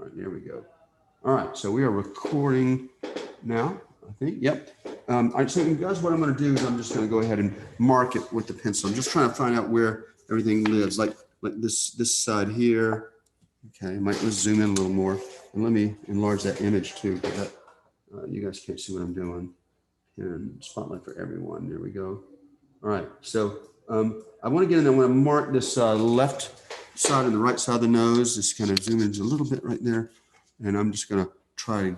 All right, there we go. All right, so we are recording now, I think. Yep. All right, so guys, what I'm going to do is I'm just going to go ahead and mark it with the pencil. I'm just trying to find out where everything lives, like this side here. Okay, I might zoom in a little more, and let me enlarge that image too, because that, you guys can't see what I'm doing. And spotlight for everyone. There we go. All right, so I want to get in there. I want to mark this left side and the right side of the nose. Just kind of zoom in a little bit right there. And I'm just going to try to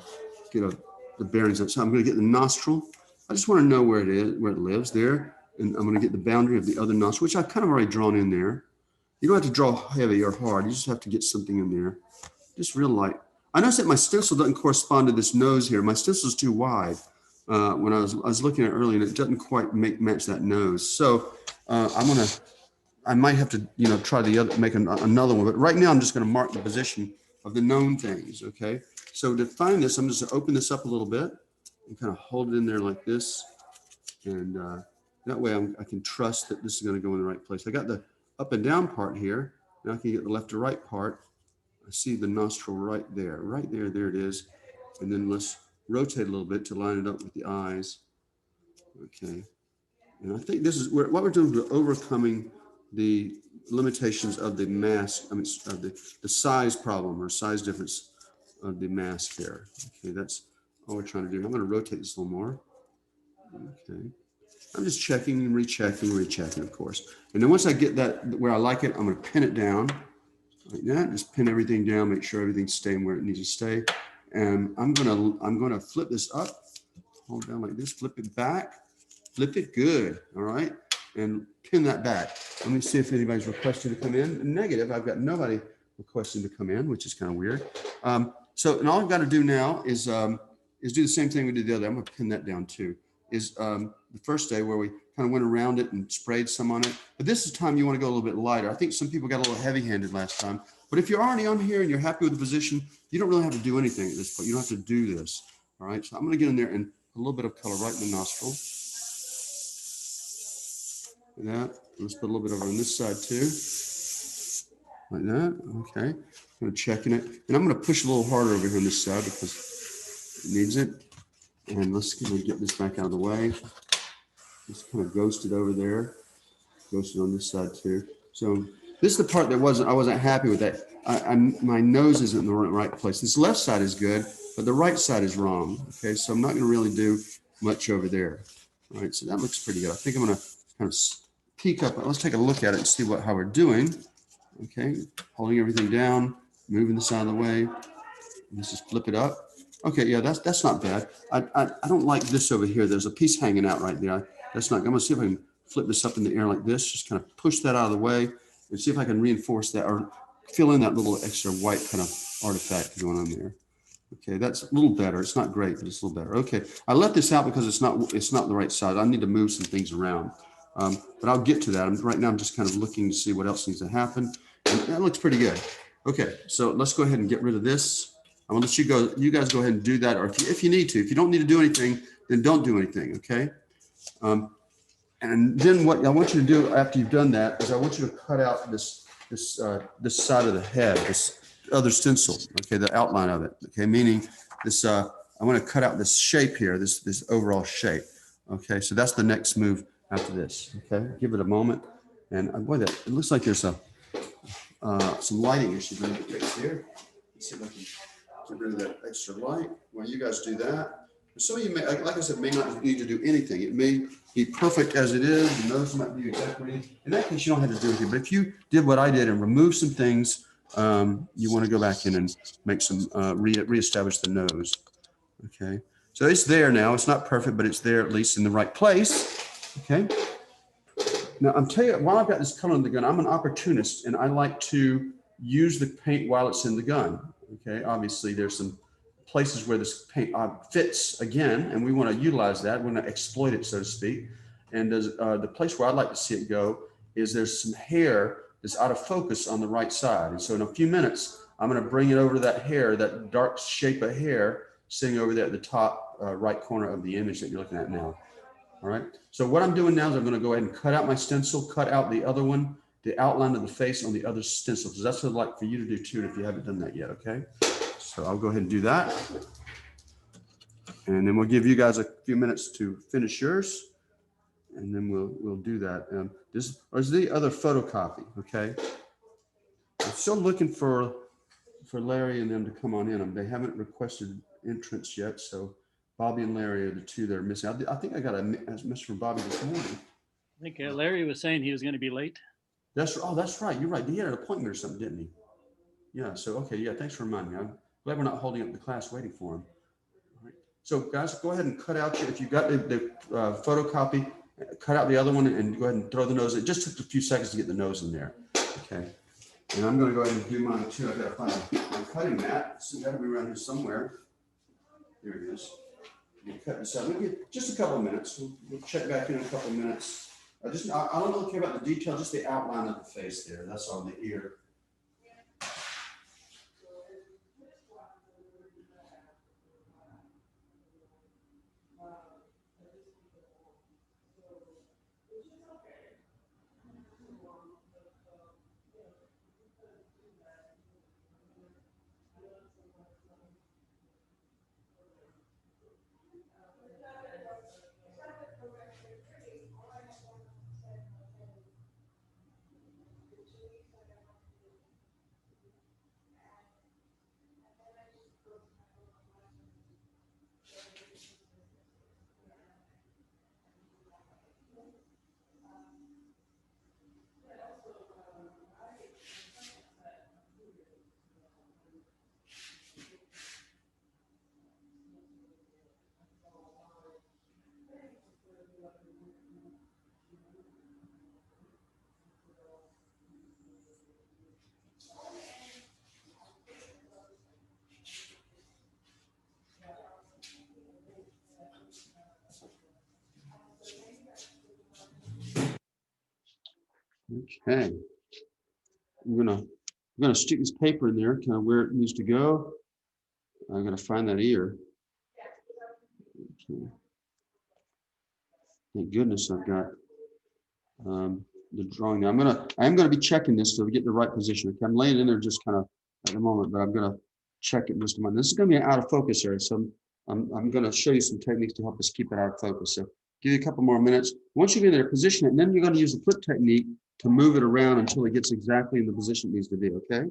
get the bearings up. So I'm going to get the nostril. I just want to know where it is, where it lives there. And I'm going to get the boundary of the other nostril, which I've kind of already drawn in there. You don't have to draw heavy or hard. You just have to get something in there. Just real light. I noticed that my stencil doesn't correspond to this nose here. My stencil is too wide. When I was looking at it earlier, and it doesn't quite match that nose. So I might have to, try the other, make another one. But right now, I'm just going to mark the position of the known things. Okay. So to find this, I'm just going to open this up a little bit and kind of hold it in there like this, and that way I can trust that this is going to go in the right place. I got the up and down part here. Now I can get the left to right part. I see the nostril right there. There it is. And then let's rotate a little bit to line it up with the eyes. Okay. And I think this is what we're doing, to overcoming the limitations of the mask, of the size problem or size difference of the mask here. Okay, that's all we're trying to do. I'm going to rotate this a little more. Okay. I'm just checking and rechecking, of course. And then once I get that where I like it, I'm going to pin it down like that. Just pin everything down, make sure everything's staying where it needs to stay. And I'm going to flip this up, hold down like this, flip it back, flip it good. All right. And pin that back. Let me see if anybody's requested to come in. Negative. I've got nobody requesting to come in, which is kind of weird. And all I've got to do now is do the same thing we did the other. I'm going to pin that down too. Is the first day where we kind of went around it and sprayed some on it. But this is time you want to go a little bit lighter. I think some people got a little heavy-handed last time. But if you're already on here and you're happy with the position, you don't really have to do anything at this point. You don't have to do this. All right. So I'm going to get in there and put a little bit of color right in the nostril. Like that. Let's put a little bit over on this side too. Like that. Okay. I'm going to check in it. And I'm going to push a little harder over here on this side because it needs it. And let's get this back out of the way. Just kind of ghosted over there. Ghosted on this side too. So this is the part that I wasn't happy with that. My nose isn't in the right place. This left side is good, but the right side is wrong. Okay, so I'm not going to really do much over there. All right, so that looks pretty good. I think I'm going to kind of peek up. Let's take a look at it and see how we're doing. Okay, holding everything down, moving this out of the way. Let's just flip it up. Okay, yeah, that's not bad. I don't like this over here. There's a piece hanging out right there. That's not. I'm going to see if I can flip this up in the air like this. Just kind of push that out of the way and see if I can reinforce that or fill in that little extra white kind of artifact going on there. Okay, that's a little better. It's not great, but it's a little better. Okay, I let this out because it's not the right side. I need to move some things around, but I'll get to that. Right now I'm just kind of looking to see what else needs to happen, and that looks pretty good. Okay, so let's go ahead and get rid of this. I'm gonna let you go. You guys go ahead and do that, or if you need to. If you don't need to do anything, then don't do anything. Okay. And then what I want you to do after you've done that is I want you to cut out this side of the head, this other stencil. Okay, the outline of it. Okay, meaning this. I want to cut out this shape here, this overall shape. Okay, so that's the next move after this. Okay, give it a moment, and boy, it looks like there's some lighting issues going to fix here. Let's see if I can get rid of that extra light while you guys do that. Some of you may, like I said, may not need to do anything. It may be perfect as it is. The nose might be exactly. In that case, you don't have to do anything. But if you did what I did and remove some things, you want to go back in and make some reestablish the nose. Okay, so it's there now. It's not perfect, but it's there at least in the right place. Okay. Now I'm telling you, while I've got this color in the gun, I'm an opportunist, and I like to use the paint while it's in the gun. Okay, obviously there's some places where this paint fits again, and we want to utilize that. We want to exploit it, so to speak. And the place where I'd like to see it go is there's some hair that's out of focus on the right side. And so in a few minutes, I'm going to bring it over to that hair, that dark shape of hair sitting over there at the top right corner of the image that you're looking at now. All right. So what I'm doing now is I'm going to go ahead and cut out my stencil, cut out the other one, the outline of the face on the other stencil, because that's what I'd like for you to do too if you haven't done that yet. Okay. So I'll go ahead and do that. And then we'll give you guys a few minutes to finish yours. And then we'll do that. This is the other photocopy, okay? I'm still looking for Larry and them to come on in. They haven't requested entrance yet, so Bobby and Larry are the two that are missing. I think I got a message from Bobby this morning. I think Larry was saying he was going to be late. That's right. You're right. He had an appointment or something, didn't he? Yeah. So okay. Yeah. Thanks for reminding me. I'm glad we're not holding up the class waiting for him. All right. So guys, go ahead and cut out if you've got the photocopy, cut out the other one and go ahead and throw the nose. It just took a few seconds to get the nose in there. Okay. And I'm going to go ahead and do mine too. I got to find my cutting mat. It's got to be around here somewhere. Here it is. We'll cut this out. We'll get just a couple of minutes. We'll check back in a couple of minutes. I don't really care about the detail, just the outline of the face there. That's on the ear. Okay. I'm gonna stick this paper in there, kind of where it needs to go. I'm gonna find that ear. Okay. Thank goodness I've got the drawing now. I am gonna be checking this so we get the right position. Okay, I'm laying in there just kind of at the moment, but I'm gonna check it in just a moment. This is gonna be an out of focus area, so I'm gonna show you some techniques to help us keep it out of focus. So give you a couple more minutes. Once you get in there, position it, and then you're gonna use the flip technique to move it around until it gets exactly in the position it needs to be. Okay.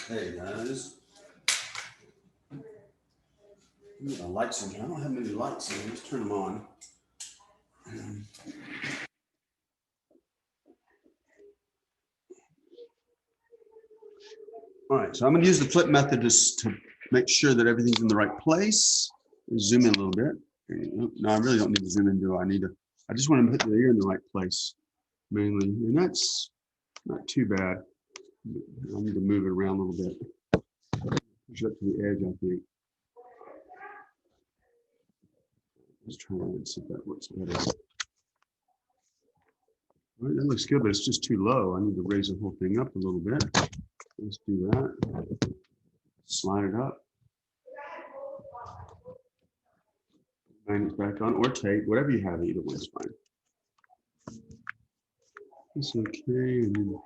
Hey guys, the lights in here. I don't have many lights in here. Let's turn them on. All right, so I'm going to use the flip method just to make sure that everything's in the right place. Zoom in a little bit. No, I really don't need to zoom in, do I? I just want to put the ear in the right place, mainly, and that's not too bad. I need to move it around a little bit. Push it up to the edge, I think. Let's try and see if that works better. All right, that looks good, but it's just too low. I need to raise the whole thing up a little bit. Let's do that. Slide it up. Magnets back on, or tape, whatever you have, either one's fine. It's okay. And then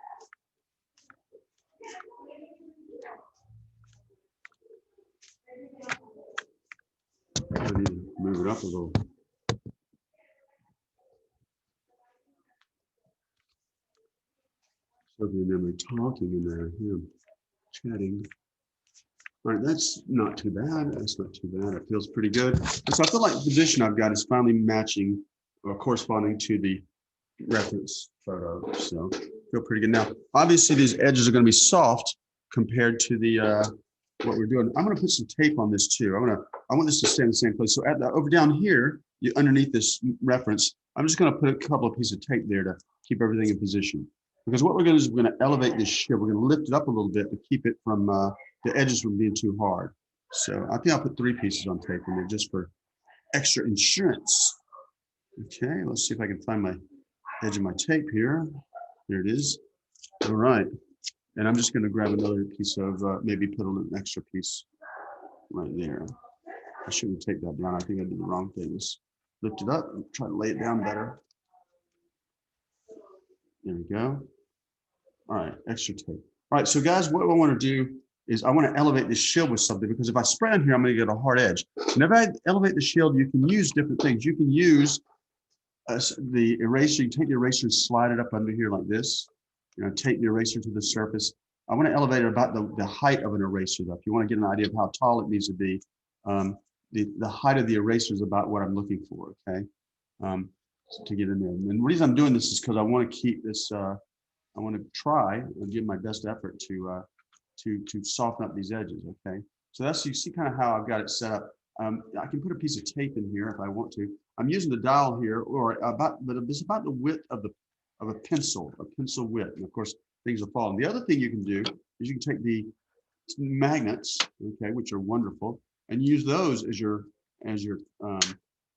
I need to move it up a little. Something in memory talking in there, him chatting. All right, that's not too bad. That's not too bad. It feels pretty good. And so I feel like the position I've got is finally matching or corresponding to the reference photo. So feel pretty good. Now, obviously these edges are going to be soft compared to the what we're doing. I'm going to put some tape on this too. I want this to stay in the same place. So at the, over down here, underneath this reference, I'm just going to put a couple of pieces of tape there to keep everything in position. Because what we're going to do is we're going to elevate this shield. We're going to lift it up a little bit to keep it from the edges from being too hard. So I think I'll put 3 pieces on tape in there just for extra insurance. Okay, let's see if I can find my edge of my tape here. There it is. All right. And I'm just going to grab another piece of, maybe put an extra piece right there. I shouldn't take that down. I think I did the wrong things. Lift it up and try to lay it down better. There we go. All right, extra tape. All right, so guys, what I want to do is I want to elevate this shield with something, because if I spray on here, I'm going to get a hard edge. Whenever I elevate the shield, you can use different things. You can use the eraser. You take the eraser and slide it up under here like this. You know, take the eraser to the surface. I want to elevate it about the height of an eraser, though. If you want to get an idea of how tall it needs to be, the height of the eraser is about what I'm looking for, okay, to get in there. And the reason I'm doing this is because I want to keep this, I want to try and give my best effort to soften up these edges, okay? So that's, you see kind of how I've got it set up. I can put a piece of tape in here if I want to. I'm using the dial here, or but it's about the width of a pencil width. And of course, things are falling. The other thing you can do is you can take the magnets, okay, which are wonderful, and use those as your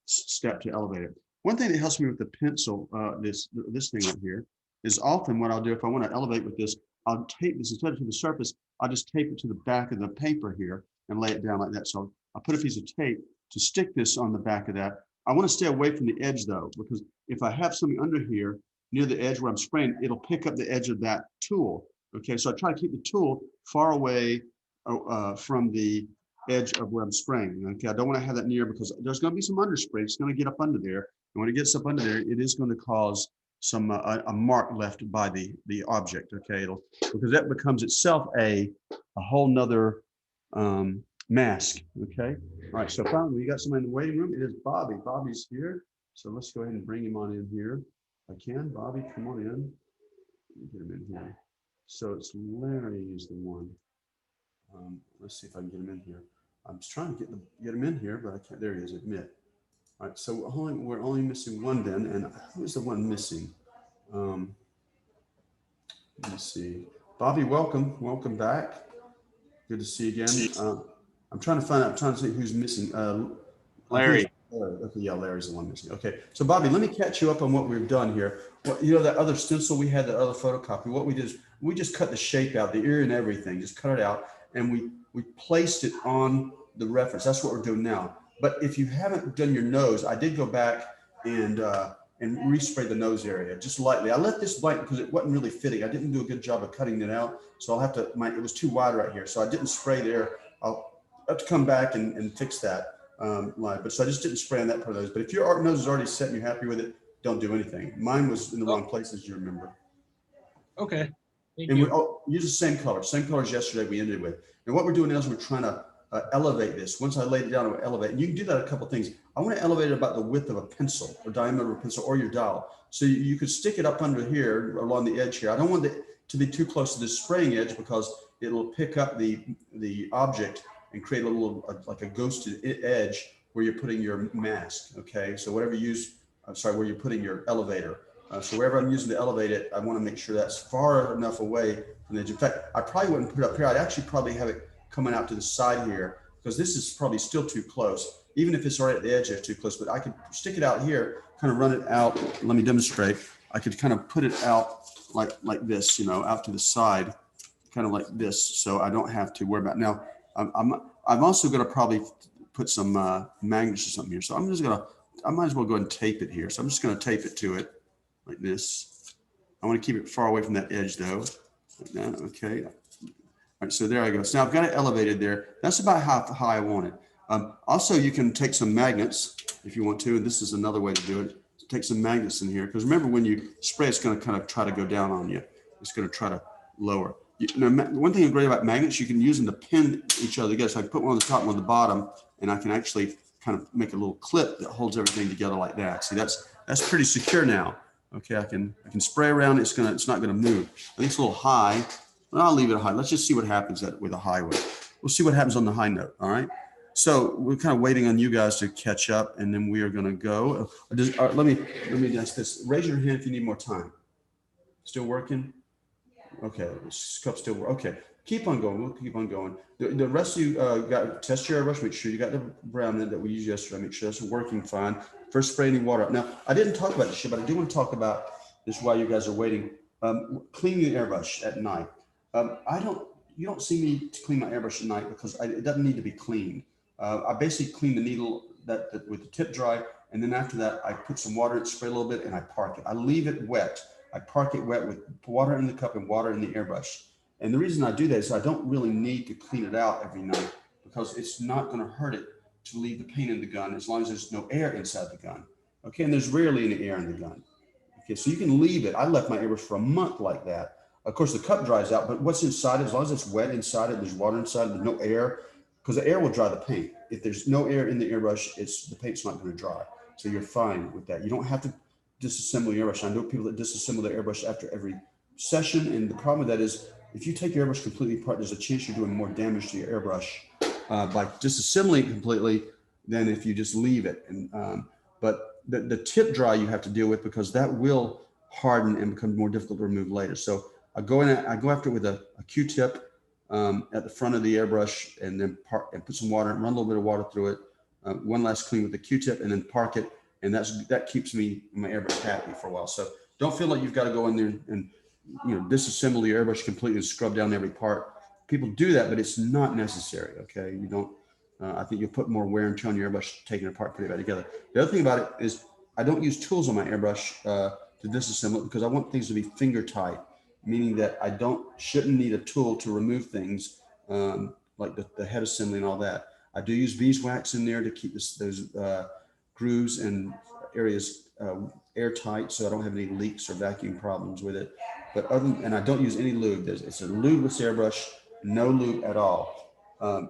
step to elevate it. One thing that helps me with the pencil, this thing right here, is often what I'll do if I want to elevate with this, I'll tape this instead of to the surface. I'll just tape it to the back of the paper here and lay it down like that. So I'll put a piece of tape to stick this on the back of that. I want to stay away from the edge though, because if I have something under here near the edge where I'm spraying, it'll pick up the edge of that tool. Okay, so I try to keep the tool far away from the edge of where I'm spraying. Okay, I don't want to have that near, because there's going to be some underspray. It's going to get up under there, and when it gets up under there, it is going to cause some a mark left by the object. Okay, because that becomes itself a whole nother mask. Okay, all right. So finally, we got somebody in the waiting room. It is Bobby. Bobby's here. So let's go ahead and bring him on in here. If I can, Bobby, come on in. Get him in here. So it's Larry is the one. Let's see if I can get him in here. I'm just trying to get him in here, but I can't. There he is. Admit. All right. So we're only missing one then, and who's the one missing? Let's see. Bobby, welcome back. Good to see you again. I'm trying to see who's missing. Larry. Okay, yeah, Larry's the one missing. Okay, so Bobby, let me catch you up on what we've done here. Well, you know, that other stencil we had, that other photocopy, what we did is we just cut the shape out, the ear and everything, just cut it out, and we placed it on the reference. That's what we're doing now. But if you haven't done your nose, I did go back and respray the nose area just lightly. I let this blank because it wasn't really fitting. I didn't do a good job of cutting it out, so I'll have to. It was too wide right here, so I didn't spray there. I'll have to come back and fix that. But so I just didn't spray on that part of those. But if your art nose is already set and you're happy with it, don't do anything. Mine was in the wrong places, you remember. Okay. Thank and you. we use the same color as yesterday we ended with. And what we're doing now is we're trying to elevate this. Once I laid it down, I would elevate. And you can do that a couple of things. I want to elevate it about the width of a pencil or diameter of a pencil or your dial. So you could stick it up under here along the edge here. I don't want it to be too close to this spraying edge because it'll pick up the object and create a little like a ghosted edge where you're putting your mask. Okay, so whatever you use, where you're putting your elevator. So wherever I'm using to elevate it, I want to make sure that's far enough away from the edge. In fact, I probably wouldn't put it up here. I'd actually probably have it coming out to the side here because this is probably still too close. Even if it's right at the edge, it's too close. But I could stick it out here, kind of run it out. Let me demonstrate. I could kind of put it out like this, you know, out to the side, kind of like this, so I don't have to worry about it. Now. I'm also going to probably put some magnets or something here. So I might as well go ahead and tape it here. So I'm just going to tape it to it like this. I want to keep it far away from that edge though. Like that, okay. All right, so there I go. So now I've got it elevated there. That's about how high I want it. Also, you can take some magnets if you want to, and this is another way to do it. Take some magnets in here, because remember when you spray, it's going to kind of try to go down on you. it's going to try to lower. One thing great about magnets, you can use them to pin each other together. So I can put one on the top, one on the bottom, and I can actually kind of make a little clip that holds everything together like that. See, that's pretty secure now. Okay, I can spray around. It's not gonna move. I think it's a little high. Well, I'll leave it high. Let's just see what happens with a high one. We'll see what happens on the high note. All right. So we're kind of waiting on you guys to catch up, and then we are gonna go. Let me ask this. Raise your hand if you need more time. Still working? Okay, this cup still work. Okay, keep on going. We'll keep on going. The rest of you got test your airbrush. Make sure you got the brown that we used yesterday. Make sure that's working fine. First, spray any water up. Now, I didn't talk about this shit, but I do want to talk about this while you guys are waiting. Cleaning the airbrush at night. You don't see me clean my airbrush at night because it doesn't need to be cleaned. I basically clean the needle with the tip dry, and then after that, I put some water in it, spray a little bit, and I park it. I leave it wet. I park it wet with water in the cup and water in the airbrush. And the reason I do that is I don't really need to clean it out every night because it's not going to hurt it to leave the paint in the gun as long as there's no air inside the gun. Okay, and there's rarely any air in the gun. Okay, so you can leave it. I left my airbrush for a month like that. Of course, the cup dries out, but what's inside it, as long as it's wet inside it, there's water inside it, there's no air, because the air will dry the paint. If there's no air in the airbrush, the paint's not going to dry. So you're fine with that. You don't have to disassemble your airbrush. I know people that disassemble their airbrush after every session, and the problem with that is if you take your airbrush completely apart, there's a chance you're doing more damage to your airbrush by disassembling it completely than if you just leave it. And but the tip dry you have to deal with because that will harden and become more difficult to remove later. So I go after it with a Q-tip at the front of the airbrush, and then put some water and run a little bit of water through it. One last clean with the Q-tip, and then park it. And that keeps my airbrush happy for a while. So don't feel like you've got to go in there and disassemble your airbrush completely and scrub down every part. People do that, but it's not necessary. Okay, you don't. I think you'll put more wear and tear on your airbrush taking it apart, putting it back together. The other thing about it is I don't use tools on my airbrush to disassemble it because I want things to be finger tight, meaning that I shouldn't need a tool to remove things like the head assembly and all that. I do use beeswax in there to keep those grooves and areas airtight, so I don't have any leaks or vacuum problems with it. But and I don't use any lube. It's a lubeless airbrush, no lube at all,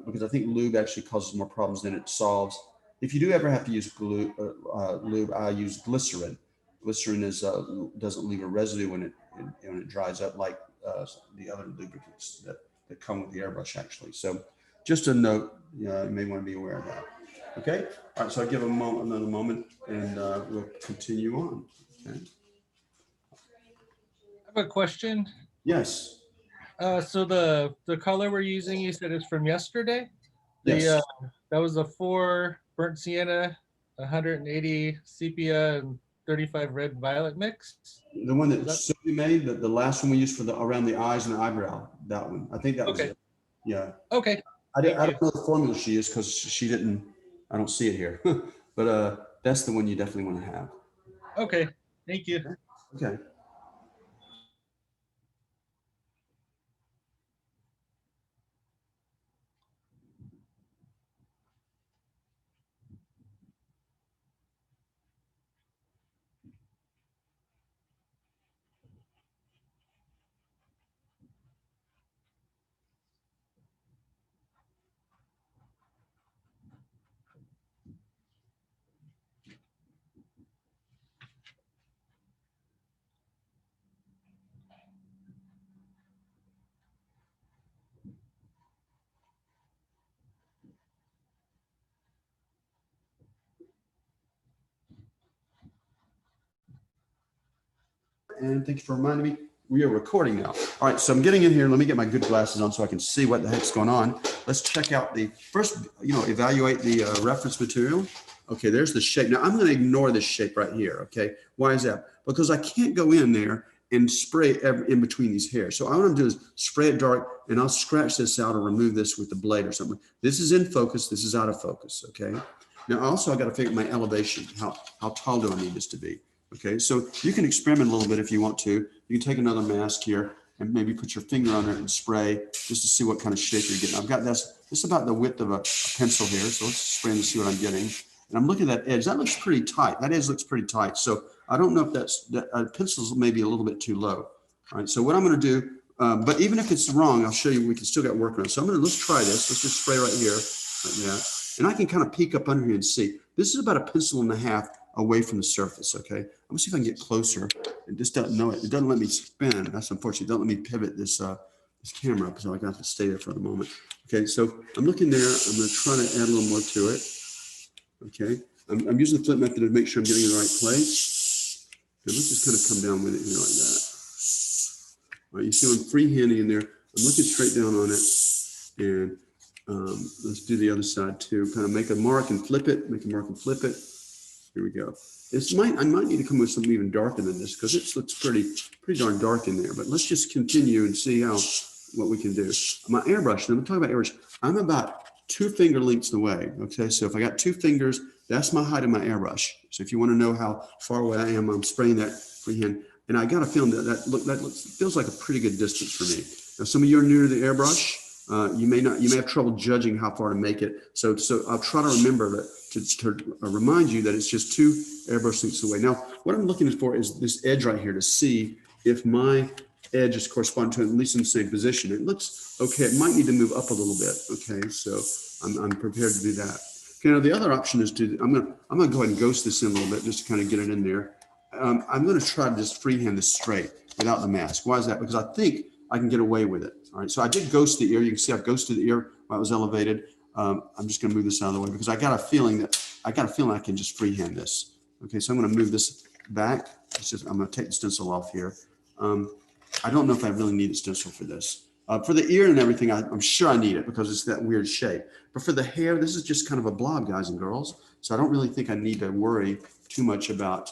because I think lube actually causes more problems than it solves. If you do ever have to use lube, I use glycerin. Glycerin doesn't leave a residue when it dries up like the other lubricants that come with the airbrush actually. So just a note, you may want to be aware of that. Okay. All right. So I give another moment, and we'll continue on. Okay. I have a question. Yes. So the color we're using, you said it's from yesterday. Yes. That was a 4 burnt sienna, 180 sepia, and 35 red violet mix. The one that Sylvia made, the last one we used for around the eyes and the eyebrow. That one. I think that was it. Yeah. Okay. I don't know the formula she used because she didn't. I don't see it here, but that's the one you definitely want to have. Okay. Thank you. Okay. And thank you for reminding me. We are recording now. All right, so I'm getting in here. Let me get my good glasses on so I can see what the heck's going on. Let's check out evaluate the reference material. Okay, there's the shape. Now I'm going to ignore this shape right here. Okay, why is that? Because I can't go in there and spray in between these hairs. So all I'm going to do is spray it dark, and I'll scratch this out or remove this with the blade or something. This is in focus. This is out of focus. Okay. Now also I got to figure my elevation. How tall do I need this to be? Okay, so you can experiment a little bit if you want to. You can take another mask here and maybe put your finger on it and spray just to see what kind of shape you're getting. I've got this about the width of a pencil here. So let's spray and see what I'm getting. And I'm looking at that edge. That looks pretty tight. That edge looks pretty tight. So I don't know if that pencil's maybe a little bit too low. All right, so what I'm going to do, but even if it's wrong, I'll show you, we can still get work on it. So let's try this. Let's just spray right here, like that. And I can kind of peek up under here and see. This is about a pencil and a half away from the surface, okay? I'm gonna see if I can get closer. It just doesn't know it. It doesn't let me spin. That's unfortunate. It doesn't let me pivot this camera up, so I have to stay there for the moment. Okay, so I'm looking there. I'm gonna try to add a little more to it. Okay, I'm using the flip method to make sure I'm getting in the right place. And let's just kind of come down with it here like that. All right, you see I'm freehanding in there. I'm looking straight down on it. And let's do the other side too. Kind of make a mark and flip it, make a mark and flip it. Here we go. I might need to come with something even darker than this because it looks pretty darn dark in there. But let's just continue and see what we can do. My airbrush, I'm talking about airbrush. I'm about 2 finger lengths away. Okay, so if I got 2 fingers, that's my height of my airbrush. So if you want to know how far away I am, I'm spraying that freehand. And I got a feeling that feels like a pretty good distance for me. Now, some of you are new to the airbrush. You may have trouble judging how far to make it. So I'll try to remember that to remind you that it's just 2 airbrush lengths away. Now, what I'm looking for is this edge right here to see if my edge is corresponding to it, at least in the same position. It looks okay. It might need to move up a little bit. Okay, so I'm prepared to do that. Okay, now the other option is I'm gonna go ahead and ghost this in a little bit just to kind of get it in there. I'm going to try to just freehand this straight without the mask. Why is that? Because I think I can get away with it. All right, so I did ghost the ear. You can see I've ghosted the ear while it was elevated. I'm just going to move this out of the way because I got a feeling I can just freehand this. Okay, so I'm going to move this back. I'm going to take the stencil off here. I don't know if I really need a stencil for this. For the ear and everything, I'm sure I need it because it's that weird shape. But for the hair, this is just kind of a blob, guys and girls. So I don't really think I need to worry too much about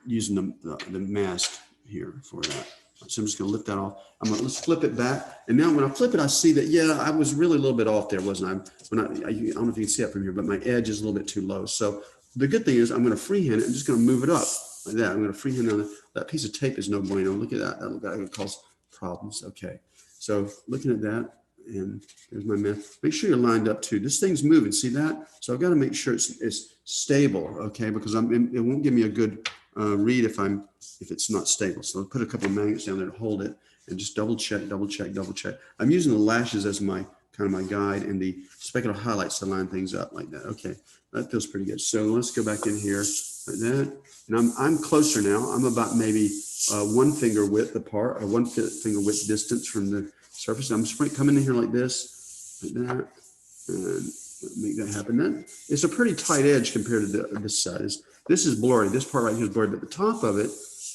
using the mask here for that. So I'm just going to lift that off. Let's flip it back. And now when I flip it, I see that, yeah, I was really a little bit off there, wasn't I? I don't know if you can see it from here, but my edge is a little bit too low. So the good thing is I'm going to freehand it. I'm just going to move it up like that. I'm going to freehand on that piece of tape is no bueno. Look at that. That could cause problems. Okay. So looking at that, and there's my math. Make sure you're lined up too. This thing's moving. See that? So I've got to make sure it's stable. Okay, because it won't give me a good read if it's not stable. So I'll put a couple of magnets down there to hold it and just double check. I'm using the lashes as my guide and the specular highlights to line things up like that. Okay, that feels pretty good. So let's go back in here like that. And I'm closer now. I'm about maybe 1 finger width apart, or 1 finger width distance from the surface. I'm coming in here like this, like that, and make that happen. Then it's a pretty tight edge compared to this side. This is blurry. This part right here is blurry, but the top of it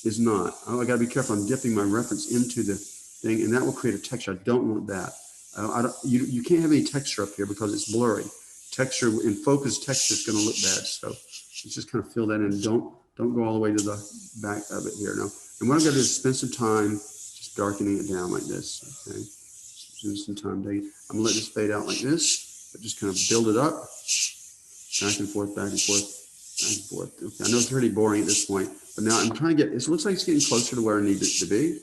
is not. I got to be careful. I'm dipping my reference into the thing, and that will create a texture. I don't want that. You can't have any texture up here because it's blurry. Texture in focus, texture is going to look bad. So let's just kind of fill that in. Don't go all the way to the back of it here. Now, and what I'm going to do is spend some time just darkening it down like this. Okay, spend some time digging. I'm going to let this fade out like this, but just kind of build it up, back and forth, back and forth, back and forth. Okay, I know it's pretty boring at this point, but now I'm trying to get. It looks like it's getting closer to where I need it to be.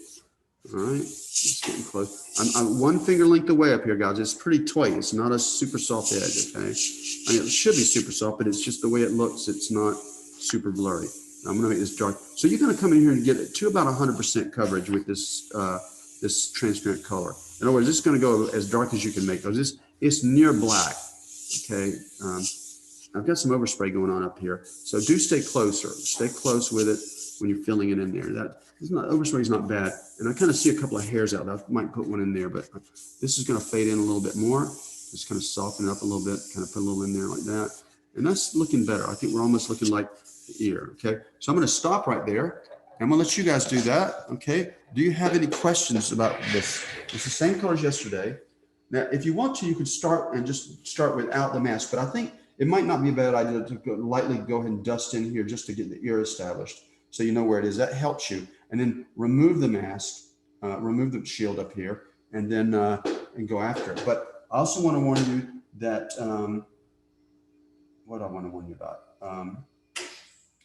All right, it's getting close. I'm 1 finger length away up here, guys. It's pretty tight. It's not a super soft edge. Okay, I mean it should be super soft, but it's just the way it looks. It's not super blurry. I'm going to make this dark. So you're going to come in here and get it to about 100% coverage with this this transparent color. In other words, this is going to go as dark as you can make those. It's near black. Okay, I've got some overspray going on up here, so do stay closer. Stay close with it when you're filling it in there. Overspray is not bad, and I kind of see a couple of hairs out there. I might put one in there, but this is going to fade in a little bit more. Just kind of soften it up a little bit. Kind of put a little in there like that, and that's looking better. I think we're almost looking like the ear. Okay, so I'm going to stop right there. I'm going to let you guys do that. Okay, do you have any questions about this? It's the same color as yesterday. Now, if you want to, you could start without the mask, but I think it might not be a bad idea to lightly go ahead and dust in here just to get the ear established, so you know where it is. That helps you. And then remove the mask, remove the shield up here, and then and go after it. But I also want to warn you that what I want to warn you about.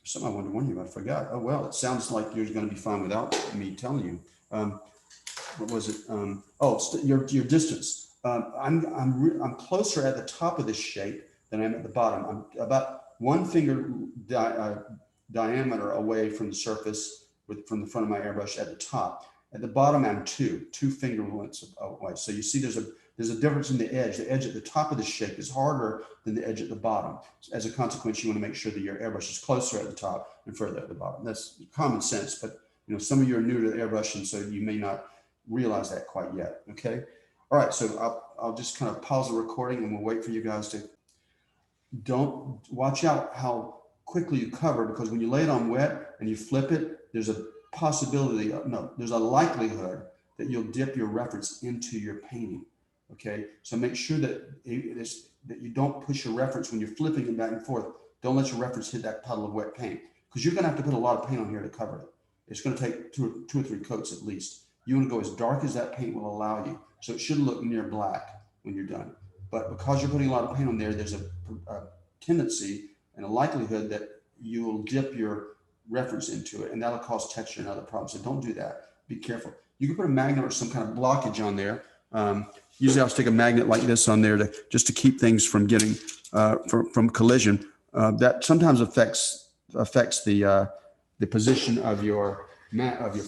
Something I wanted to warn you about. I forgot. Oh well, it sounds like you're going to be fine without me telling you. What was it? Your distance. I'm closer at the top of this shape than I am at the bottom. I'm about 1 finger diameter away from the surface from the front of my airbrush at the top. At the bottom, I'm two finger lengths away. So you see there's a difference in the edge. The edge at the top of the shape is harder than the edge at the bottom. As a consequence, you want to make sure that your airbrush is closer at the top and further at the bottom. That's common sense, but some of you are new to the airbrush, and so you may not realize that quite yet. Okay. All right. So I'll just kind of pause the recording and we'll wait for you guys to. Don't watch out how quickly you cover, because when you lay it on wet and you flip it, there's a possibility, there's a likelihood that you'll dip your reference into your painting. Okay, so make sure that that you don't push your reference when you're flipping it back and forth. Don't let your reference hit that puddle of wet paint, because you're going to have to put a lot of paint on here to cover it. It's going to take two or three coats at least. You want to go as dark as that paint will allow you, so it should look near black when you're done. But because you're putting a lot of paint on there, there's a tendency and a likelihood that you will dip your reference into it, and that'll cause texture and other problems. So don't do that. Be careful. You can put a magnet or some kind of blockage on there. Usually I'll stick a magnet like this on there just to keep things from getting from collision. That sometimes affects the position of your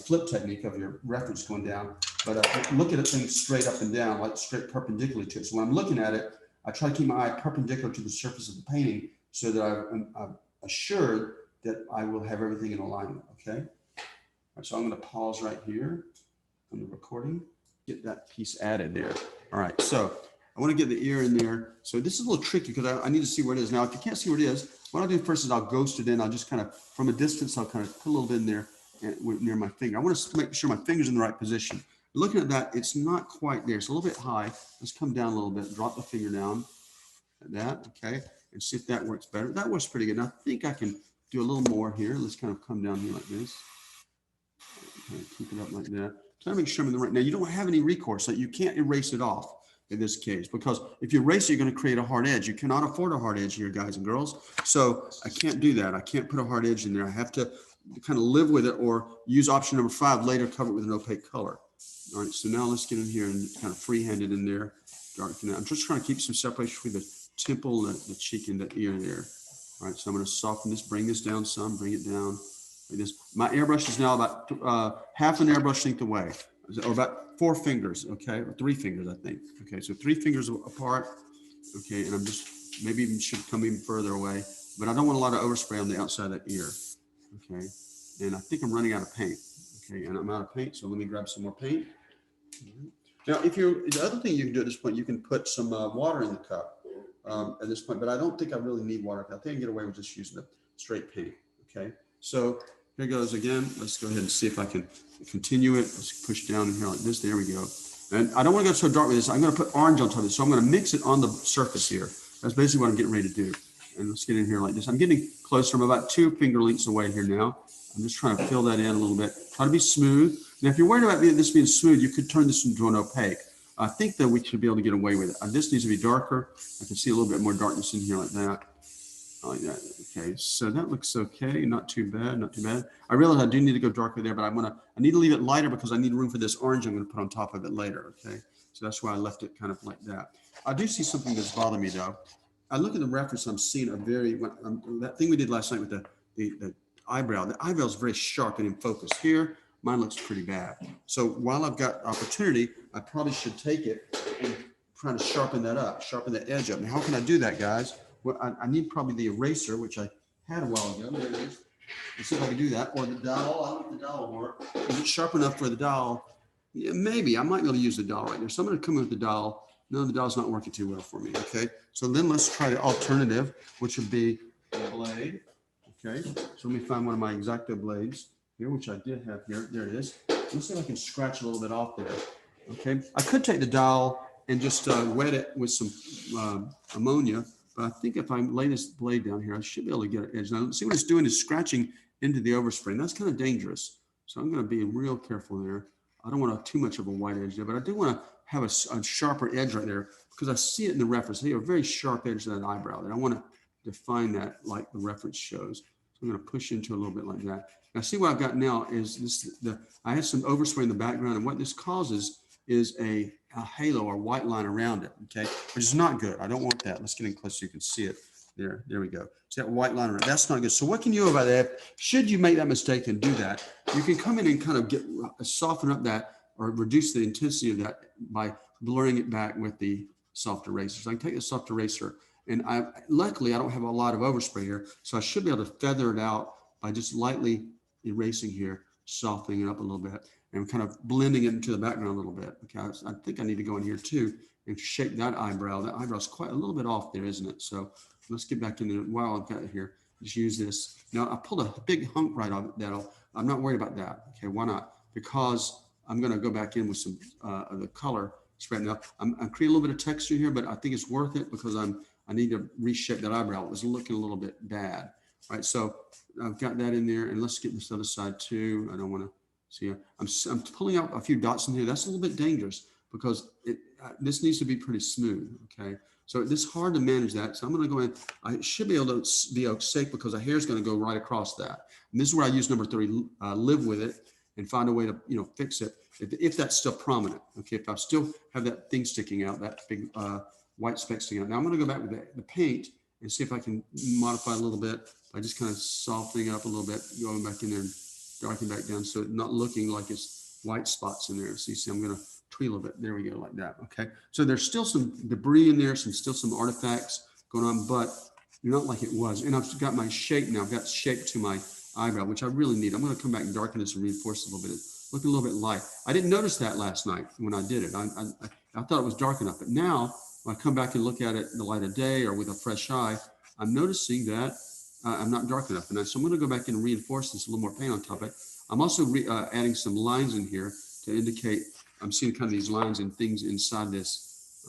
flip technique of your reference going down. But look at things straight up and down, like straight perpendicularly to it. So when I'm looking at it, I try to keep my eye perpendicular to the surface of the painting so that I'm assured that I will have everything in alignment. Okay. All right, so I'm going to pause right here on the recording. Get that piece added there. All right, so I want to get the ear in there. So this is a little tricky because I need to see where it is. Now, if you can't see where it is, what I'll do first is I'll ghost it in. I'll just kind of, from a distance, I'll kind of put a little bit in there near my finger. I want to make sure my finger's in the right position. Looking at that, it's not quite there. It's a little bit high. Let's come down a little bit, drop the finger down like that, okay, and see if that works better. That works pretty good. Now, I think I can do a little more here. Let's kind of come down here like this. Kind of keep it up like that. Try to make sure I'm in the right. Now, you don't have any recourse, so you can't erase it off in this case, because if you erase it, you're going to create a hard edge. You cannot afford a hard edge here, guys and girls. So I can't do that. I can't put a hard edge in there. I have to kind of live with it or use option number 5, later cover it with an opaque color. All right, so now let's get in here and kind of freehand it in there. Darken it. I'm just trying to keep some separation between the temple, the cheek, and the ear there. All right, so I'm going to soften this, bring this down some, bring it down. Like this. My airbrush is now about half an airbrush length away, or about 4 fingers, okay, or 3 fingers, I think. Okay, so 3 fingers apart, okay, and I'm just, maybe even should come even further away, but I don't want a lot of overspray on the outside of that ear, okay, and I think I'm running out of paint, okay, and I'm out of paint, so let me grab some more paint. Now, the other thing you can do at this point, you can put some water in the cup at this point, but I don't think I really need water. I think I can get away with just using the straight paint, okay? So here goes again. Let's go ahead and see if I can continue it. Let's push down in here like this. There we go. And I don't want to go so dark with this. I'm going to put orange on top of this. So I'm going to mix it on the surface here. That's basically what I'm getting ready to do. And let's get in here like this. I'm getting closer. I'm about 2 finger lengths away here now. I'm just trying to fill that in a little bit. Try to be smooth. Now, if you're worried about this being smooth, you could turn this into an opaque. I think that we should be able to get away with it. This needs to be darker. I can see a little bit more darkness in here like that. Like that. Okay, so that looks okay. Not too bad, not too bad. I realize I do need to go darker there, but I need to leave it lighter because I need room for this orange I'm going to put on top of it later. Okay, so that's why I left it kind of like that. I do see something that's bothering me though. I look at the reference. I'm seeing a very that thing we did last night with the eyebrow. The eyebrow is very sharp and in focus. Here, mine looks pretty bad. So while I've got opportunity, I probably should take it and try to sharpen that up, sharpen the edge up. And how can I do that, guys? Well, I need probably the eraser, which I had a while ago. There it is. Let's see if I can do that. Or the dowel. I don't know if the dowel will work. Is it sharp enough for the dowel? Yeah, maybe. I might be able to use the dowel right there. So I'm going to come in with the dowel. No, the dowel's not working too well for me. Okay. So then let's try the alternative, which would be a blade. Okay. So let me find one of my X-Acto blades here, which I did have here. There it is. Let's see if I can scratch a little bit off there. Okay. I could take the dowel and just wet it with some ammonia. But I think if I lay this blade down here, I should be able to get an edge. Now, see what it's doing is scratching into the overspray. And that's kind of dangerous. So I'm going to be real careful there. I don't want too much of a white edge there, but I do want to have a sharper edge right there because I see it in the reference. I see a very sharp edge to that eyebrow there. I want to define that like the reference shows. So I'm going to push into a little bit like that. Now, see what I've got now is this. I have some overspray in the background, and what this causes is a halo or white line around it, okay, which is not good. I don't want that. Let's get in close so you can see it. There we go. See that white line around? That's not good. So what can you do about that? Should you make that mistake and do that, you can come in and kind of soften up that or reduce the intensity of that by blurring it back with the soft eraser. So I can take the soft eraser, and luckily I don't have a lot of overspray here, so I should be able to feather it out by just lightly erasing here, softening it up a little bit, and kind of blending it into the background a little bit. Okay, I think I need to go in here too and shape that eyebrow. That eyebrow's quite a little bit off there, isn't it? So let's get back into it while I've got it here. Just use this. Now I pulled a big hunk right off that. I'm not worried about that. Okay, why not? Because I'm going to go back in with some of the color spreading up. I'm creating a little bit of texture here, but I think it's worth it because I need to reshape that eyebrow. It was looking a little bit bad. All right, so I've got that in there, and let's get this other side too. I don't want to see. I'm pulling out a few dots in here. That's a little bit dangerous because this needs to be pretty smooth. Okay, so it's hard to manage that. So I'm going to go in. I should be able to be safe because the hair is going to go right across that. And this is where I use number 3. Live with it and find a way to fix it if that's still prominent. Okay, if I still have that thing sticking out, that big white speck sticking out. Now I'm going to go back with the paint and see if I can modify a little bit by just kind of softening it up a little bit, going back in there and darkening back down so it's not looking like it's white spots in there. So you see, I'm going to tweak a little bit. There we go, like that. Okay, so there's still some debris in there, still some artifacts going on, but not like it was. And I've got my shape now. I've got shape to my eyebrow, which I really need. I'm going to come back and darken this and reinforce it a little bit. It's looking a little bit light. I didn't notice that last night when I did it. I thought it was dark enough, but now when I come back and look at it in the light of day or with a fresh eye, I'm noticing that I'm not dark enough. And so I'm going to go back and reinforce this, a little more paint on top of it. I'm also adding some lines in here to indicate, I'm seeing kind of these lines and things inside this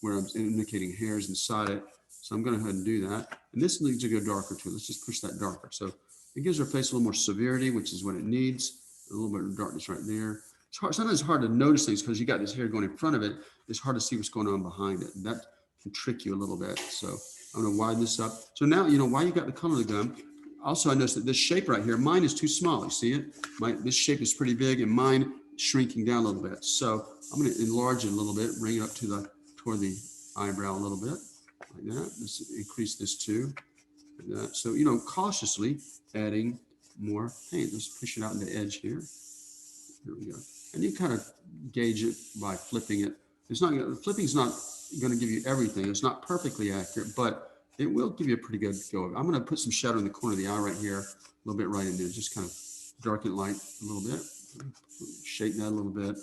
where I'm indicating hairs inside it. So I'm going to go ahead and do that. And this needs to go darker too. Let's just push that darker. So it gives our face a little more severity, which is what it needs. A little bit of darkness right there. It's hard, sometimes it's hard to notice things because you got this hair going in front of it. It's hard to see what's going on behind it. And that can trick you a little bit. So I'm going to widen this up. So now, why you got the color of the gum. Also, I noticed that this shape right here, mine is too small. You see it? This shape is pretty big and mine shrinking down a little bit. So I'm going to enlarge it a little bit, bring it up to toward the eyebrow a little bit like that. Let's increase this too. Like that. So, cautiously adding more paint. Let's push it out in the edge here. There we go. And you kind of gauge it by flipping it. Flipping's not going to give you everything. It's not perfectly accurate, but it will give you a pretty good go. I'm going to put some shadow in the corner of the eye right here, a little bit right in there. Just kind of darken it light a little bit. Shake that a little bit.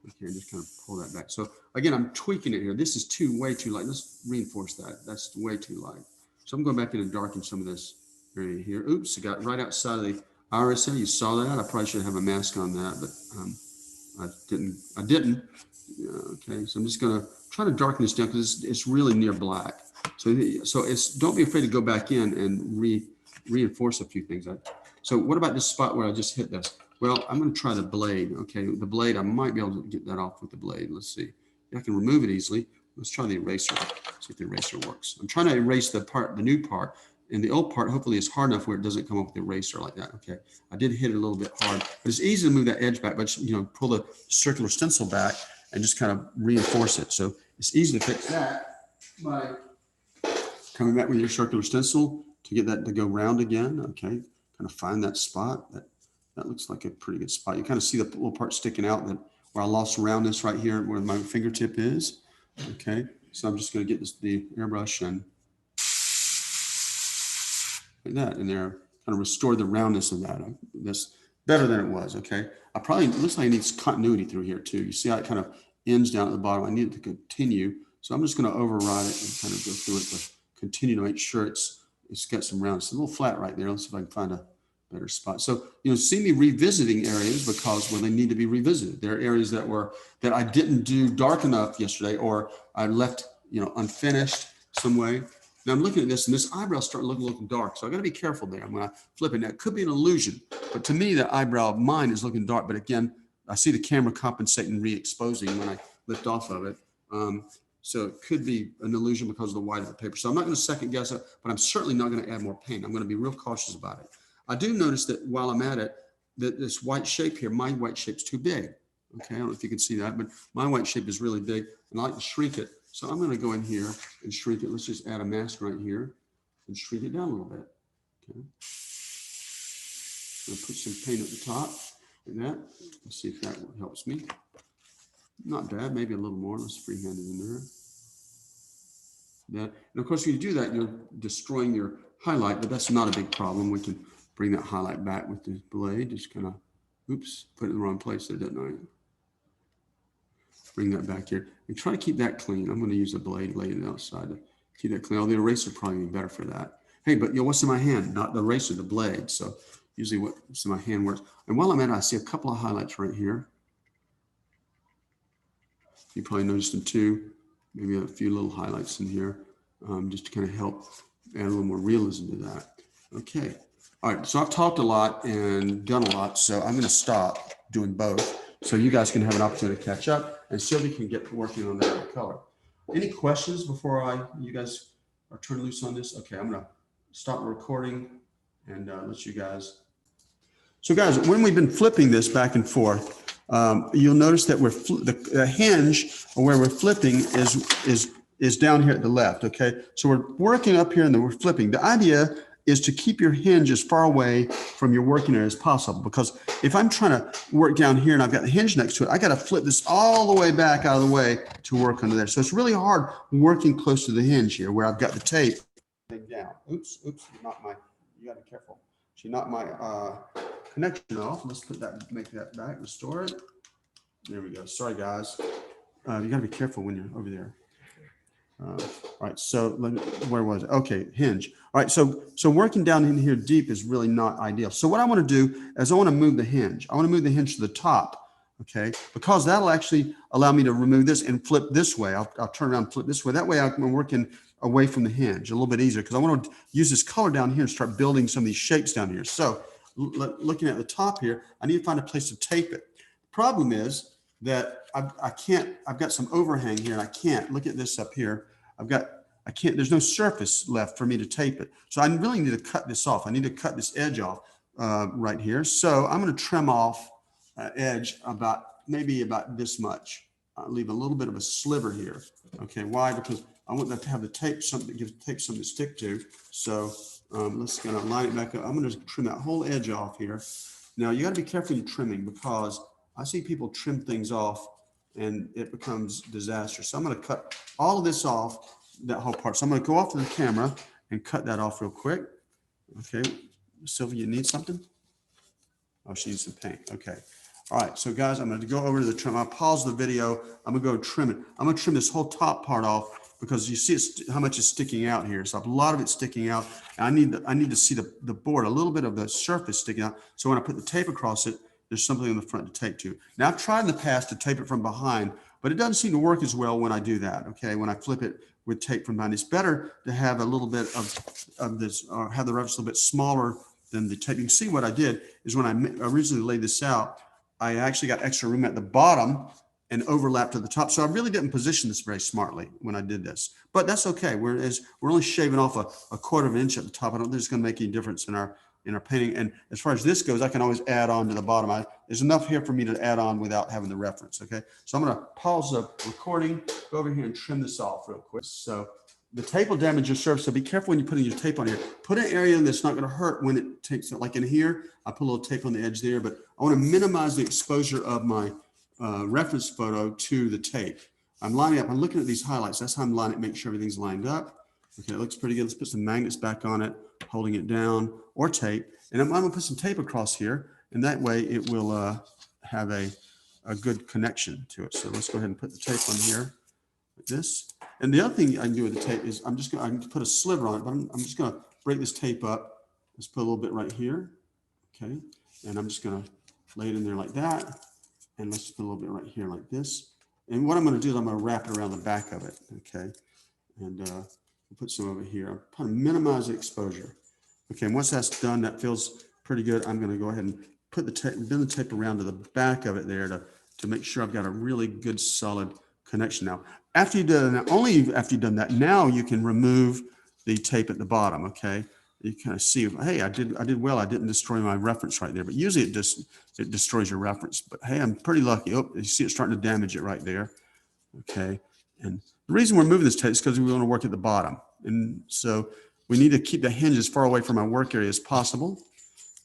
Okay, just kind of pull that back. So again, I'm tweaking it here. This is way too light. Let's reinforce that. That's way too light. So I'm going back in and darken some of this area here. Oops, it got right outside of the iris there. You saw that. I probably should have a mask on that, but I didn't. Okay, so I'm just going to try to darken this down because it's really near black. So don't be afraid to go back in and reinforce a few things. So what about this spot where I just hit this? Well, I'm going to try the blade. Okay, the blade, I might be able to get that off with the blade. Let's see. I can remove it easily. Let's try the eraser. See if the eraser works. I'm trying to erase the new part. And the old part, hopefully, is hard enough where it doesn't come up with the eraser like that. Okay, I did hit it a little bit hard, but it's easy to move that edge back. But pull the circular stencil back and just kind of reinforce it. So it's easy to fix that by coming back with your circular stencil to get that to go round again. Okay, kind of find that spot. That looks like a pretty good spot. You kind of see the little part sticking out where I lost roundness right here where my fingertip is. Okay, so I'm just going to get the airbrush and like that, and there, kind of restore the roundness of that. That's better than it was. Okay, it looks like it needs continuity through here too. You see how it kind of ends down at the bottom. I need it to continue, so I'm just going to override it and kind of go through it to continue to make sure it's got some roundness. It's a little flat right there. Let's see if I can find a better spot. So see me revisiting areas because they need to be revisited. There are areas that I didn't do dark enough yesterday, or I left unfinished some way. Now I'm looking at this, and this eyebrow starting looking dark. So I got to be careful there. I'm going to flip it. Now it could be an illusion, but to me the eyebrow of mine is looking dark. But again, I see the camera compensating, re-exposing when I lift off of it. So it could be an illusion because of the white of the paper. So I'm not going to second guess it, but I'm certainly not going to add more paint. I'm going to be real cautious about it. I do notice that while I'm at it, that this white shape here, my white shape's too big. Okay, I don't know if you can see that, but my white shape is really big, and I like to shrink it So I'm going to go in here and shrink it. Let's just add a mask right here and shrink it down a little bit. Okay. I'll put some paint at the top like that. Let's see if that helps me. Not bad, maybe a little more. Let's freehand it in there. That, and of course, when you do that, you're destroying your highlight, but that's not a big problem. We can bring that highlight back with the blade. Just kind of, oops, put it in the wrong place there, didn't I? Bring that back here. And try to keep that clean. I'm going to use a blade, lay it outside to keep that clean. Oh, the eraser would probably be better for that. Hey, but you know, what's in my hand? Not the eraser, the blade. So usually what's in my hand works. And while I'm at it, I see a couple of highlights right here. You probably noticed them too. Maybe a few little highlights in here, just to kind of help add a little more realism to that. Okay. All right. So I've talked a lot and done a lot. So I'm going to stop doing both so you guys can have an opportunity to catch up and Sylvie can get working on that color. Any questions before you guys are turned loose on this? Okay. I'm going to stop recording and let you guys. So guys, when we've been flipping this back and forth, you'll notice that the hinge where we're flipping is down here at the left. Okay, so we're working up here and then we're flipping. The idea is to keep your hinge as far away from your working area as possible, because if I'm trying to work down here and I've got the hinge next to it, I got to flip this all the way back out of the way to work under there. So it's really hard working close to the hinge here where I've got the tape down. Oops, you got to be careful. She knocked my connection off. Let's put that, make that back, restore it. There we go. Sorry, guys. You got to be careful when you're over there. All right. So where was it? Okay, hinge. All right. So working down in here deep is really not ideal. So what I want to do is I want to move the hinge. I want to move the hinge to the top. Okay, because that'll actually allow me to remove this and flip this way. I'll turn around and flip this way. That way I'm working away from the hinge a little bit easier, because I want to use this color down here and start building some of these shapes down here. So looking at the top here, I need to find a place to tape it. The problem is that I can't, I've got some overhang here and I can't. Look at this up here. I can't, there's no surface left for me to tape it. So I really need to cut this off. I need to cut this edge off right here. So I'm going to trim off edge maybe about this much. Leave a little bit of a sliver here. Okay, why? Because I want that to have the tape, give tape something to stick to. So let's kind of line it back up. I'm going to trim that whole edge off here. Now you got to be careful when you're trimming, because I see people trim things off and it becomes disastrous. So I'm going to cut all of this off, that whole part. So I'm going to go off to the camera and cut that off real quick. Okay, Sylvia, you need something? Oh, she needs some paint. Okay. All right, so guys, I'm going to go over to the trim. I'll pause the video. I'm going to go trim it. I'm going to trim this whole top part off, because you see how much is sticking out here. So a lot of it's sticking out. And I need to see the board, a little bit of the surface sticking out. So when I put the tape across it, there's something on the front to tape to. Now I've tried in the past to tape it from behind, but it doesn't seem to work as well when I do that. Okay, when I flip it with tape from behind, it's better to have a little bit of this, or have the reference a little bit smaller than the tape. You can see what I did is when I originally laid this out, I actually got extra room at the bottom and overlapped to the top. So I really didn't position this very smartly when I did this, but that's okay. We're only shaving off a quarter of an inch at the top. I don't think it's going to make any difference in our painting. And as far as this goes, I can always add on to the bottom. There's enough here for me to add on without having the reference. Okay. So I'm going to pause the recording, go over here and trim this off real quick. So the tape will damage your surface. So be careful when you're putting your tape on here. Put an area that's not going to hurt when it takes it. Like in here, I put a little tape on the edge there, but I want to minimize the exposure of my reference photo to the tape. I'm lining up. I'm looking at these highlights. That's how I'm lining it, make sure everything's lined up. Okay, it looks pretty good. Let's put some magnets back on it, holding it down, or tape. And I'm going to put some tape across here, and that way it will have a good connection to it. So let's go ahead and put the tape on here like this. And the other thing I can do with the tape is I can put a sliver on it, but I'm just going to break this tape up. Let's put a little bit right here. Okay, and I'm just going to lay it in there like that. And let's put a little bit right here like this. And what I'm going to do is I'm going to wrap it around the back of it. Okay, and we'll put some over here. I'm trying to minimize the exposure. Okay, and once that's done, that feels pretty good. I'm going to go ahead and put the tape, bend the tape around to the back of it there to make sure I've got a really good solid connection. Now, after you've done that, only after you've done that, now you can remove the tape at the bottom. Okay, you kind of see, hey, I did well. I didn't destroy my reference right there, but usually it destroys your reference. But hey, I'm pretty lucky. Oh, you see it starting to damage it right there. Okay, and The reason we're moving this tape is because we want to work at the bottom. And so we need to keep the hinge as far away from our work area as possible.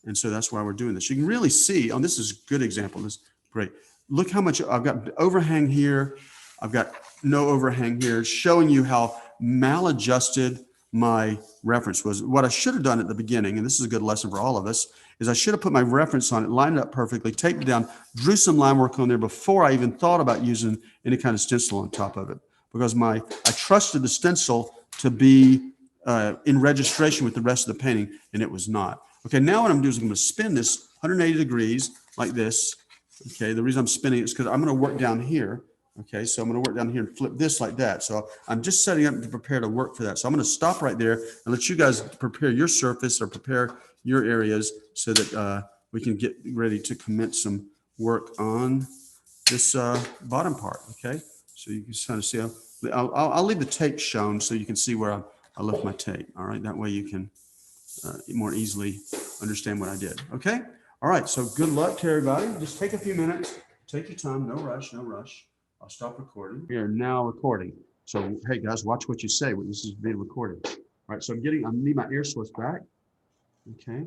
And so that's why we're doing this. You can really see, oh, this is a good example. This is great. Look how much I've got overhang here. I've got no overhang here, showing you how maladjusted my reference was. What I should have done at the beginning, and this is a good lesson for all of us, is I should have put my reference on it, lined it up perfectly, taped it down, drew some line work on there before I even thought about using any kind of stencil on top of it. Because I trusted the stencil to be in registration with the rest of the painting, and it was not. Okay, now what I'm doing is I'm going to spin this 180 degrees like this. Okay, the reason I'm spinning it is because I'm going to work down here. Okay, so I'm going to work down here and flip this like that. So I'm just setting up to prepare to work for that. So I'm going to stop right there and let you guys prepare your surface or prepare your areas so that we can get ready to commence some work on this bottom part. Okay, so you can kind of see. I'll leave the tape shown so you can see where I left my tape. All right, that way you can more easily understand what I did. Okay, all right. So good luck to everybody. Just take a few minutes. Take your time. No rush. No rush. I'll stop recording. We are now recording. So, hey guys, watch what you say when this is being recorded. All right, so I need my air source back. Okay,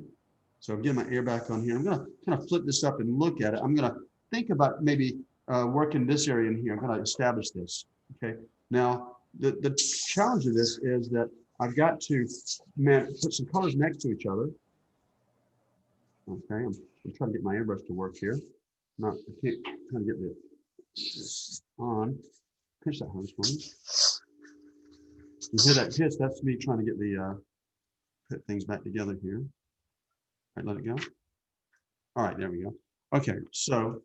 so I'm getting my air back on here. I'm gonna kind of flip this up and look at it. I'm gonna think about maybe working this area in here. I'm gonna establish this. Okay, now the challenge of this is that I've got to put some colors next to each other. Okay, I'm trying to get my airbrush to work here. I can't kind of get the on. Pinch that hose for me. You hear that hiss? That's me trying to get the put things back together here. All right, let it go. All right, there we go. Okay, so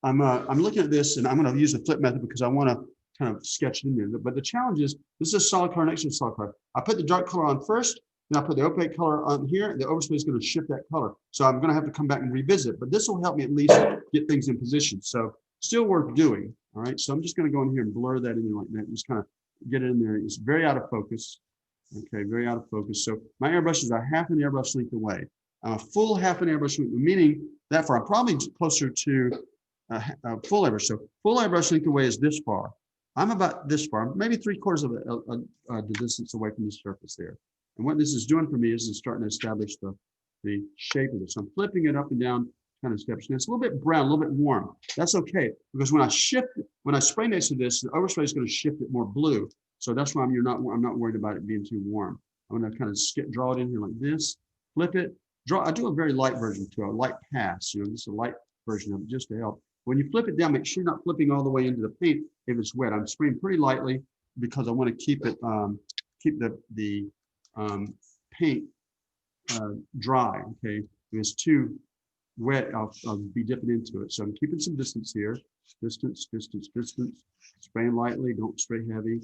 I'm looking at this, and I'm going to use the flip method because I want to kind of sketch it in there. But the challenge is this is a solid color next to a solid color. I put the dark color on first, then I put the opaque color on here. The overlay is going to shift that color, so I'm going to have to come back and revisit. But this will help me at least get things in position. So still worth doing. All right, so I'm just going to go in here and blur that in there like that. Just kind of get it in there. It's very out of focus. Okay, very out of focus. So my airbrush is a half an airbrush length away. I'm a full half an airbrush length, meaning that far. I'm probably closer to a full airbrush. So full airbrush length away is this far. I'm about this far, maybe 3/4 of the distance away from the surface there. And what this is doing for me is it's starting to establish the shape of it. So I'm flipping it up and down kind of steps. And it's a little bit brown, a little bit warm. That's okay, because when I spray next to this, the overspray is going to shift it more blue. So that's why I'm not worried about it being too warm. I'm going to kind of draw it in here like this, flip it, draw. I do a very light version too, a light pass, just a light version of it just to help. When you flip it down, make sure you're not flipping all the way into the paint if it's wet. I'm spraying pretty lightly because I want to keep it, keep the paint dry. Okay, if it's too wet, I'll be dipping into it. So I'm keeping some distance here. Distance, distance, distance. Spraying lightly, don't spray heavy.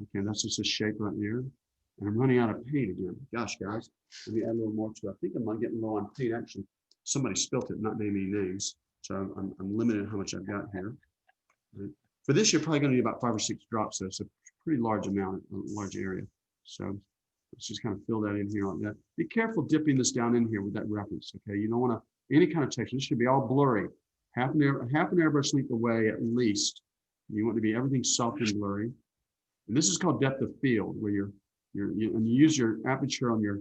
Okay, that's just a shape right there. And I'm running out of paint again. Gosh, guys, let me add a little more to it. I think I'm getting low on paint. Actually, somebody spilt it, not naming any names. So I'm limited how much I've got here. Right. For this, you're probably going to need about 5 or 6 drops. So it's a pretty large amount, a large area. So let's just kind of fill that in here like that. Be careful dipping this down in here with that reference. Okay, you don't want to any kind of texture. This should be all blurry. Half an airbrush length away at least. You want to be everything soft and blurry. And this is called depth of field, where you use your aperture on your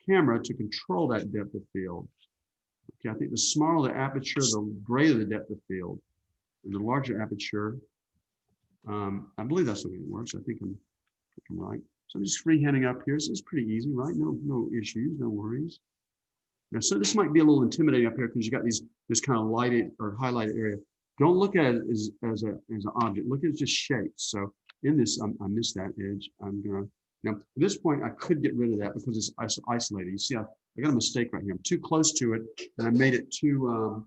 camera to control that depth of field. Okay, I think the smaller the aperture, the greater the depth of field. And the larger aperture, I believe that's the way it works. I think I'm right. So I'm just freehanding up here. So it's pretty easy, right? No issues, no worries. Now, so this might be a little intimidating up here because you got this kind of lighted or highlighted area. Don't look at it as an object. Look at it as just shapes. So in this, I missed that edge. Now at this point, I could get rid of that because it's isolated. You see, I got a mistake right here. I'm too close to it, and I made it too,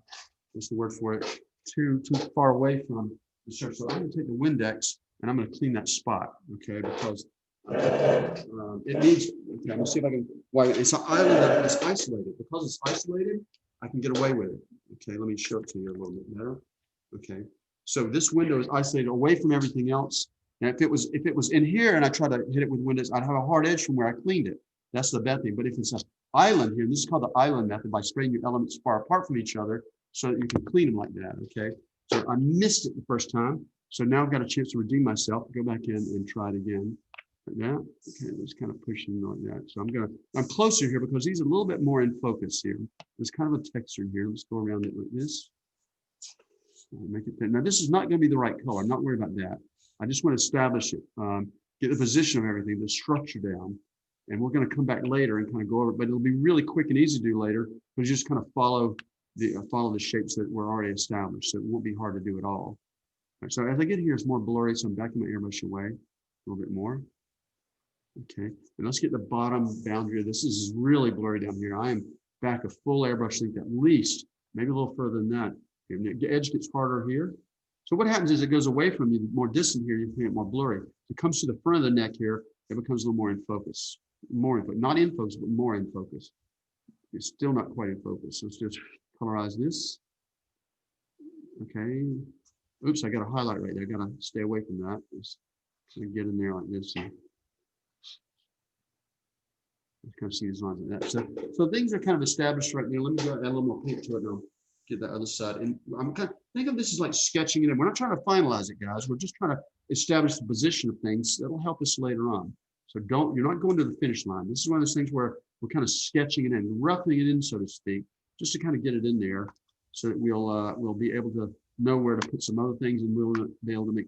what's the word for it? Too far away from the surface. So I'm going to take the Windex and I'm going to clean that spot, okay? Because it needs. Okay, I'm going to see if I can. Why it's an island that is isolated. Because it's isolated, I can get away with it. Okay, let me show it to you a little bit better. Okay, so this window is isolated away from everything else. And if it was in here and I try to hit it with Windex, I'd have a hard edge from where I cleaned it. That's the bad thing. But if it's an island here, and this is called the island method, by spraying your elements far apart from each other so that you can clean them like that. Okay, so I missed it the first time. So now I've got a chance to redeem myself, go back in and try it again. Like that. Okay, let's kind of push in like that. So I'm closer here because these are a little bit more in focus here. There's kind of a texture here. Let's go around it like this. Make it thin. Now this is not going to be the right color. I'm not worried about that. I just want to establish it, get the position of everything, the structure down. And we're going to come back later and kind of go over it, but it'll be really quick and easy to do later. But just kind of follow the shapes that were already established. So it won't be hard to do at all. Right, so as I get here, it's more blurry. So I'm backing my airbrush away a little bit more. Okay, and let's get the bottom boundary. This is really blurry down here. I am back a full airbrush length at least, maybe a little further than that. The edge gets harder here. So what happens is it goes away from you, more distant here, you get more blurry. It comes to the front of the neck here, it becomes a little more in focus. More in focus, not in focus, but more in focus. It's still not quite in focus. So let's just colorize this. Okay. Oops, I got a highlight right there. I gotta stay away from that. Just get in there like this. And kind of see these lines like that. So things are kind of established right now. Let me go add a little more paint to it and I'll get that other side. And I'm kind of think of this as like sketching it in. We're not trying to finalize it, guys. We're just trying to establish the position of things that'll help us later on. So you're not going to the finish line. This is one of those things where we're kind of sketching it in, roughing it in, so to speak, just to kind of get it in there so that we'll be able to know where to put some other things and we'll be able to make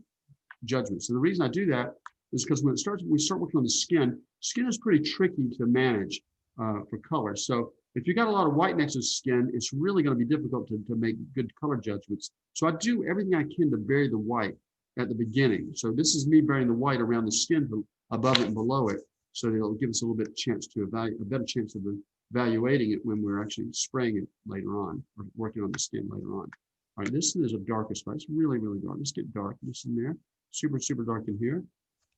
judgments. And the reason I do that is because when we start working on the skin is pretty tricky to manage for color. So if you got a lot of white next to the skin, it's really going to be difficult to make good color judgments. So I do everything I can to bury the white at the beginning. So this is me burying the white around the skin above it and below it. So it'll give us a little bit chance to a better chance of evaluating it when we're actually spraying it later on or working on the skin later on. All right, this is a darker spot. It's really, really dark. Let's get dark. This in there. Super, super dark in here.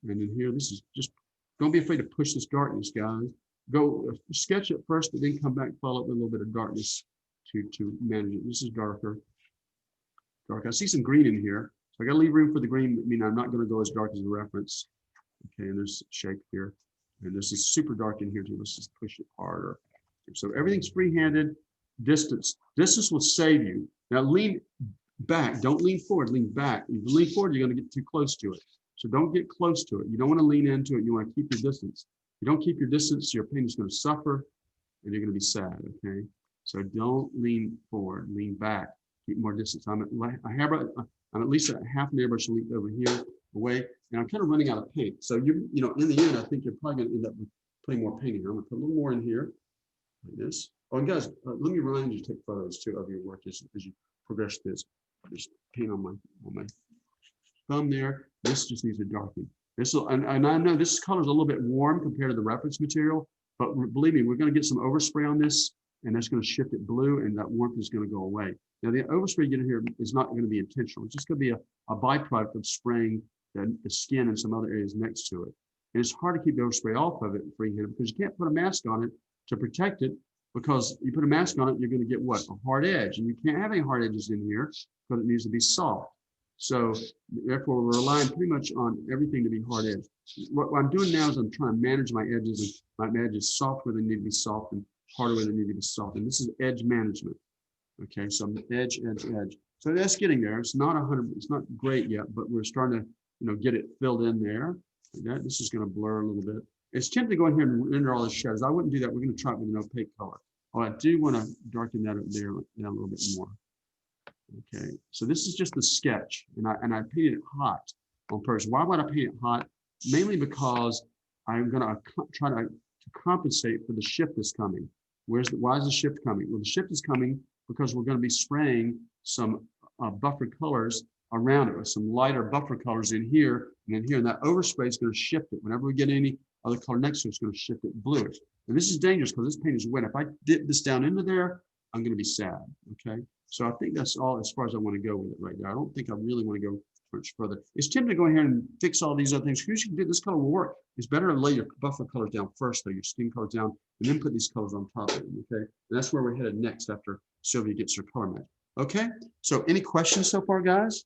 And in here, this is just, don't be afraid to push this darkness, guys. Go sketch it first, but then come back, follow up with a little bit of darkness to manage it. This is darker. Dark. I see some green in here. So I got to leave room for the green. I mean, I'm not going to go as dark as a reference. Okay, and there's shape here. And this is super dark in here too. Let's just push it harder. So everything's free-handed. Distance will save you. Now lean back. Don't lean forward. Lean back. If you lean forward, you're going to get too close to it. So don't get close to it. You don't want to lean into it. You want to keep your distance. If you don't keep your distance, your paint is going to suffer and you're going to be sad. Okay. So don't lean forward. Lean back. Keep more distance. I'm at least a half an airbrush length over here away, and I'm kind of running out of paint. So in the end, I think you're probably going to end up with putting more paint in here. I'm going to put a little more in here, like this. Oh, and guys, let me remind you to take photos too of your work as you progress this. Just paint on my thumb there. This just needs to darken. And I know this color is a little bit warm compared to the reference material, but believe me, we're going to get some overspray on this, and that's going to shift it blue, and that warmth is going to go away. Now, the overspray you get in here is not going to be intentional. It's just going to be a byproduct of spraying the skin and some other areas next to it. And it's hard to keep the overspray off of it freehand because you can't put a mask on it to protect it, because you put a mask on it, you're going to get what? A hard edge. And you can't have any hard edges in here because it needs to be soft. So therefore, we're relying pretty much on everything to be hard edge. What I'm doing now is I'm trying to manage my edges, and my edges soft where they need to be soft and harder where they need to be soft. And this is edge management. Okay, so I'm edge. So that's getting there. It's not 100. It's not great yet, but we're starting to get it filled in there. Like that. This is going to blur a little bit. It's tempting to go in here and render all the shadows. I wouldn't do that. We're going to try it with an opaque color. Oh, I do want to darken that up there down a little bit more. Okay, so this is just the sketch, and I painted it hot on purpose. Why would I paint it hot? Mainly because I'm going to try to compensate for the shift that's coming. Why is the shift coming? Well, the shift is coming because we're going to be spraying some buffered colors around it with some lighter buffer colors in here and in here, and that overspray is going to shift it. Whenever we get any other color next to it, it's going to shift it bluish. And this is dangerous because this paint is wet. If I dip this down into there, I'm going to be sad. Okay. So I think that's all as far as I want to go with it right now. I don't think I really want to go much further. It's tempting to go in here and fix all these other things. You can do this color will work. It's better to lay your buffer colors down first, though, your skin colors down, and then put these colors on top of them. Okay. And that's where we're headed next after Sylvia gets her color match. Okay. So any questions so far, guys?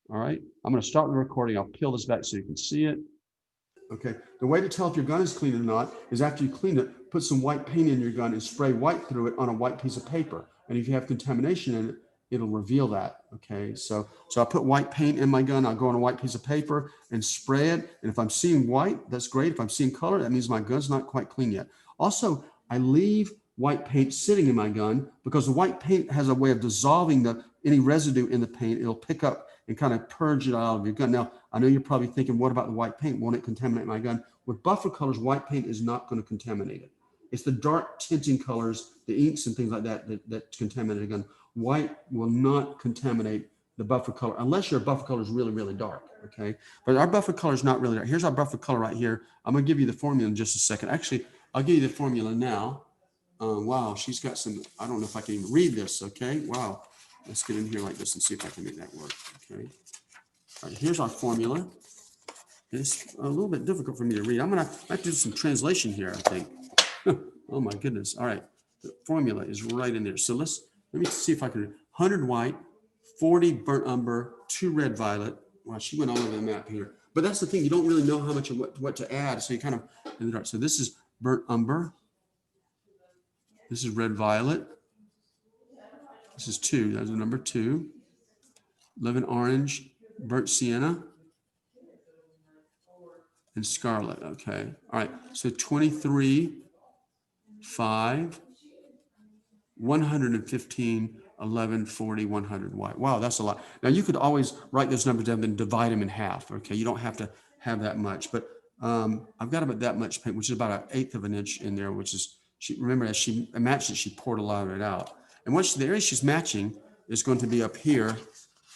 All right. I'm going to start the recording. I'll peel this back so you can see it. Okay, the way to tell if your gun is clean or not is after you clean it, put some white paint in your gun and spray white through it on a white piece of paper. And if you have contamination it'll reveal that. Okay, so I put white paint in my gun. I'll go on a white piece of paper and spray it. And if I'm seeing white, that's great. If I'm seeing color, that means my gun's not quite clean yet. Also, I leave white paint sitting in my gun because the white paint has a way of dissolving any residue in the paint. It'll pick up and kind of purge it out of your gun. Now, I know you're probably thinking, what about the white paint? Won't it contaminate my gun? With buffer colors, white paint is not going to contaminate it. It's the dark tinting colors, the inks and things like that contaminate a gun. White will not contaminate the buffer color unless your buffer color is really, really dark. Okay, but our buffer color is not really dark. Here's our buffer color right here. I'm going to give you the formula in just a second. Actually, I'll give you the formula now. Wow, she's got some, I don't know if I can even read this. Okay, wow. Let's get in here like this and see if I can make that work. Okay, all right, here's our formula. It's a little bit difficult for me to read. I'm going to have to do some translation here, I think. Oh my goodness. All right. The formula is right in there. So let me see if I can, 100 white, 40 burnt umber, 2 red violet. Wow, she went all over the map here. But that's the thing. You don't really know how much of what to add. So you kind of, in the dark. So this is burnt umber. This is red violet. This is 2. That's the number 2. 11 orange, burnt sienna, and scarlet. Okay. All right. So 23, 5, 115, 11, 40, 100 white. Wow, that's a lot. Now you could always write those numbers down and divide them in half. Okay, you don't have to have that much, but I've got about that much paint, which is about 1/8 of an inch in there, which is, remember, as she matched it, she poured a lot of it out. And once the area she's matching is going to be up here,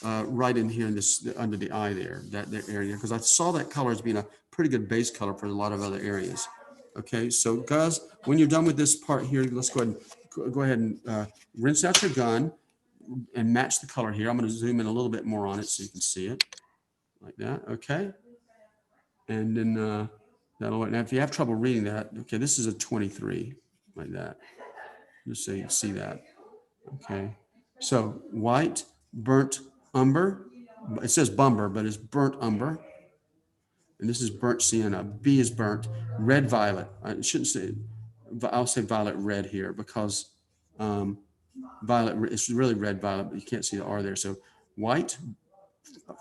right in here in this, under the eye there, that area, because I saw that color as being a pretty good base color for a lot of other areas. Okay, so guys, when you're done with this part here, let's go ahead and rinse out your gun and match the color here. I'm going to zoom in a little bit more on it so you can see it like that. Okay, and then that'll work. Now, if you have trouble reading that, okay, this is a 23 like that, just so you can see that. Okay, so white, burnt umber. It says bumber, but it's burnt umber. And this is burnt sienna. B is burnt. Red violet. I shouldn't say, I'll say violet red here because violet, it's really red violet, but you can't see the R there. So white,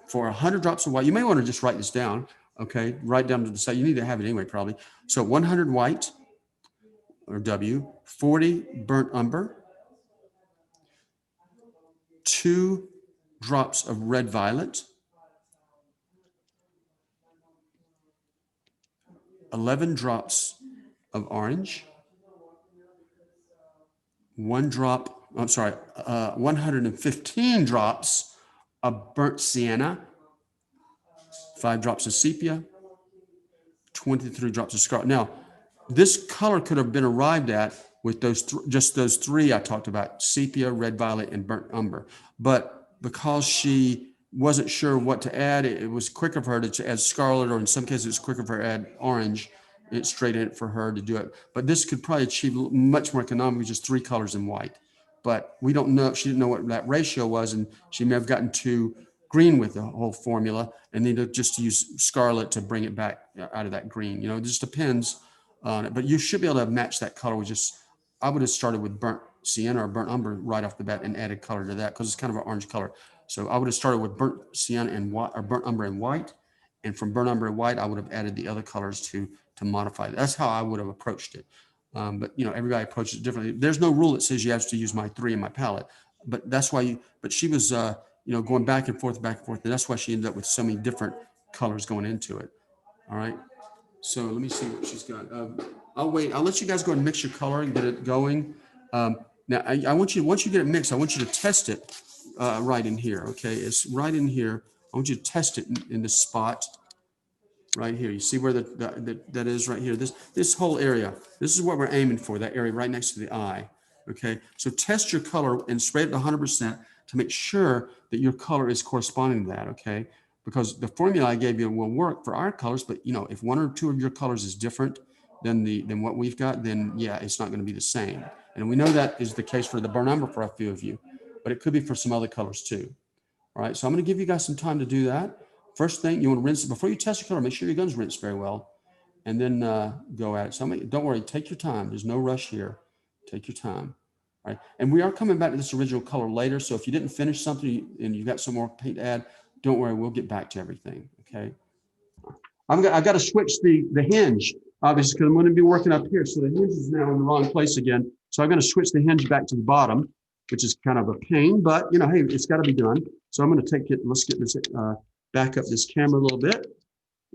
for 100 drops of white, you may want to just write this down. Okay, write down to the side. You need to have it anyway, probably. So 100 white, or W, 40 burnt umber, 2 drops of red violet, 11 drops of orange, 115 drops of burnt sienna, 5 drops of sepia, 23 drops of scarlet. Now, this color could have been arrived at with just those 3 I talked about: sepia, red violet, and burnt umber. But because she wasn't sure what to add, it was quicker for her to add scarlet, or in some cases, it's quicker for her to add orange. It's straight in for her to do it. But this could probably achieve much more economically, just 3 colors in white. But we don't know. She didn't know what that ratio was, and she may have gotten too green with the whole formula and needed just to use scarlet to bring it back out of that green. You know, it just depends on it. But you should be able to match that color with just, I would have started with burnt sienna or burnt umber right off the bat and added color to that because it's kind of an orange color. So I would have started with burnt sienna and white, or burnt umber and white. And from burnt umber and white, I would have added the other colors to modify it. That's how I would have approached it. But you know, everybody approaches it differently. There's no rule that says you have to use my 3 in my palette, but that's why but she was, you know, going back and forth, and that's why she ended up with so many different colors going into it. All right. So let me see what she's got. I'll wait. I'll let you guys go and mix your color and get it going. Now, I want you, once you get it mixed, I want you to test it right in here. Okay, it's right in here. I want you to test it in this spot right here. You see where that is right here. This whole area. This is what we're aiming for. That area right next to the eye. Okay, so test your color and spray it at 100% to make sure that your color is corresponding to that. Okay, because the formula I gave you will work for our colors, but you know, if 1 or 2 of your colors is different than what we've got, then yeah, it's not going to be the same. And we know that is the case for the burnt umber for a few of you, but it could be for some other colors too. All right, so I'm going to give you guys some time to do that. First thing, you want to rinse it before you test your color. Make sure your gun's rinsed very well, and then go at it. So don't worry, take your time. There's no rush here. Take your time. right? And we are coming back to this original color later. So if you didn't finish something and you got some more paint to add, don't worry, we'll get back to everything, okay? I've got to switch the hinge, obviously, because I'm going to be working up here. So the hinge is now in the wrong place again. So I'm going to switch the hinge back to the bottom, which is kind of a pain, but you know, hey, it's got to be done. So I'm going to take it, let's get this, back up this camera a little bit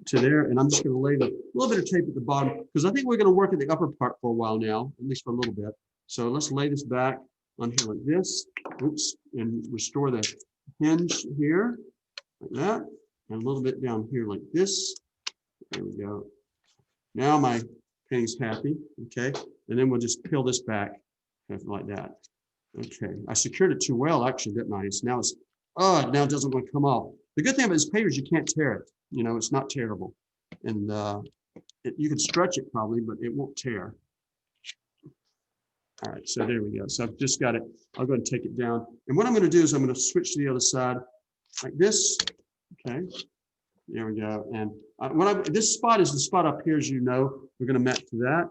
to there. And I'm just going to lay a little bit of tape at the bottom because I think we're going to work at the upper part for a while now, at least for a little bit. So let's lay this back on here like this. Oops, and restore the hinge here like that. And a little bit down here like this. There we go. Now my painting's happy, okay? And then we'll just peel this back like that. Okay, I secured it too well, actually, didn't I? Now it's, oh, now it doesn't want to come off. The good thing about this paper is you can't tear it. You know, it's not tearable. And you can stretch it probably, but it won't tear. All right, so there we go. So I've just got it. I'll go ahead and take it down. And what I'm going to do is I'm going to switch to the other side like this. Okay, there we go. And this spot is the spot up here, as you know. We're going to match to that.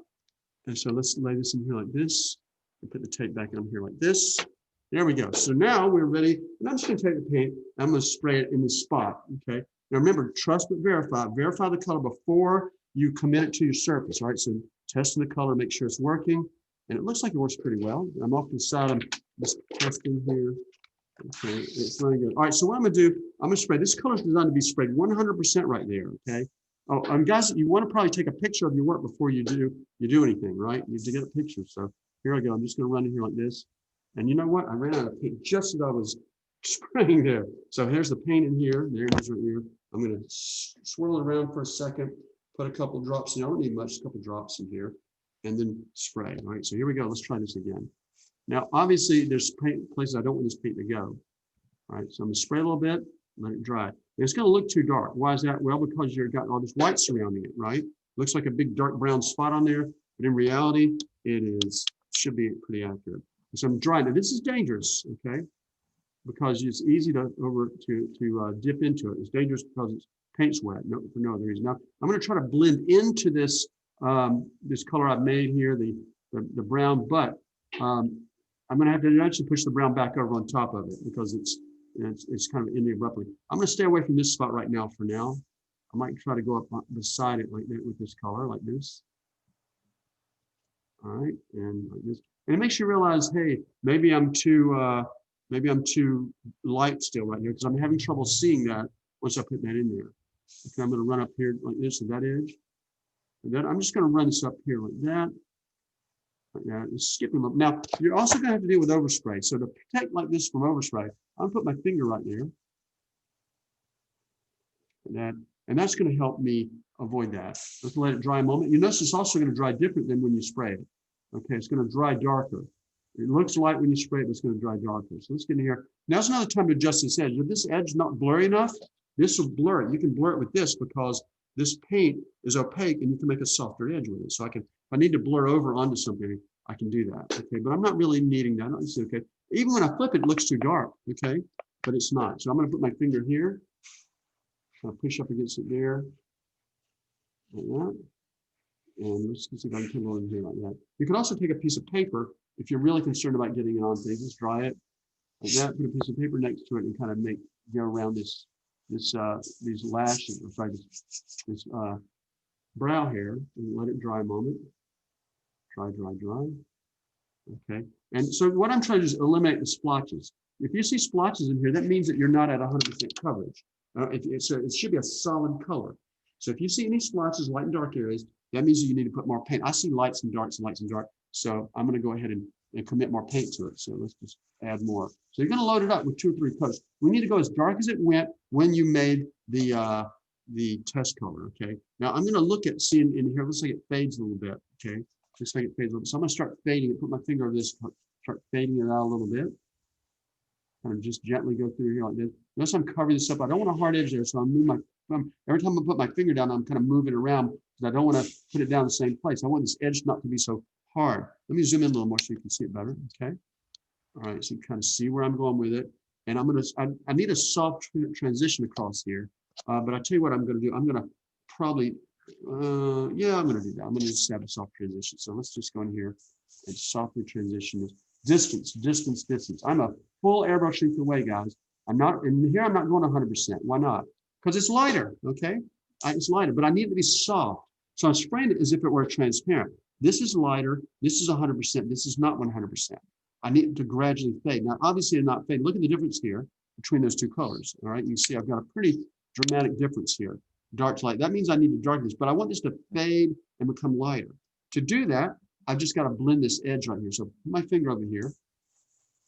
And so let's lay this in here like this. And put the tape back on here like this. There we go. So now we're ready. And I'm just going to take the paint. I'm going to spray it in this spot. Okay. Now remember, trust but verify. Verify the color before you commit it to your surface. All right. So testing the color, make sure it's working. And it looks like it works pretty well. I'm off to the side. I'm just testing here. Okay. It's running good. All right. So what I'm going to do, I'm going to spray. This color is designed to be sprayed 100% right there. Okay. Oh, and guys, you want to probably take a picture of your work before you do anything, right? You need to get a picture. So here I go. I'm just going to run in here like this. And you know what? I ran out of paint just as I was spraying there. So here's the paint in here. There it is right here. I'm going to swirl it around for a second, put a couple drops in. I don't need much, a couple drops in here, and then spray. All right, so here we go. Let's try this again. Now, obviously, there's places I don't want this paint to go. All right, so I'm going to spray a little bit, let it dry. And it's going to look too dark. Why is that? Well, because you've got all this white surrounding it, right? Looks like a big dark brown spot on there, but in reality, should be pretty accurate. So I'm drying it. This is dangerous, okay? Because it's easy to dip into it. It's dangerous because it's paint's wet, for no other reason. Now I'm going to try to blend into this this color I've made here, the brown, but I'm going to have to actually push the brown back over on top of it because it's kind of ending abruptly. I'm going to stay away from this spot right now for now. I might try to go up beside it like that with this color, like this. All right, and like this. And it makes you realize, hey, maybe I'm too light still right here because I'm having trouble seeing that once I put that in there. Okay, I'm going to run up here like this to that edge. And then I'm just going to run this up here like that. Like that. And skip them up. Now, you're also going to have to deal with overspray. So to protect like this from overspray, I'm going to put my finger right there. Like that. And that's going to help me avoid that. Let's let it dry a moment. You notice it's also going to dry different than when you spray it. Okay, it's going to dry darker. It looks light when you spray it, but it's going to dry darker. So let's get in here. Now's another time to adjust this edge. If this edge not blurry enough, this will blur it. You can blur it with this because this paint is opaque and you can make a softer edge with it. So if I need to blur over onto something, I can do that. Okay, but I'm not really needing that. It's okay. Even when I flip it, it looks too dark. Okay, but it's not. So I'm going to put my finger here. I'll push up against it there. Like that. And let's see if I can put it on here like that. You can also take a piece of paper if you're really concerned about getting it on things. Just dry it like that. Put a piece of paper next to it and kind of go around these lashes, or sorry, this brow hair, and let it dry a moment. Dry. Okay. And so what I'm trying to do is eliminate the splotches. If you see splotches in here, that means that you're not at 100% coverage. It should be a solid color. So if you see any splotches, light and dark areas, that means you need to put more paint. I see lights and darks and lights and dark. So I'm going to go ahead and commit more paint to it. So let's just add more. So you're going to load it up with 2 or 3 coats. We need to go as dark as it went when you made the test color. Okay. Now I'm going to look at seeing in here. Looks like it fades a little bit. Okay. Looks like it fades a little bit. So I'm going to start fading it. Put my finger over this. Start fading it out a little bit. Kind of just gently go through here like this. Notice I'm covering this up. I don't want a hard edge there, so I'm moving my thumb. Every time I put my finger down, I'm kind of moving around because I don't want to put it down in the same place. I want this edge not to be so hard. Let me zoom in a little more so you can see it better. Okay. All right. So you kind of see where I'm going with it. And I need a soft transition across here. But I'll tell you what I'm going to do. I'm going to probably, I'm going to do that. I'm going to just have a soft transition. So let's just go in here and softly transition this. Distance, distance, distance. I'm a full airbrush length away, guys. I'm not, and here I'm not going 100%. Why not? Because it's lighter, okay? It's lighter, but I need it to be soft. So I'm spraying it as if it were transparent. This is lighter. This is 100%. This is not 100%. I need it to gradually fade. Now, obviously, it's not fading. Look at the difference here between those two colors. All right, you see I've got a pretty dramatic difference here. Dark to light. That means I need to darken this, but I want this to fade and become lighter. To do that, I've just got to blend this edge right here. So put my finger over here,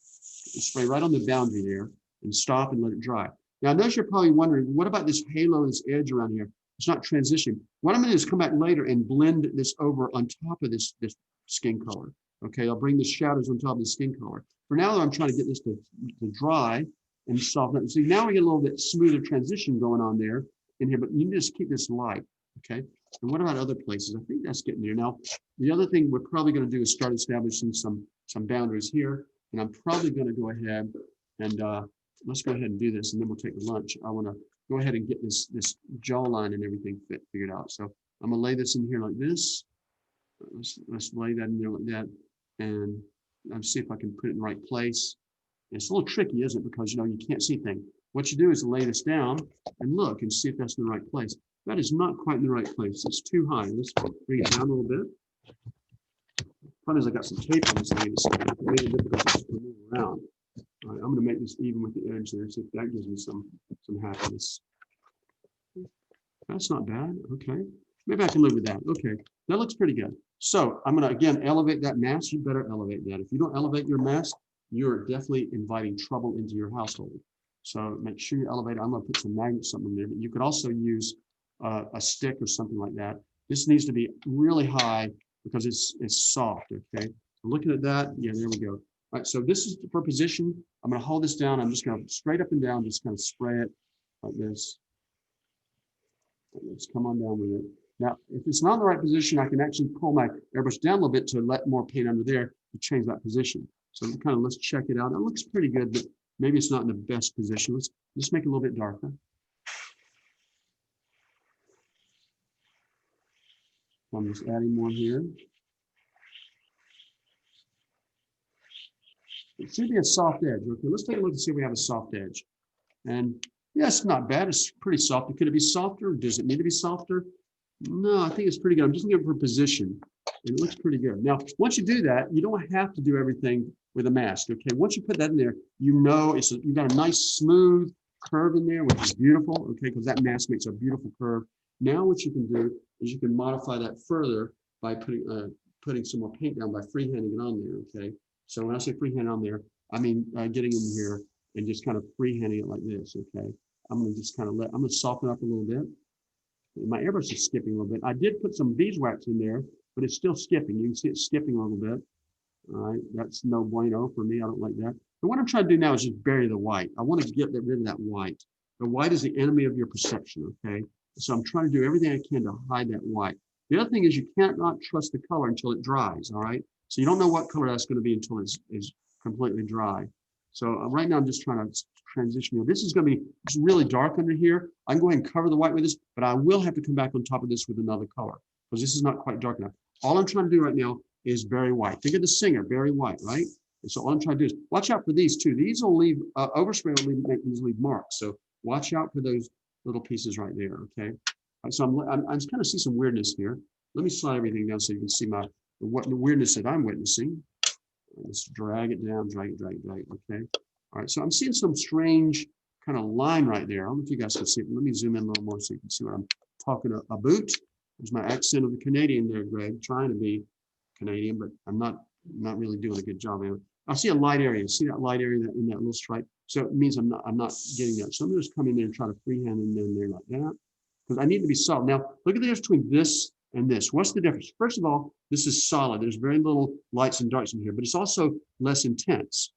spray right on the boundary there, and stop and let it dry. Now, I know you're probably wondering, what about this halo, this edge around here? It's not transitioning. What I'm going to do is come back later and blend this over on top of this skin color. Okay, I'll bring the shadows on top of the skin color. For now, I'm trying to get this to dry and soften up. So now we get a little bit smoother transition going on there in here, but you can just keep this light. Okay, and what about other places? I think that's getting there. Now, the other thing we're probably going to do is start establishing some boundaries here, and I'm probably going to go ahead and let's go ahead and do this, and then we'll take lunch. I want to go ahead and get this jawline and everything figured out. So I'm going to lay this in here like this. Let's lay that in there like that, and I'll see if I can put it in the right place. It's a little tricky, isn't it? Because you can't see things. What you do is lay this down and look and see if that's in the right place. That is not quite in the right place. It's too high. Let's bring it down a little bit. Problem is I got some tape on this thing, so it's really difficult to move around. All right, I'm going to make this even with the edge there, see if that gives me some happiness. That's not bad. Okay, maybe I can live with that. Okay, that looks pretty good. So I'm going to again elevate that mask. You better elevate that. If you don't elevate your mask, you're definitely inviting trouble into your household. So make sure you elevate it. I'm going to put some magnets something there, but you could also use a stick or something like that. This needs to be really high because it's soft. Okay, looking at that, yeah, there we go. All right, so this is for position. I'm going to hold this down. I'm just going to straight up and down, just kind of spray it like this. Let's come on down with it. Now, if it's not in the right position, I can actually pull my airbrush down a little bit to let more paint under there to change that position. So let's check it out. It looks pretty good, but maybe it's not in the best position. Let's just make it a little bit darker. I'm just adding more here. It should be a soft edge. Okay, let's take a look and see if we have a soft edge. And yes, not bad. It's pretty soft. Could it be softer? Does it need to be softer? No, I think it's pretty good. I'm just looking for position. It looks pretty good. Now, once you do that, you don't have to do everything with a mask. Okay, once you put that in there, you've got a nice smooth curve in there, which is beautiful. Okay, because that mask makes a beautiful curve. Now, what you can do is you can modify that further by putting some more paint down by freehanding it on there. Okay, so when I say freehand on there, I mean getting in here and just kind of freehanding it like this. Okay, I'm going to just I'm going to soften up a little bit. My airbrush is skipping a little bit. I did put some beeswax in there, but it's still skipping. You can see it skipping a little bit. All right, that's no bueno for me. I don't like that. But what I'm trying to do now is just bury the white. I want to get rid of that white. The white is the enemy of your perception, okay? So I'm trying to do everything I can to hide that white. The other thing is you can't not trust the color until it dries, all right? So you don't know what color that's going to be until it's completely dry. So right now I'm just trying to transition here. This is going to be really dark under here. I can go ahead and cover the white with this, but I will have to come back on top of this with another color because this is not quite dark enough. All I'm trying to do right now is Barry White. Think of the singer, Barry White, right? And so all I'm trying to do is watch out for these too. These will leave, overspray will make these leave marks. So watch out for those little pieces right there, okay? So I'm kind of see some weirdness here. Let me slide everything down so you can see the weirdness that I'm witnessing. Let's drag it down, drag it, okay? All right, so I'm seeing some strange kind of line right there. I don't know if you guys can see it. Let me zoom in a little more so you can see what I'm talking about. There's my accent of the Canadian there, Greg, trying to be Canadian, but I'm not really doing a good job of it. I see a light area. See that light area in that little stripe? So it means I'm not getting that. So I'm just come in there and try to freehand in there like that because I need to be solid. Now, look at the difference between this and this. What's the difference? First of all, this is solid. There's very little lights and darks in here, but it's also less intense,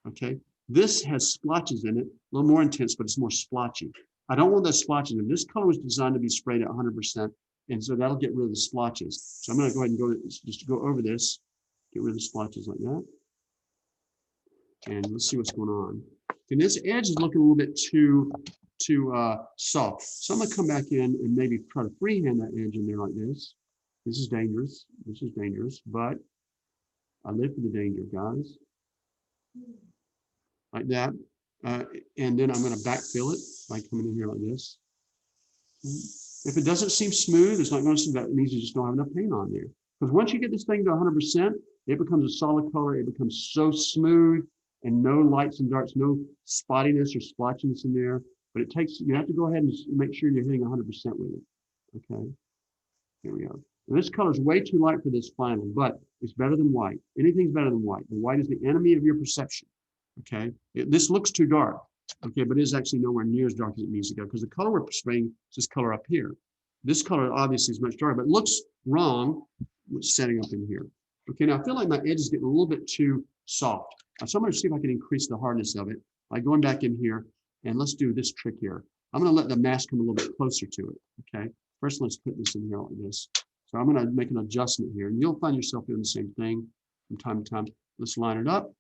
okay? This has splotches in it, a little more intense, but it's more splotchy. I don't want those splotches in. This color was designed to be sprayed at 100%, and so that'll get rid of the splotches. So I'm going to go ahead and just go over this, get rid of the splotches like that. And let's see what's going on. And this edge is looking a little bit too soft. So I'm going to come back in and maybe try to freehand that edge in there like this. This is dangerous. This is dangerous, but I live for the danger, guys. like that. And then I'm going to backfill it by coming in here like this. If it doesn't seem smooth, it's not going to seem that. It means you just don't have enough paint on there. Because once you get this thing to 100%, it becomes a solid color. It becomes so smooth and no lights and darks, no spottiness or splotchiness in there. But it takes, you have to go ahead and make sure you're hitting 100% with it. Okay, here we go. Now, this color is way too light for this final, but it's better than white. Anything's better than white. The white is the enemy of your perception. Okay, this looks too dark. Okay, but it is actually nowhere near as dark as it needs to go because the color we're spraying is this color up here. This color obviously is much darker, but it looks wrong setting up in here. Okay, now I feel like my edge is getting a little bit too soft. So I'm going to see if I can increase the hardness of it by going back in here, and let's do this trick here. I'm going to let the mask come a little bit closer to it. Okay, first let's put this in here like this. So I'm going to make an adjustment here, and you'll find yourself doing the same thing from time to time. Let's line it up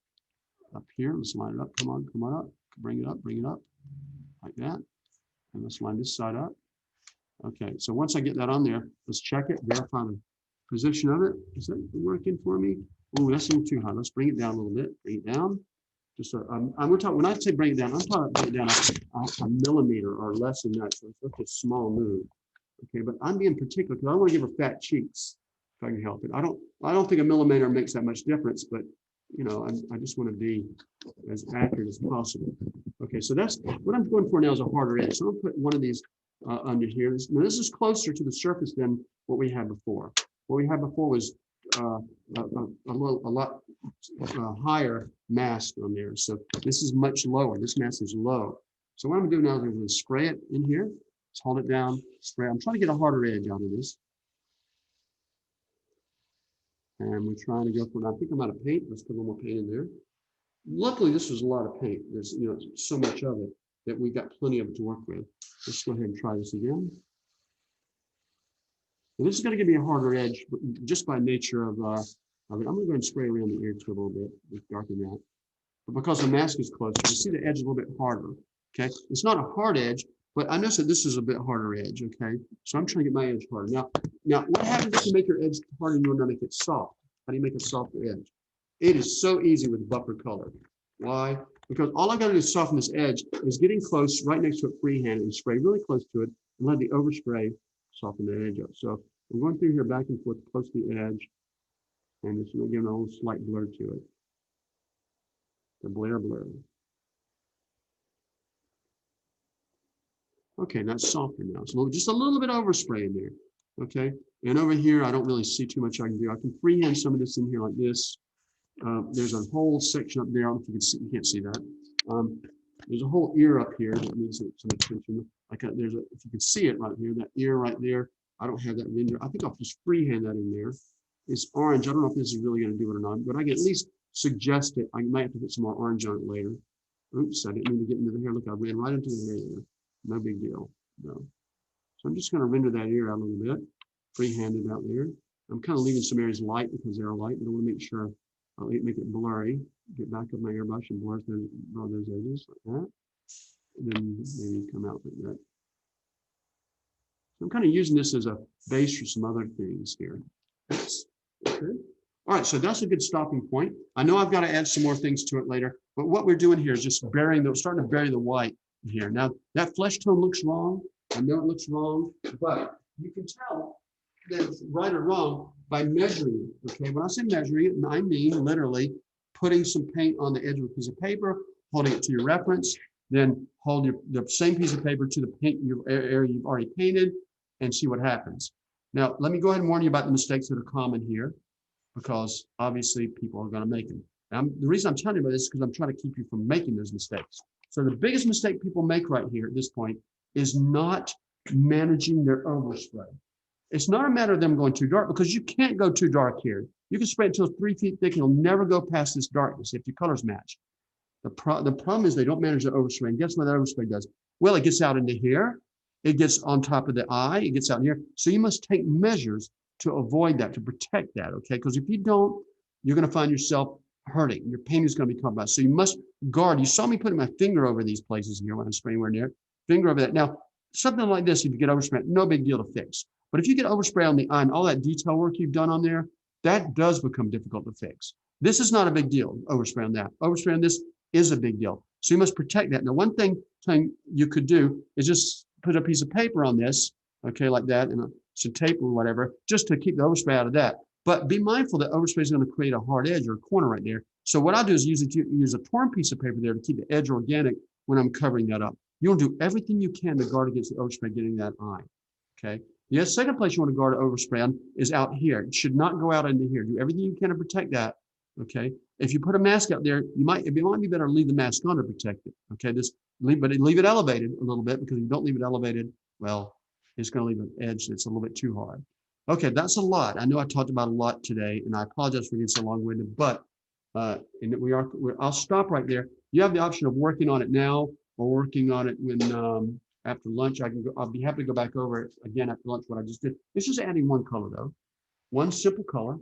here. Let's line it up. Come on up. Bring it up like that. And let's line this side up. Okay, so once I get that on there, let's check it, verify the position of it. Is that working for me? Oh, that's a little too high. Let's bring it down a little bit. Bring it down. Just we're talking, when I say bring it down, I'm talking about bring it down a millimeter or less than that. So it's such a small move. Okay, but I'm being particular because I want to give her fat cheeks if I can help it. I don't think a millimeter makes that much difference, but you know, I just want to be as accurate as possible. Okay, so that's what I'm going for now is a harder edge. So I'm going to put one of these under here. Now this is closer to the surface than what we had before. What we had before was a lot higher mask on there. So this is much lower. This mask is low. So what I'm going to do now is I'm going to spray it in here. Let's hold it down, spray. I'm trying to get a harder edge out of this. And we're trying to go for it. I think I'm out of paint. Let's put a little more paint in there. Luckily, this was a lot of paint. There's so much of it that we got plenty of it to work with. Let's go ahead and try this again. And this is going to give me a harder edge just by nature of it. I'm going to go ahead and spray around the edge a little bit with darken that. But because the mask is closer, you see the edge a little bit harder. Okay, it's not a hard edge, but I noticed that this is a bit harder edge. Okay, so I'm trying to get my edge harder. Now, what happens if you make your edge harder and you want to make it soft? How do you make a softer edge? It is so easy with buffer color. Why? Because all I got to do to soften this edge is getting close right next to it freehand and spray really close to it and let the overspray soften the edge up. So I'm going through here back and forth close to the edge and just going to give it a little slight blur to it. The blur. Okay, that's softer now. So just a little bit overspray in there. Okay, and over here, I don't really see too much I can do. I can freehand some of this in here like this. There's a whole section up there. I don't know if you can see, you can't see that. There's a whole ear up here that needs some attention. If you can see it right here, that ear right there. I don't have that render. I think I'll just freehand that in there. It's orange. I don't know if this is really going to do it or not, but I can at least suggest it. I might have to put some more orange on it later. Oops, I didn't mean to get into the hair. Look, I ran right into the hair there. No big deal. No. So I'm just going to render that ear out a little bit, freehanded out there. I'm kind of leaving some areas light because they're light, but I want to make sure I'll make it blurry. Get back up my airbrush and blur those edges like that. And then maybe come out like that. So I'm kind of using this as a base for some other things here. Okay. All right, so that's a good stopping point. I know I've got to add some more things to it later, but what we're doing here is just starting to bury the white here. Now, that flesh tone looks wrong. I know it looks wrong, but you can tell that it's right or wrong by measuring it. Okay, when I say measuring it, I mean literally putting some paint on the edge of a piece of paper, holding it to your reference, then hold the same piece of paper to the paint area you've already painted and see what happens. Now, let me go ahead and warn you about the mistakes that are common here, because obviously people are going to make them. The reason I'm telling you about this is because I'm trying to keep you from making those mistakes. So the biggest mistake people make right here at this point is not managing their overspray. It's not a matter of them going too dark, because you can't go too dark here. You can spray it until it's 3 feet thick and you'll never go past this darkness if your colors match. The problem is they don't manage their overspray. And guess what that overspray does? Well, it gets out into here. It gets on top of the eye. It gets out in here. So you must take measures to avoid that, to protect that, okay? Because if you don't, you're going to find yourself hurting. Your paint is going to be compromised. So you must guard. You saw me putting my finger over these places here when I'm spraying where near. Finger over that. Now, something like this, if you get overspray, no big deal to fix. But if you get overspray on the eye and all that detail work you've done on there, that does become difficult to fix. This is not a big deal, overspray on that. Overspray on this is a big deal. So you must protect that. Now, one thing you could do is just put a piece of paper on this, okay, like that, and some tape or whatever, just to keep the overspray out of that. But be mindful that overspray is going to create a hard edge or a corner right there. So what I'll do is use a torn piece of paper there to keep the edge organic when I'm covering that up. You want to do everything you can to guard against the overspray getting that eye, okay? The second place you want to guard overspray on is out here. It should not go out into here. Do everything you can to protect that, okay? If you put a mask out there, it might be better to leave the mask on to protect it, okay? But leave it elevated a little bit, because if you don't leave it elevated, well, it's going to leave an edge that's a little bit too hard. Okay, that's a lot. I know I talked about a lot today, and I apologize for getting so long-winded, but I'll stop right there. You have the option of working on it now or working on it when after lunch. I'll be happy to go back over it again after lunch, what I just did. It's just adding one color though, one simple color.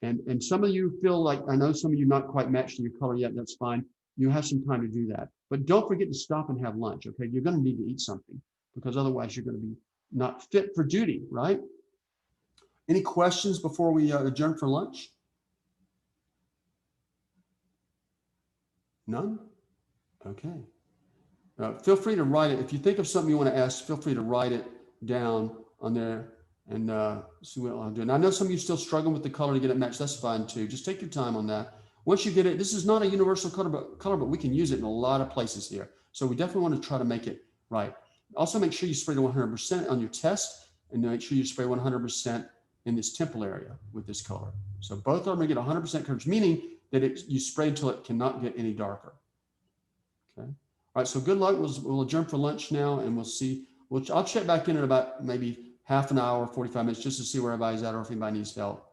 And some of you feel like, I know some of you not quite matched to your color yet, that's fine. You have some time to do that. But don't forget to stop and have lunch, okay? You're gonna need to eat something, because otherwise you're gonna be not fit for duty, right? Any questions before we adjourn for lunch? None? Okay. Feel free to write it. If you think of something you want to ask, feel free to write it down on there and see what I'll do. And I know some of you still struggling with the color to get it matched. That's fine too. Just take your time on that. Once you get it, this is not a universal color, but we can use it in a lot of places here. So we definitely want to try to make it right. Also, make sure you spray to 100% on your test, and make sure you spray 100% in this temple area with this color. So both of them are get 100% coverage, meaning that you spray until it cannot get any darker. Okay. All right, so good luck. We'll adjourn for lunch now, and we'll see. I'll check back in about maybe half an hour, 45 minutes, just to see where everybody's at or if anybody needs help.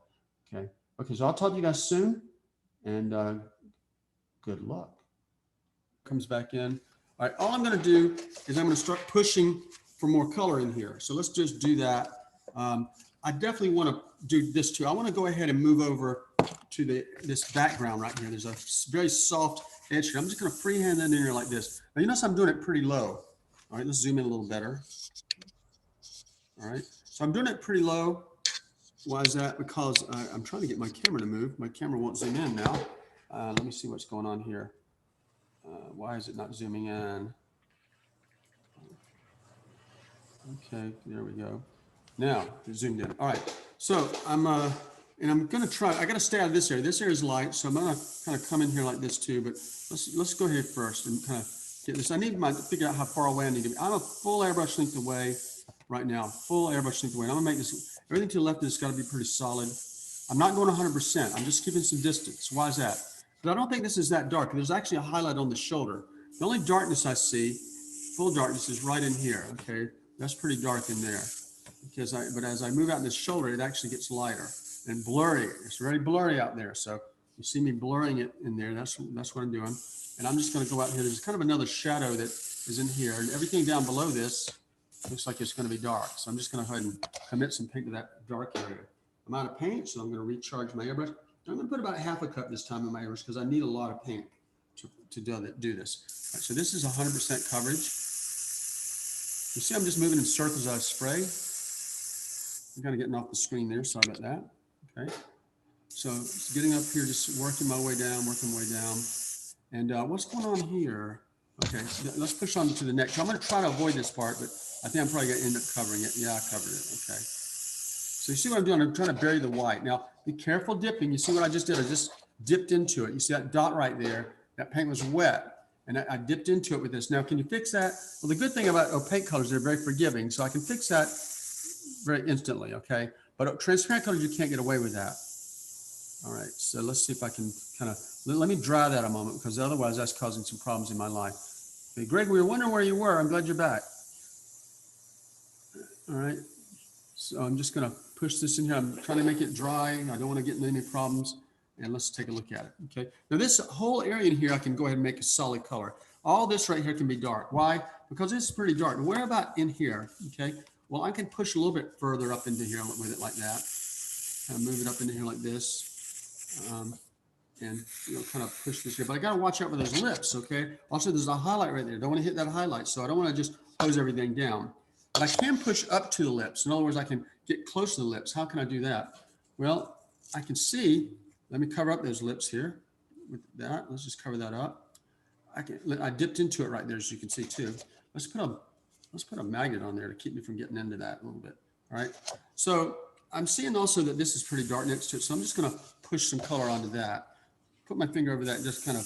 Okay. Okay, so I'll talk to you guys soon, and good luck. Comes back in. All right, all I'm going to do is I'm going to start pushing for more color in here. So let's just do that. I definitely want to do this too. I want to go ahead and move over to this background right here. There's a very soft edge here. I'm just going to freehand that in here like this. Now, you notice I'm doing it pretty low. All right, let's zoom in a little better. All right, so I'm doing it pretty low. Why is that? Because I'm trying to get my camera to move. My camera won't zoom in now. Let me see what's going on here. Why is it not zooming in? Okay, there we go. Now it's zoomed in. All right, so I'm going to try. I got to stay out of this area. This area is light, so I'm going to kind of come in here like this too. But let's go ahead first and kind of get this. I need to figure out how far away I need to be. I'm a full airbrush length away right now. Full airbrush length away. And I'm going to make this. Everything to the left has got to be pretty solid. I'm not going 100%. I'm just keeping some distance. Why is that? But I don't think this is that dark. There's actually a highlight on the shoulder. The only darkness I see, full darkness, is right in here. Okay, that's pretty dark in there. But as I move out this shoulder, it actually gets lighter and blurry. It's very blurry out there. So you see me blurring it in there. That's what I'm doing. And I'm just going to go out here. There's kind of another shadow that is in here, and everything down below this looks like it's going to be dark. So I'm just going to go ahead and commit some paint to that dark area. I'm out of paint, so I'm going to recharge my airbrush. I'm going to put about half a cup this time in my airbrush because I need a lot of paint to do this. All right, so this is 100% coverage. You see I'm just moving in circles as I spray. I'm kind of getting off the screen there. Sorry about that. Okay. So getting up here, just working my way down. And what's going on here? Okay, so let's push on to the next. So I'm going to try to avoid this part, but I think I'm probably going to end up covering it. Yeah, I covered it. Okay. So you see what I'm doing? I'm trying to bury the white. Now, be careful dipping. You see what I just did? I just dipped into it. You see that dot right there? That paint was wet. And I dipped into it with this. Now, can you fix that? Well, the good thing about opaque colors, they're very forgiving. So I can fix that very instantly, okay? But transparent colors, you can't get away with that. All right, so let's see if I can kind of, let me dry that a moment, because otherwise that's causing some problems in my life. Okay, Greg, we were wondering where you were. I'm glad you're back. All right, so I'm just gonna push this in here. I'm trying to make it dry. I don't want to get into any problems. And let's take a look at it, okay? Now this whole area in here, I can go ahead and make a solid color. All this right here can be dark. Why? Because it's pretty dark. Where about in here, okay? Well, I can push a little bit further up into here with it like that. Kind of move it up into here like this. And kind of push this here. But I got to watch out for those lips, okay? Also, there's a highlight right there. Don't want to hit that highlight, so I don't want to just hose everything down. But I can push up to the lips. In other words, I can get close to the lips. How can I do that? Well, I can see Let me cover up those lips here with that. Let's just cover that up. I dipped into it right there, as you can see too. Let's put a magnet on there to keep me from getting into that a little bit. All right. So I'm seeing also that this is pretty dark next to it. So I'm just going to push some color onto that. Put my finger over that and just kind of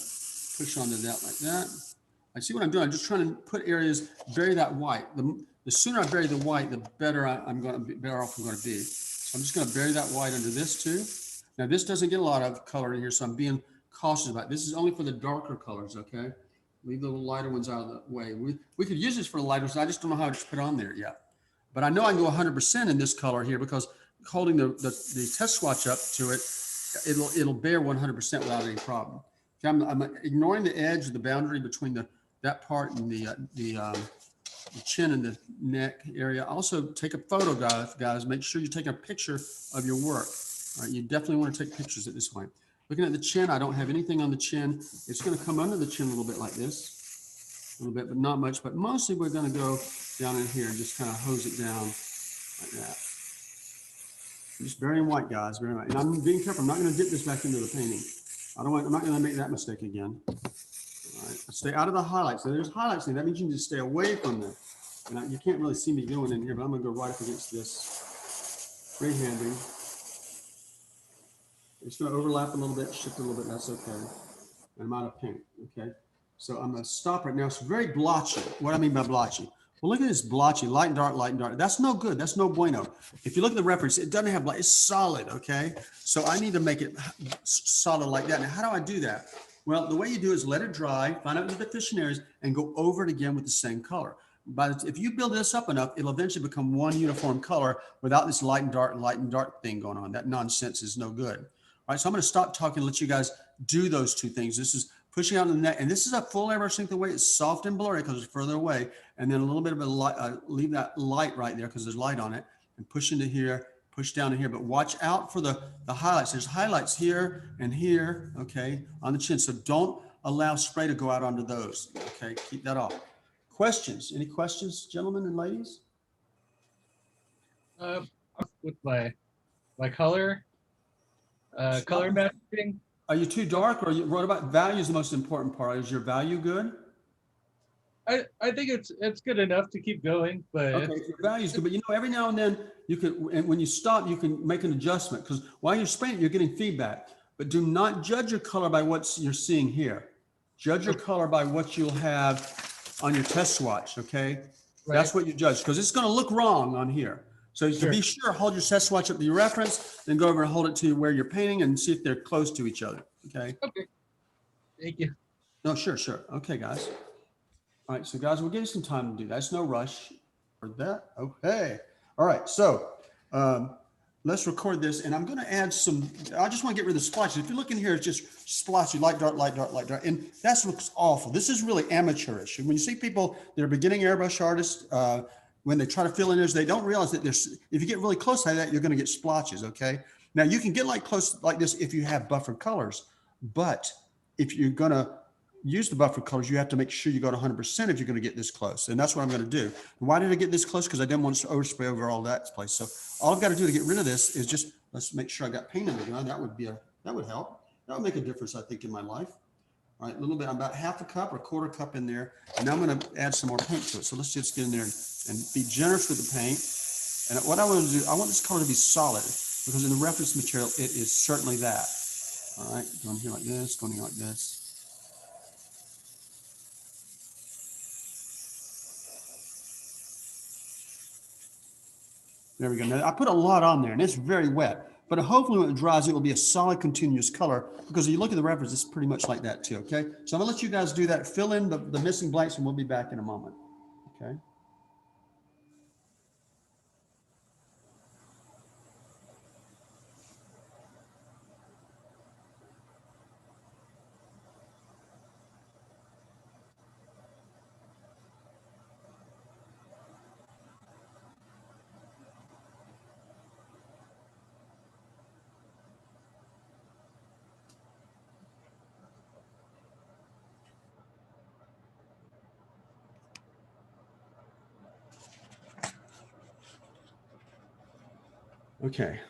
push onto that like that. I see what I'm doing. I'm just trying to put areas, bury that white. The sooner I bury the white, the better I'm going to be, better off I'm going to be. So I'm just going to bury that white under this too. Now this doesn't get a lot of color in here, so I'm being cautious about it. This is only for the darker colors, okay? Leave the little lighter ones out of the way. We could use this for the lighter ones. I just don't know how to put on there yet. But I know I can go 100% in this color here because holding the test swatch up to it, it'll bear 100% without any problem. Okay, I'm ignoring the edge of the boundary between that part and the chin and the neck area. Also take a photo, guys. Make sure you take a picture of your work. All right, you definitely want to take pictures at this point. Looking at the chin, I don't have anything on the chin. It's going to come under the chin a little bit like this, a little bit, but not much. But mostly we're going to go down in here and just kind of hose it down like that. Just burying white, guys, very white. And I'm being careful. I'm not going to dip this back into the painting. I'm not going to make that mistake again. All right, stay out of the highlights. So there's highlights in there. That means you need to stay away from them. And you can't really see me going in here, but I'm going to go right up against this freehanding. It's going to overlap a little bit, shift a little bit. That's okay. And I'm out of paint. Okay. So I'm going to stop right now. It's very blotchy. What I mean by blotchy? Well, look at this blotchy, light and dark, light and dark. That's no good. That's no bueno. If you look at the reference, it doesn't have light. It's solid. Okay. So I need to make it solid like that. Now, how do I do that? Well, the way you do is let it dry, find out the deficient areas, and go over it again with the same color. But if you build this up enough, it'll eventually become one uniform color without this light and dark thing going on. That nonsense is no good. All right, so I'm going to stop talking and let you guys do those two things. This is pushing out in the neck, and this is a full airbrush length away. It's soft and blurry because it's further away, and then a little bit of a light, leave that light right there because there's light on it, and push into here, push down to here. But watch out for the highlights. There's highlights here and here, okay, on the chin. So don't allow spray to go out onto those. Okay, keep that off. Questions? Any questions, gentlemen and ladies? With my color. Color matching. Are you too dark, or what about value is the most important part? Is your value good? I think it's good enough to keep going, but okay, your value is good. But you know, every now and then you can, and when you stop, you can make an adjustment because while you're spraying, you're getting feedback. But do not judge your color by what you're seeing here. Judge your color by what you'll have on your test swatch. Okay, right. That's what you judge because it's going to look wrong on here. So to be sure, hold your test swatch up to your reference, then go over and hold it to where you're painting and see if they're close to each other. Okay. Okay. Thank you. No, sure. Okay, guys. All right, so guys, we'll give you some time to do that. It's no rush for that. Okay. All right, so let's record this, and I'm going to add some. I just want to get rid of the splotches. If you look in here, it's just splotchy, light, dark, light, dark, light, dark, and that looks awful. This is really amateurish. And when you see people that are beginning airbrush artists, when they try to fill in areas, they don't realize that there's. If you get really close like that, you're going to get splotches. Okay. Now you can get like close like this if you have buffered colors, but if you're going to use the buffer colors, you have to make sure you go to 100% if you're going to get this close. And that's what I'm going to do. And why did I get this close? Because I didn't want to overspray over all that place. So all I've got to do to get rid of this is just, let's make sure I got paint in the gun. That would help. That would make a difference, I think, in my life. All right, a little bit, about half a cup or a quarter cup in there. And now I'm going to add some more paint to it. So let's just get in there and be generous with the paint. And what I want to do, I want this color to be solid because in the reference material, it is certainly that. All right, going here like this, going here like this. There we go. Now, I put a lot on there, and it's very wet. But hopefully when it dries, it will be a solid, continuous color. Because if you look at the reference, it's pretty much like that too, okay? So I'm going to let you guys do that. Fill in the missing blanks, and we'll be back in a moment, okay? Okay.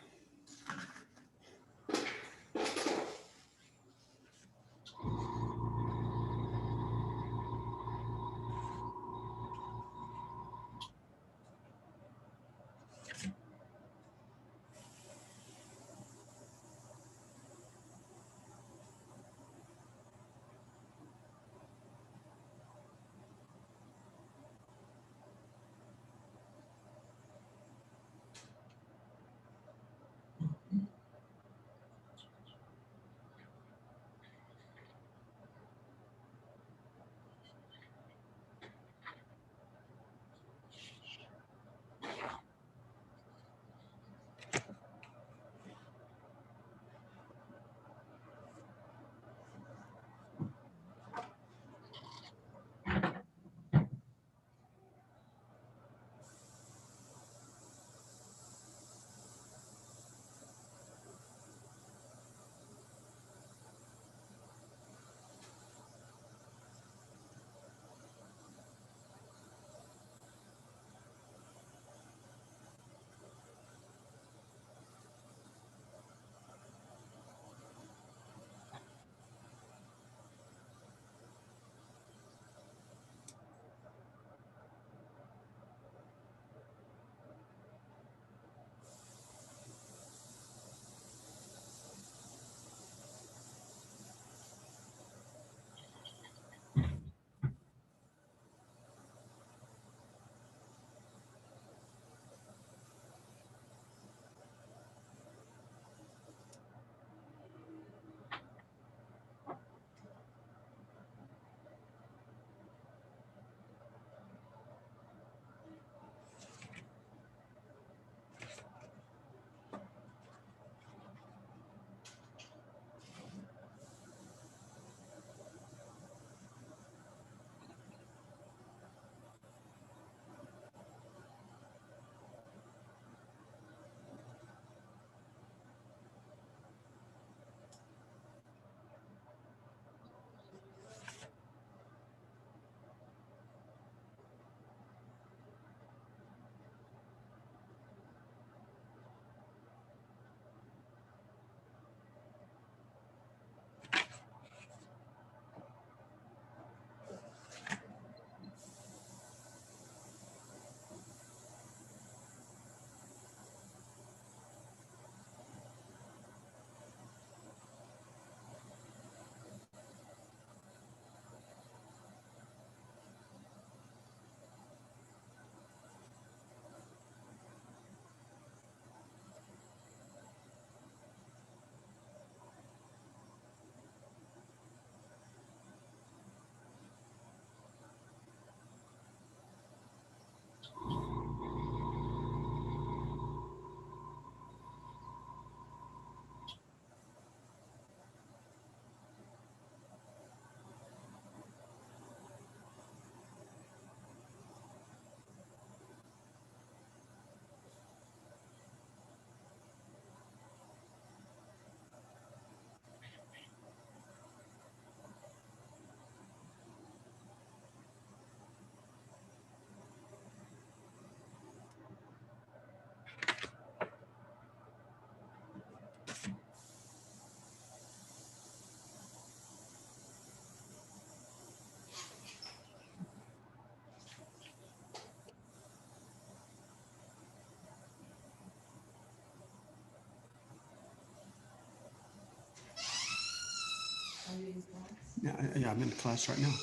Yeah, I'm in class right now.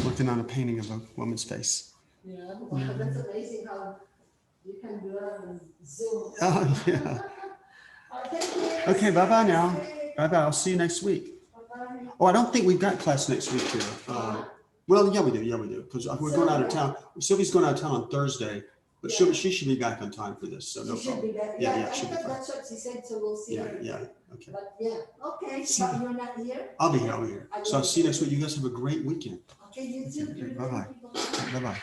Working on a painting of a woman's face. Yeah, wow, that's amazing how you can do it on Zoom. Oh, yeah. Thank you. Okay, bye-bye now. Bye-bye. I'll see you next week. Bye-bye. Oh, I don't think we've got class next week here. Well, yeah, we do. Yeah, we do. Because we're going out of town. Sylvie's going out of town on Thursday, but she should be back on time for this. So no She should problem. be back. Yeah, Yeah, I she'll be thought fine. that's what she said, so we'll see Yeah, her. yeah. Okay. But yeah, okay, See but you. you're not here? I'll be here. I'll be here. So I'll see you next week. You guys have a great weekend. Okay, you too. Okay, bye-bye. Bye-bye.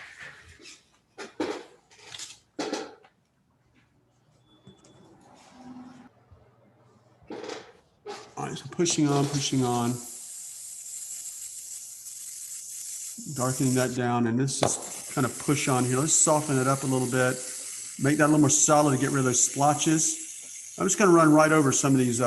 All right, so pushing on, darkening that down, and this is kind of push on here. Let's soften it up a little bit, make that a little more solid to get rid of those splotches. I'm just going to run right over some of these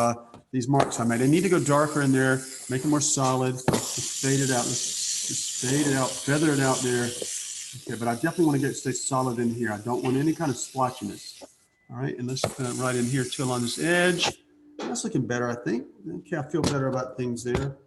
marks I made. I need to go darker in there, make it more solid. Just fade it out. Let's just fade it out, feather it out there. Okay, but I definitely want to stay solid in here. I don't want any kind of splotchiness. All right, and let's put it right in here too along this edge. That's looking better, I think. Okay, I feel better about things there.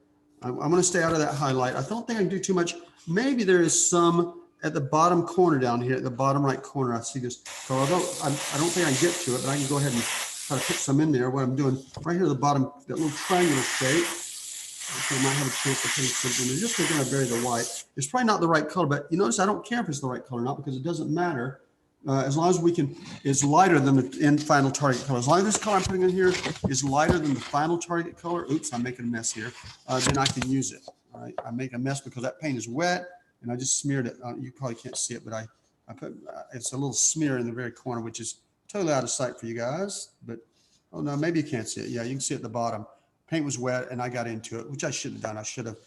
I'm going to stay out of that highlight. I don't think I can do too much. Maybe there is some at the bottom corner down here, at the bottom right corner. I see this. So I don't think I can get to it, but I can go ahead and try to put some in there. What I'm doing right here at the bottom, that little triangular shape. Okay, I might have a chance to paint something. I'm just going to bury the white. It's probably not the right color, but you notice I don't care if it's the right color or not because it doesn't matter. As long as we can, it's lighter than the end final target color. As long as this color I'm putting in here is lighter than the final target color, oops, I'm making a mess here, then I can use it. All right, I make a mess because that paint is wet and I just smeared it. You probably can't see it, but I put, it's a little smear in the very corner, which is totally out of sight for you guys, but, oh no, maybe you can't see it. Yeah, you can see it at the bottom. Paint was wet and I got into it, which I shouldn't have done. I should have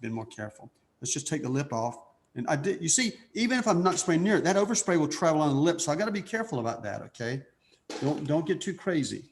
been more careful. Let's just take the lip off. And I did, you see, even if I'm not spraying near it, that overspray will travel on the lip. So I got to be careful about that. Okay. Don't get too crazy.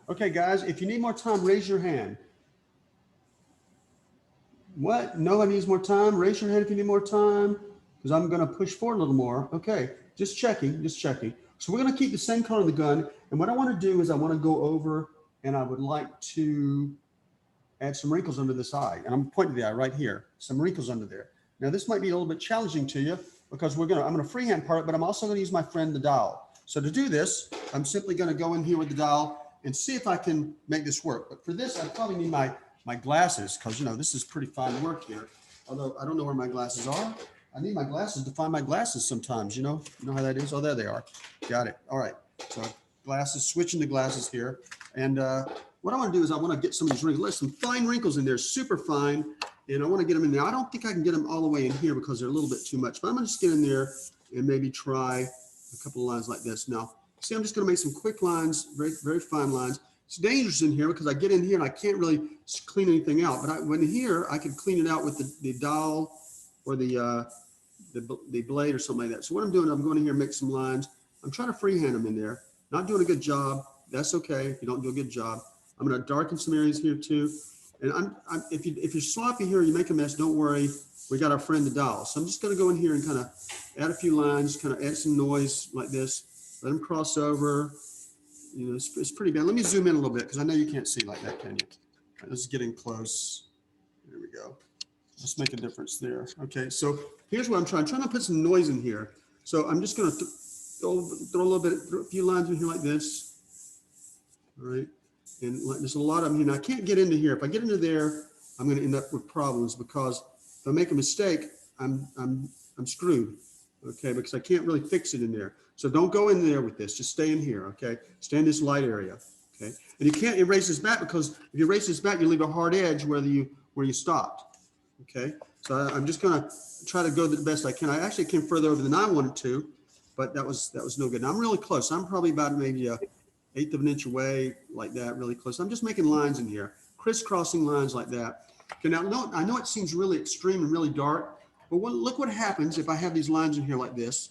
Okay, guys, if you need more time, raise your hand. What? Nobody needs more time? Raise your hand if you need more time, because I'm going to push forward a little more. Okay, just checking, just checking. So we're going to keep the same color of the gun. And what I want to do is I want to go over and I would like to add some wrinkles under this eye. And I'm pointing to the eye right here, some wrinkles under there. Now this might be a little bit challenging to you because I'm going to freehand part it, but I'm also going to use my friend, the dowel. So to do this, I'm simply going to go in here with the dowel and see if I can make this work. But for this, I probably need my glasses because, you know, this is pretty fine work here. Although I don't know where my glasses are. I need my glasses to find my glasses sometimes, you know how that is? Oh, there they are. Got it. All right. So glasses, switching to glasses here. And what I want to do is I want to get some of these wrinkles. There's some fine wrinkles in there, super fine. And I want to get them in there. I don't think I can get them all the way in here because they're a little bit too much. But I'm going to just get in there and maybe try a couple of lines like this. Now, see, I'm just going to make some quick lines, very, very fine lines. It's dangerous in here because I get in here and I can't really clean anything out. But when here, I can clean it out with the dowel or the blade or something like that. So what I'm doing, I'm going in here and make some lines. I'm trying to freehand them in there. Not doing a good job. That's okay if you don't do a good job. I'm going to darken some areas here too. And if you're sloppy here, you make a mess, don't worry. We got our friend the dowel. So I'm just going to go in here and kind of add a few lines, kind of add some noise like this. Let them cross over. You know, it's pretty bad. Let me zoom in a little bit because I know you can't see like that, can you? All right, this is getting close. There we go. Let's make a difference there. Okay, so here's what I'm trying to put some noise in here. So I'm just going to throw a little bit, a few lines in here like this. All right, and there's a lot of them here. Now I can't get into here. If I get into there, I'm going to end up with problems because if I make a mistake, I'm screwed. Okay, because I can't really fix it in there. So don't go in there with this. Just stay in here. Okay, stay in this light area. Okay, and you can't erase this back because if you erase this back, you leave a hard edge where you stopped. Okay, so I'm just going to try to go the best I can. I actually came further over than I wanted to, but that was no good. Now I'm really close. I'm probably about maybe a 1/8 of an inch away, like that, really close. I'm just making lines in here, crisscrossing lines like that. Okay, now I know it seems really extreme and really dark, but look what happens if I have these lines in here like this,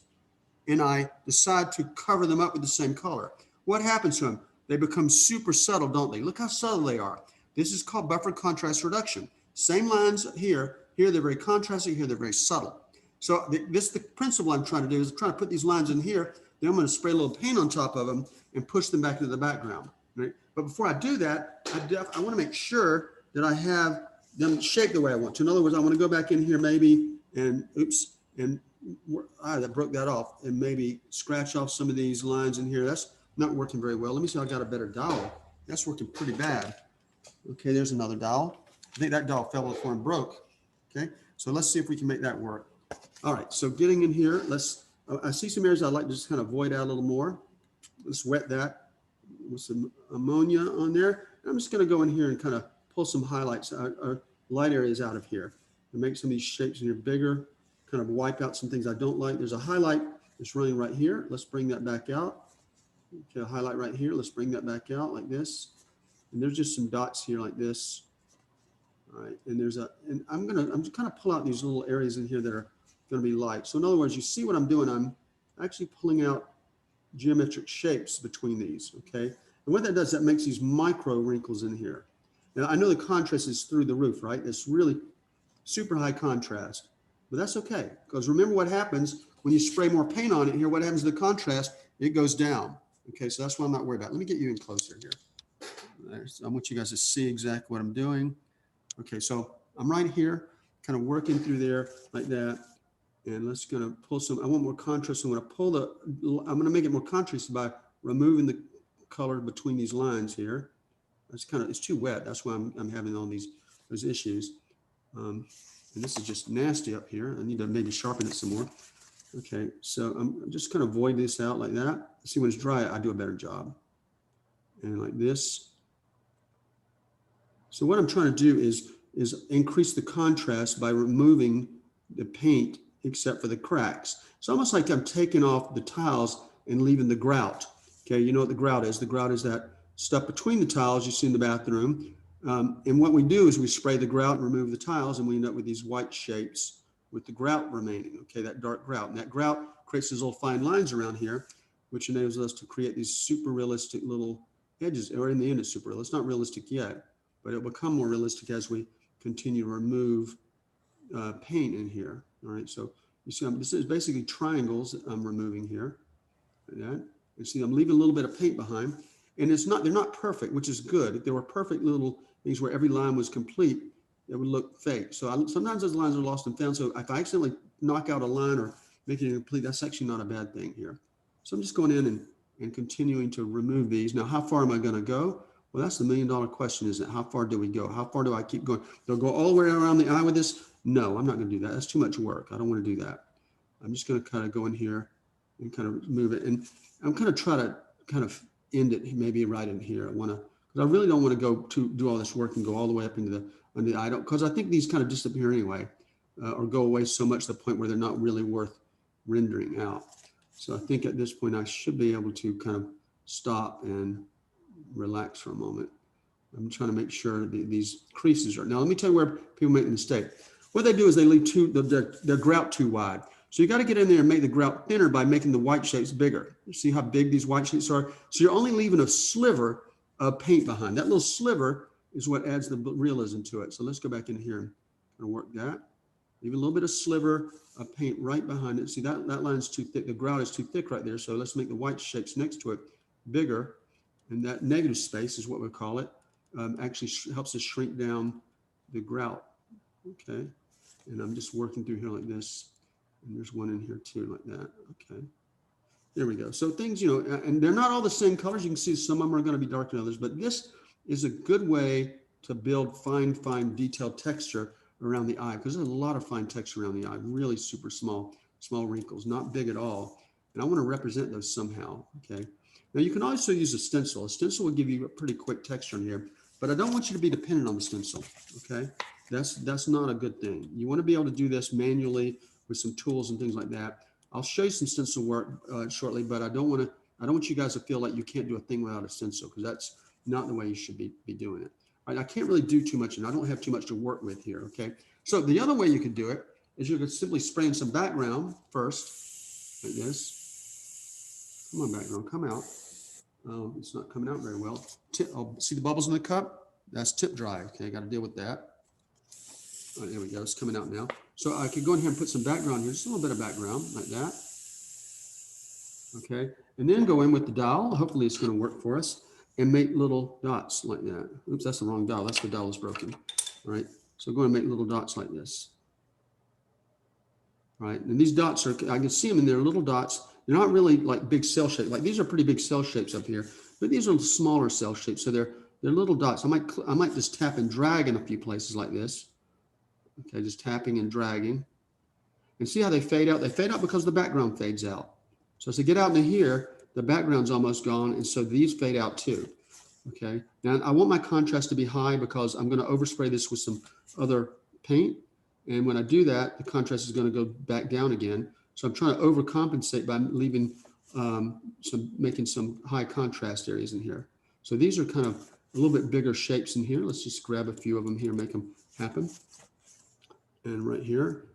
and I decide to cover them up with the same color. What happens to them? They become super subtle, don't they? Look how subtle they are. This is called buffer contrast reduction. Same lines here. Here they're very contrasty. Here they're very subtle. So the principle I'm trying to do is trying to put these lines in here. Then I'm going to spray a little paint on top of them and push them back into the background. Right? But before I do that, I want to make sure that I have them shaped the way I want to. In other words, I want to go back in here maybe and that broke that off, and maybe scratch off some of these lines in here. That's not working very well. Let me see if I got a better dowel. That's working pretty bad. Okay, there's another dowel. I think that dowel fell before and broke. Okay, so let's see if we can make that work. All right, so getting in here, I see some areas I'd like to just kind of void out a little more. Let's wet that with some ammonia on there. I'm just going to go in here and kind of pull some highlights, light areas out of here and make some of these shapes in here bigger, kind of wipe out some things I don't like. There's a highlight that's running right here. Let's bring that back out. Okay, a highlight right here. Let's bring that back out like this. And there's just some dots here like this. All right, and I'm just kind of pull out these little areas in here that are going to be light. So in other words, you see what I'm doing? I'm actually pulling out geometric shapes between these, okay? And what that does, that makes these micro wrinkles in here. Now, I know the contrast is through the roof, right? It's really super high contrast, but that's okay. Because remember what happens when you spray more paint on it here, what happens to the contrast? It goes down. Okay, so that's what I'm not worried about. Let me get you in closer here. I want you guys to see exactly what I'm doing. Okay, so I'm right here, kind of working through there like that. And let's gonna pull some, I want more contrast. I'm gonna make it more contrast by removing the color between these lines here. It's too wet. That's why I'm having all those issues. And this is just nasty up here. I need to maybe sharpen it some more. Okay, so I'm just kind of void this out like that. See, when it's dry, I do a better job. And like this. So what I'm trying to do is increase the contrast by removing the paint except for the cracks. It's almost like I'm taking off the tiles and leaving the grout. Okay, you know what the grout is? The grout is that stuff between the tiles you see in the bathroom. And what we do is we spray the grout and remove the tiles, and we end up with these white shapes with the grout remaining, okay, that dark grout. And that grout creates these little fine lines around here, which enables us to create these super realistic little edges, or in the end it's super real. It's not realistic yet, but it'll become more realistic as we continue to remove paint in here. All right, so you see, this is basically triangles that I'm removing here. Like that. You see, I'm leaving a little bit of paint behind, and they're not perfect, which is good. If they were perfect little things where every line was complete, it would look fake. So sometimes those lines are lost and found. So if I accidentally knock out a line or make it incomplete, that's actually not a bad thing here. So I'm just going in and continuing to remove these. Now, how far am I going to go? Well, that's the $1,000,000 question, isn't it? How far do we go? How far do I keep going? They'll go all the way around the eye with this? No, I'm not going to do that. That's too much work. I don't want to do that. I'm just going to kind of go in here and kind of move it. And I'm going to try to kind of end it maybe right in here. Because I really don't want to do all this work and go all the way up into the eye. Because I think these kind of disappear anyway, or go away so much to the point where they're not really worth rendering out. So I think at this point I should be able to kind of stop and relax for a moment. I'm trying to make sure these creases are. Now let me tell you where people make the mistake. What they do is they leave their grout too wide. So you got to get in there and make the grout thinner by making the white shapes bigger. You see how big these white shapes are? So you're only leaving a sliver of paint behind. That little sliver is what adds the realism to it. So let's go back in here and work that. Leave a little bit of sliver of paint right behind it. See, that line's too thick. The grout is too thick right there. So let's make the white shapes next to it bigger. And that negative space is what we call it. Actually helps us shrink down the grout. Okay. And I'm just working through here like this. And there's one in here too, like that. Okay. There we go. So things, and they're not all the same colors. You can see some of them are going to be darker than others, but this is a good way to build fine detailed texture around the eye, because there's a lot of fine texture around the eye, really super small wrinkles, not big at all. And I want to represent those somehow. Okay. Now you can also use a stencil. A stencil will give you a pretty quick texture in here, but I don't want you to be dependent on the stencil. Okay. That's not a good thing. You want to be able to do this manually with some tools and things like that. I'll show you some stencil work shortly, but I don't want you guys to feel like you can't do a thing without a stencil, because that's not the way you should be doing it. All right, I can't really do too much, and I don't have too much to work with here, okay? So the other way you could do it is you could simply spray in some background first, like this. Come on, background, come out. It's not coming out very well. See the bubbles in the cup? That's tip dry, okay? Got to deal with that. All right, there we go, it's coming out now. So I could go in here and put some background here, just a little bit of background, like that. Okay, and then go in with the dowel. Hopefully it's going to work for us, and make little dots like that. Oops, that's the wrong dowel. That's the dowel is broken. All right, so go and make little dots like this. All right, and these dots are, I can see them in there, little dots. They're not really like big cell shapes. Like these are pretty big cell shapes up here, but these are smaller cell shapes. So they're little dots. I might just tap and drag in a few places like this. Okay, just tapping and dragging. And see how they fade out? They fade out because the background fades out. So as they get out into here, the background's almost gone, and so these fade out too. Okay, now I want my contrast to be high because I'm going to overspray this with some other paint. And when I do that, the contrast is going to go back down again. So I'm trying to overcompensate by leaving making some high contrast areas in here. So these are kind of a little bit bigger shapes in here. Let's just grab a few of them here, make them happen. And right here,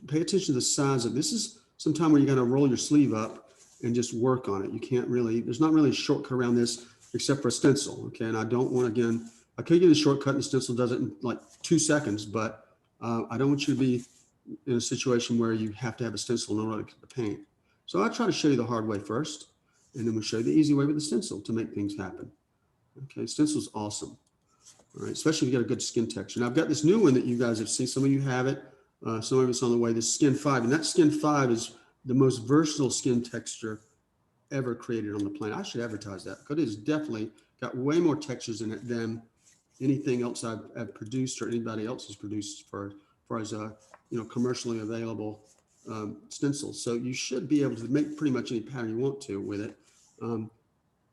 pay attention to the size of this. Is some time where you got to roll your sleeve up and just work on it. You can't really, there's not really a shortcut around this except for a stencil. Okay, and I don't want, again, I could give you the shortcut and the stencil does it in like 2 seconds, but I don't want you to be in a situation where you have to have a stencil in order to get the paint. So I'll try to show you the hard way first, and then we'll show you the easy way with the stencil to make things happen. Okay, stencil's awesome. All right, especially if you got a good skin texture. Now I've got this new one that you guys have seen. Some of you have it. Some of it's on the way. This Skin 5, and that Skin 5 is the most versatile skin texture ever created on the planet. I should advertise that because it has definitely got way more textures in it than anything else I've produced or anybody else has produced for as commercially available stencils. So you should be able to make pretty much any pattern you want to with it. And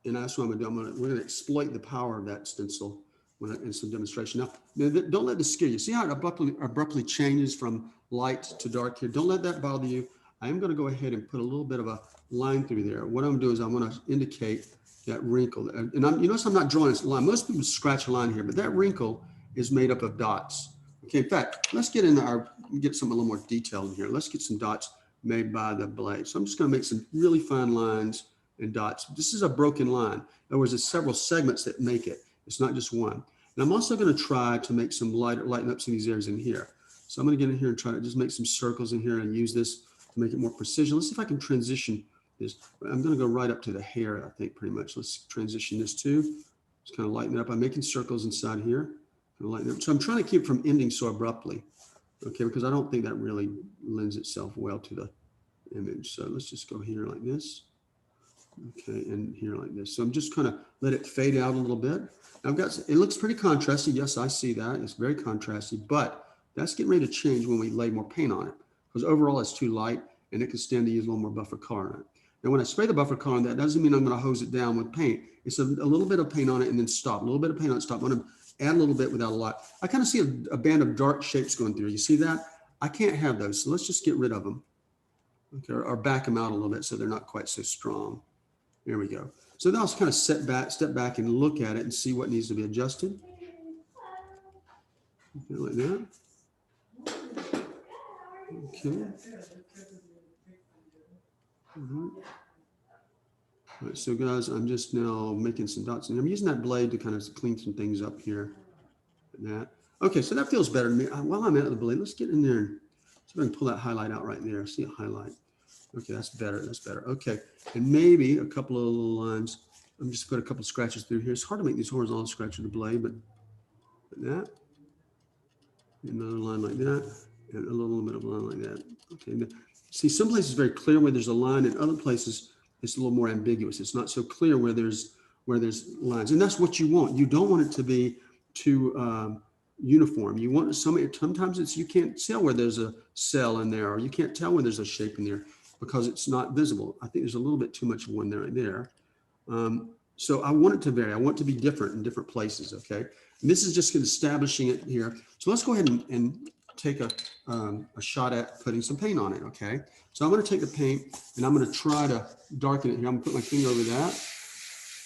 that's what I'm going to do. We're going to exploit the power of that stencil in some demonstration. Now, don't let this scare you. See how it abruptly changes from light to dark here? Don't let that bother you. I am going to go ahead and put a little bit of a line through there. What I'm going to do is I'm going to indicate that wrinkle. And you notice I'm not drawing this line. Most people scratch a line here, but that wrinkle is made up of dots. Okay, in fact, let's get some a little more detail in here. Let's get some dots made by the blade. So I'm just going to make some really fine lines and dots. This is a broken line. In other words, there's several segments that make it. It's not just one. And I'm also going to try to make some lighten up some of these areas in here. So I'm going to get in here and try to just make some circles in here and use this to make it more precision. Let's see if I can transition this. I'm going to go right up to the hair, I think, pretty much. Let's transition this too. Just kind of lighten it up. I'm making circles inside here. So I'm trying to keep from ending so abruptly, okay, because I don't think that really lends itself well to the image. So let's just go here like this, okay, and here like this. So I'm just kind of let it fade out a little bit. I've got, it looks pretty contrasty. Yes, I see that. It's very contrasty, but that's getting ready to change when we lay more paint on it, because overall it's too light and it can stand to use a little more buffer color on it. Now, when I spray the buffer color on that, doesn't mean I'm going to hose it down with paint. It's a little bit of paint on it and then stop. A little bit of paint on it, stop. I'm going to add a little bit without a lot. I kind of see a band of dark shapes going through. You see that? I can't have those. So let's just get rid of them. Okay, or back them out a little bit so they're not quite so strong. There we go. So now I'll kind of step back and look at it and see what needs to be adjusted. Okay, like that. Okay. All right, so guys, I'm just now making some dots, and I'm using that blade to kind of clean some things up here. And that. Okay, so that feels better to me. While I'm at the blade, let's get in there and see if I can pull that highlight out right there. See a highlight. Okay, that's better. That's better. Okay, and maybe a couple of little lines. I'm just put a couple of scratches through here. It's hard to make these horizontal scratches with the blade, but like that. Another line like that, and a little bit of a line like that. Okay. See, some places very clear where there's a line, and other places it's a little more ambiguous. It's not so clear where there's lines, and that's what you want. You don't want it to be too uniform. You want sometimes it's you can't tell where there's a cell in there, or you can't tell where there's a shape in there because it's not visible. I think there's a little bit too much of one there right there. So I want it to vary. I want it to be different in different places. Okay, and this is just establishing it here. So let's go ahead and take a shot at putting some paint on it. Okay, so I'm going to take the paint and I'm going to try to darken it here. I'm going to put my finger over that.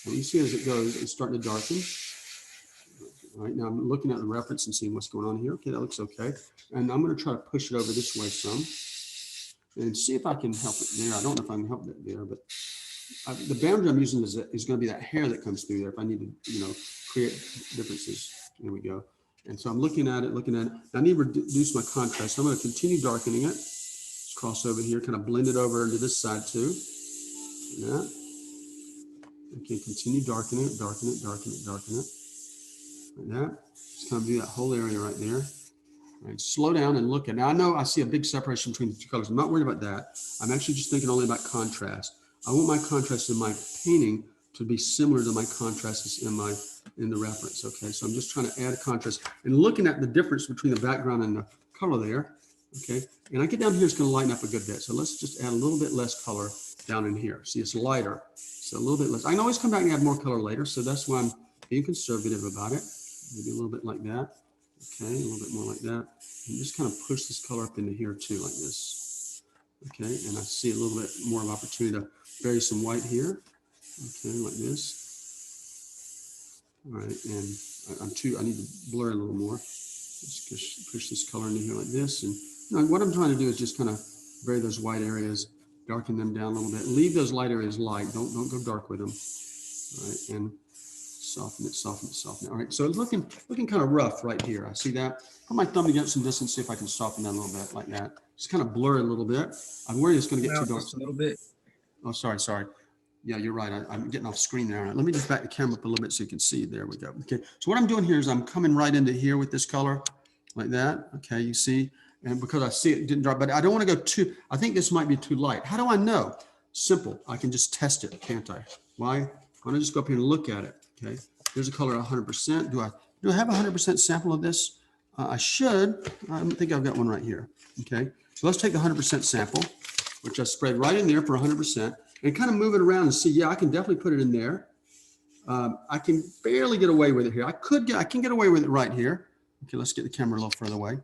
And you see as it goes, it's starting to darken. All right, now I'm looking at the reference and seeing what's going on here. Okay, that looks okay. And I'm going to try to push it over this way some and see if I can help it there. I don't know if I can help it there, but the boundary I'm using is going to be that hair that comes through there. If I need to, create differences. There we go. And so I'm looking at it. I need to reduce my contrast. So I'm going to continue darkening it. Let's cross over here, kind of blend it over into this side too. Yeah. Okay, continue darkening it, darken it. Like that. Just kind of do that whole area right there. All right, slow down and look at it. Now I know I see a big separation between the two colors. I'm not worried about that. I'm actually just thinking only about contrast. I want my contrast in my painting to be similar to my contrasts in the reference. Okay, so I'm just trying to add a contrast and looking at the difference between the background and the color there. Okay, and I get down here, it's going to lighten up a good bit. So let's just add a little bit less color down in here. See, it's lighter, so a little bit less. I can always come back and add more color later, so that's why I'm being conservative about it. Maybe a little bit like that. Okay, a little bit more like that, and just kind of push this color up into here too, like this. Okay, and I see a little bit more of opportunity to vary some white here. Okay, like this. All right, and I need to blur a little more. Just push this color into here like this. And what I'm trying to do is just kind of vary those white areas, darken them down a little bit. Leave those light areas light. Don't go dark with them. All right, and soften it. All right, so it's looking kind of rough right here. I see that. Put my thumb against some distance, see if I can soften that a little bit like that. Just kind of blur a little bit. I'm worried it's going to get too dark. Just a little bit. Oh, sorry. Yeah, you're right. I'm getting off screen there. Let me just back the camera up a little bit so you can see. There we go. Okay, so what I'm doing here is I'm coming right into here with this color like that. Okay, you see, and because I see it didn't drop, but I don't want to go too, I think this might be too light. How do I know? Simple. I can just test it, can't I? Why? Why don't I just go up here and look at it? Okay, there's a color 100%. Do I have a 100% sample of this? I should. I think I've got one right here. Okay, so let's take the 100% sample, which I sprayed right in there for 100%. And kind of move it around and see, yeah, I can definitely put it in there. I can barely get away with it here. I can get away with it right here. Okay, let's get the camera a little further away.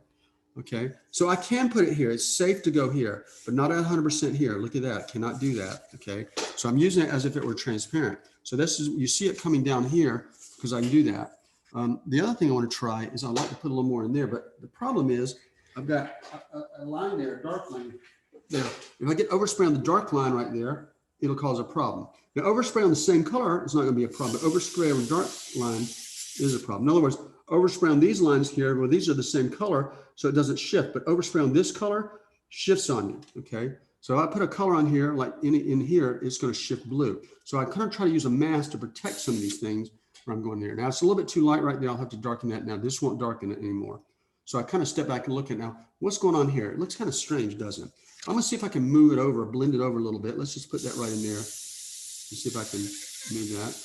Okay, so I can put it here. It's safe to go here, but not at 100% here. Look at that, cannot do that. Okay, so I'm using it as if it were transparent. So this is, you see it coming down here because I can do that. The other thing I want to try is I like to put a little more in there, but the problem is I've got a line there, a dark line there. If I get overspray on the dark line right there, it'll cause a problem. Now, overspray on the same color is not going to be a problem, but overspray on dark line is a problem. In other words, overspray on these lines here, well, these are the same color, so it doesn't shift, but overspray on this color shifts on you, okay? So I put a color on here, like in here, it's going to shift blue. So I kind of try to use a mask to protect some of these things when I'm going there. Now, it's a little bit too light right there. I'll have to darken that now. This won't darken it anymore. So I kind of step back and look at now, what's going on here? It looks kind of strange, doesn't it? I'm going to see if I can move it over, blend it over a little bit. Let's just put that right in there and see if I can move that.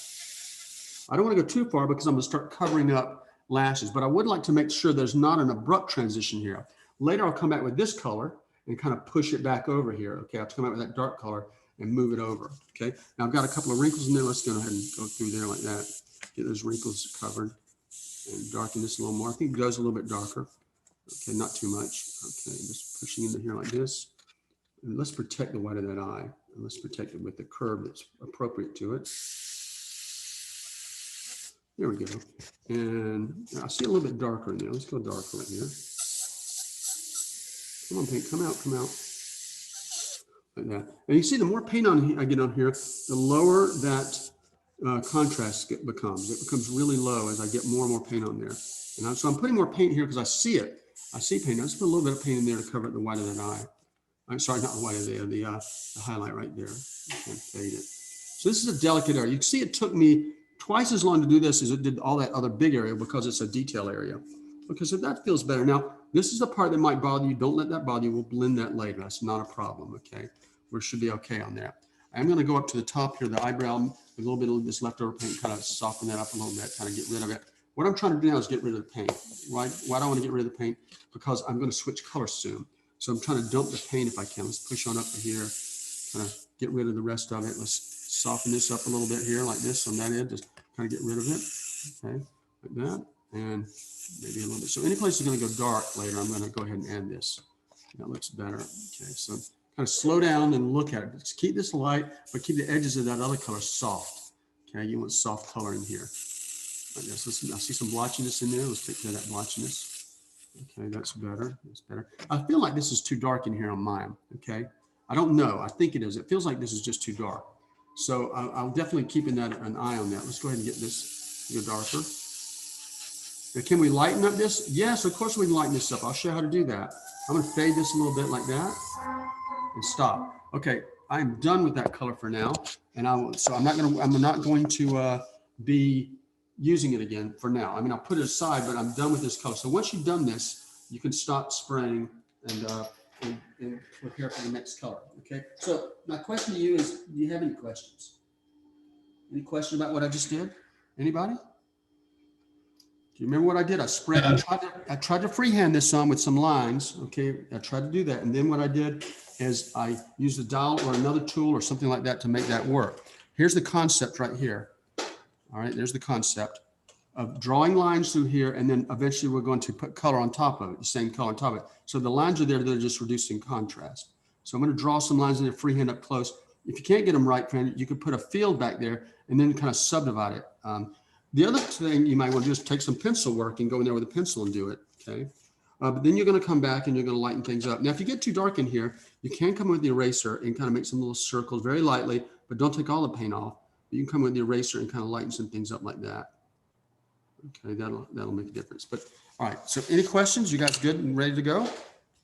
I don't want to go too far because I'm going to start covering up lashes, but I would like to make sure there's not an abrupt transition here. Later, I'll come back with this color and kind of push it back over here. Okay, I'll come out with that dark color and move it over. Okay, now I've got a couple of wrinkles in there. Let's go ahead and go through there like that. Get those wrinkles covered and darken this a little more. I think it goes a little bit darker. Okay, not too much. Okay, just pushing into here like this. And let's protect the white of that eye. And let's protect it with the curve that's appropriate to it. There we go. And I see a little bit darker in there. Let's go darker right here. Come on, paint, come out, come out. Like that. And you see the more paint I get on here, the lower that contrast becomes. It becomes really low as I get more and more paint on there. And so I'm putting more paint here because I see it. I see paint. I just put a little bit of paint in there to cover up the white of that eye. I'm sorry, not the white of the highlight right there. And fade it. So this is a delicate area. You can see it took me twice as long to do this as it did all that other big area because it's a detail area. Okay, so that feels better. Now, this is the part that might bother you. Don't let that bother you. We'll blend that later. That's not a problem, okay? We should be okay on that. I'm going to go up to the top here, the eyebrow, with a little bit of this leftover paint, kind of soften that up a little bit, kind of get rid of it. What I'm trying to do now is get rid of the paint. Why do I want to get rid of the paint? Because I'm going to switch colors soon. So I'm trying to dump the paint if I can. Let's push on up to here, kind of get rid of the rest of it. Let's soften this up a little bit here like this on that end, just kind of get rid of it, okay, like that, and maybe a little bit. So any place is going to go dark later, I'm going to go ahead and add this. That looks better. Okay, so kind of slow down and look at it. Just keep this light, but keep the edges of that other color soft. Okay, you want soft color in here. Like this. Listen, I see some blotchiness in there. Let's take care of that blotchiness. Okay, that's better. That's better. I feel like this is too dark in here on mine. Okay, I don't know. I think it is. It feels like this is just too dark. So I'll definitely keep an eye on that. Let's go ahead and get this to go darker. Now, can we lighten up this? Yes, of course we can lighten this up. I'll show you how to do that. I'm going to fade this a little bit like that and stop. Okay, I'm done with that color for now, and I'm not going to be using it again for now. I mean, I'll put it aside, but I'm done with this color. So once you've done this, you can stop spraying and prepare for the next color. Okay. So my question to you is: do you have any questions? Any question about what I just did? Anybody? Do you remember what I did? I tried to freehand this on with some lines. Okay, I tried to do that, and then what I did is I used a dial or another tool or something like that to make that work. Here's the concept right here. All right, there's the concept of drawing lines through here, and then eventually we're going to put color on top of it, the same color on top of it. So the lines are there, they're just reducing contrast. So I'm going to draw some lines in there freehand up close. If you can't get them right, you could put a field back there and then kind of subdivide it. The other thing you might want to do is take some pencil work and go in there with a pencil and do it, okay? But then you're going to come back and you're going to lighten things up. Now, if you get too dark in here, you can come with the eraser and kind of make some little circles very lightly, but don't take all the paint off. You can come with the eraser and kind of lighten some things up like that. Okay, that'll make a difference. But all right, so any questions? You guys good and ready to go?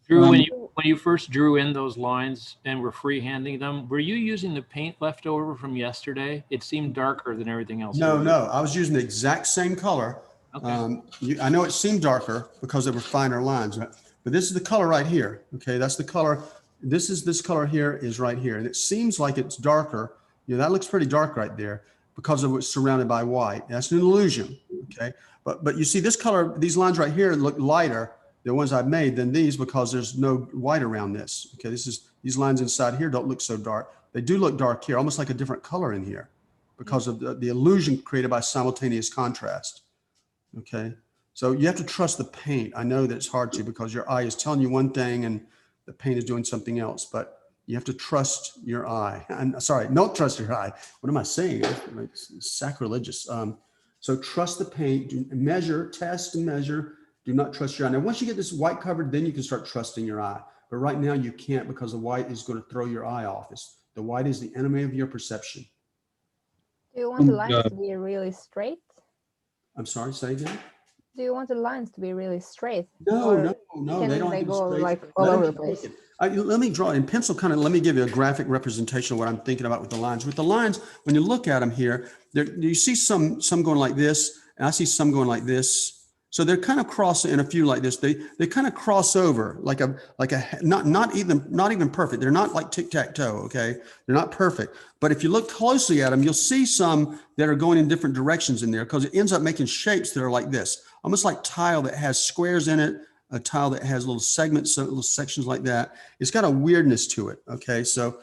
Drew, when you first drew in those lines and were freehanding them, were you using the paint left over from yesterday? It seemed darker than everything else. No, I was using the exact same color. Okay. I know it seemed darker because they were finer lines, but this is the color right here. Okay, that's the color. This color here is right here, and it seems like it's darker. You know, that looks pretty dark right there because of what's surrounded by white. That's an illusion. Okay, but you see this color, these lines right here look lighter, the ones I've made, than these because there's no white around this. Okay, these lines inside here don't look so dark. They do look dark here, almost like a different color in here because of the illusion created by simultaneous contrast. Okay, so you have to trust the paint. I know that it's hard to because your eye is telling you one thing and the paint is doing something else, but you have to trust your eye. I'm sorry, don't trust your eye. What am I saying? It's sacrilegious. So trust the paint, measure, test and measure. Do not trust your eye. Now, once you get this white covered, then you can start trusting your eye. But right now you can't because the white is going to throw your eye off. The white is the enemy of your perception. Do you want the lines to be really straight? I'm sorry, say again? Do you want the lines to be really straight? No, Or no, can they don't have they to be go straight. like all Let over them the place? keep looking. Let me draw in pencil kind of, let me give you a graphic representation of what I'm thinking about with the lines. With the lines, when you look at them here, you see some going like this, and I see some going like this. So they're kind of crossing, and a few like this. They kind of cross over like a not even perfect. They're not like tic-tac-toe, okay? They're not perfect. But if you look closely at them, you'll see some that are going in different directions in there because it ends up making shapes that are like this, almost like tile that has squares in it, a tile that has little segments, little sections like that. It's got a weirdness to it, okay? So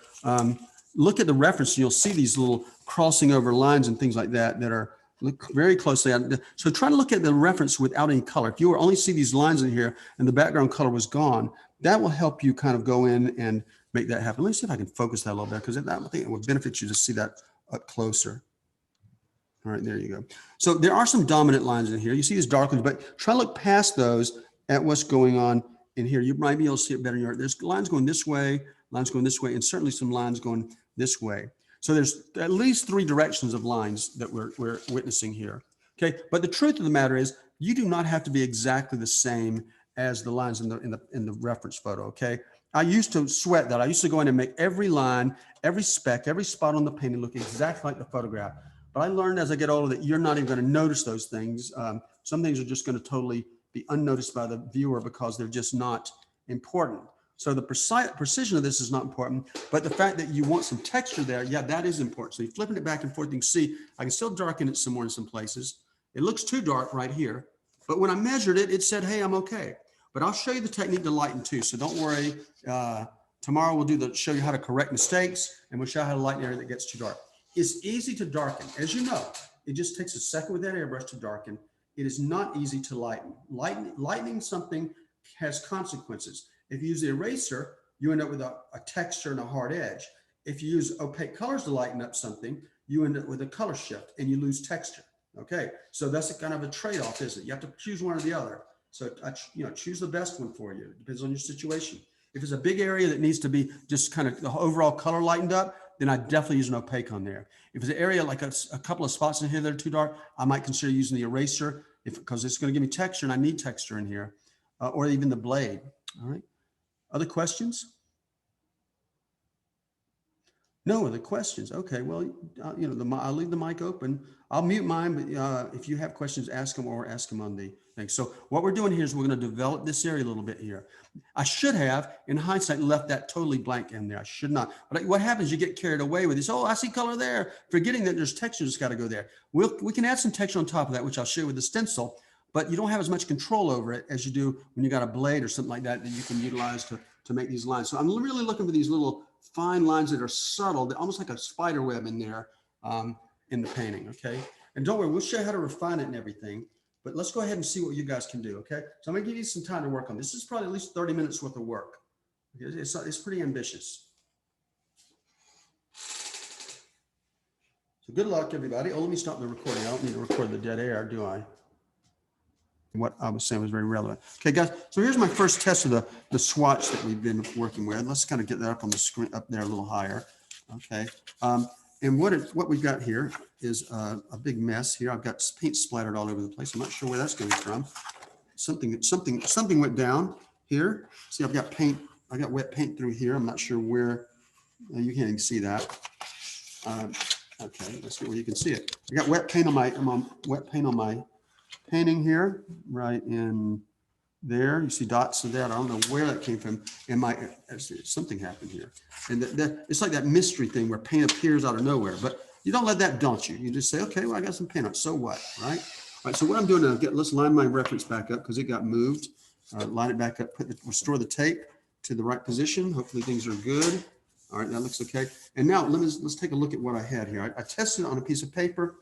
look at the reference, and you'll see these little crossing over lines and things like that that are, look very closely at it. So try to look at the reference without any color. If you only see these lines in here and the background color was gone, that will help you kind of go in and make that happen. Let me see if I can focus that a little bit because I think it would benefit you to see that up closer. All right, there you go. So there are some dominant lines in here. You see these dark ones, but try to look past those at what's going on in here. You might be able to see it better in your, there's lines going this way, lines going this way, and certainly some lines going this way. So there's at least 3 directions of lines that we're witnessing here. Okay, but the truth of the matter is you do not have to be exactly the same as the lines in the reference photo. Okay, I used to sweat that. I used to go in and make every line, every speck, every spot on the painting look exactly like the photograph. But I learned as I get older that you're not even going to notice those things. Some things are just going to totally be unnoticed by the viewer because they're just not important. So the precision of this is not important, but the fact that you want some texture there, yeah, that is important. So you're flipping it back and forth, you can see I can still darken it some more in some places. It looks too dark right here, but when I measured it, it said, hey, I'm okay. But I'll show you the technique to lighten too, so don't worry. Tomorrow we'll show you how to correct mistakes, and we'll show you how to lighten area that gets too dark. It's easy to darken. As you know, it just takes a second with that airbrush to darken. It is not easy to lighten. Lightening something has consequences. If you use the eraser, you end up with a texture and a hard edge. If you use opaque colors to lighten up something, you end up with a color shift and you lose texture. Okay, so that's a kind of a trade-off, isn't it? You have to choose one or the other. So choose the best one for you. It depends on your situation. If it's a big area that needs to be just kind of the overall color lightened up, then I definitely use an opaque on there. If it's an area like a couple of spots in here that are too dark, I might consider using the eraser because it's going to give me texture and I need texture in here, or even the blade. All right. Other questions? No other questions. Okay. Well, I'll leave the mic open. I'll mute mine, but if you have questions, ask them or ask them on the thing. So what we're doing here is we're going to develop this area a little bit here. I should have, in hindsight, left that totally blank in there. I should not. But what happens, you get carried away with this, oh, I see color there, forgetting that there's texture that's got to go there. We can add some texture on top of that, which I'll show you with the stencil, but you don't have as much control over it as you do when you got a blade or something like that that you can utilize to make these lines. So I'm really looking for these little fine lines that are subtle, that almost like a spider web in there in the painting, okay? And don't worry, we'll show you how to refine it and everything, but let's go ahead and see what you guys can do, okay? So I'm gonna give you some time to work on this. This is probably at least 30 minutes worth of work. It's pretty ambitious. So good luck, everybody. Oh, let me stop the recording. I don't need to record the dead air, do I? What I was saying was very relevant. Okay, guys, so here's my first test of the swatch that we've been working with. Let's kind of get that up on the screen, up there a little higher. Okay, and what we've got here is a big mess here. I've got paint splattered all over the place. I'm not sure where that's coming from. Something went down here. See, I've got paint. I got wet paint through here. I'm not sure where. You can't even see that. Okay, let's see where you can see it. I got wet paint on my painting here, right in there. You see dots of that. I don't know where that came from. And something happened here. And it's like that mystery thing where paint appears out of nowhere, but you don't let that daunt you. You just say, okay, well, I got some paint on it. So what, right? All right, so what I'm doing now, let's line my reference back up because it got moved. Line it back up, restore the tape to the right position. Hopefully things are good. All right, that looks okay. And now let's take a look at what I had here. I tested it on a piece of paper.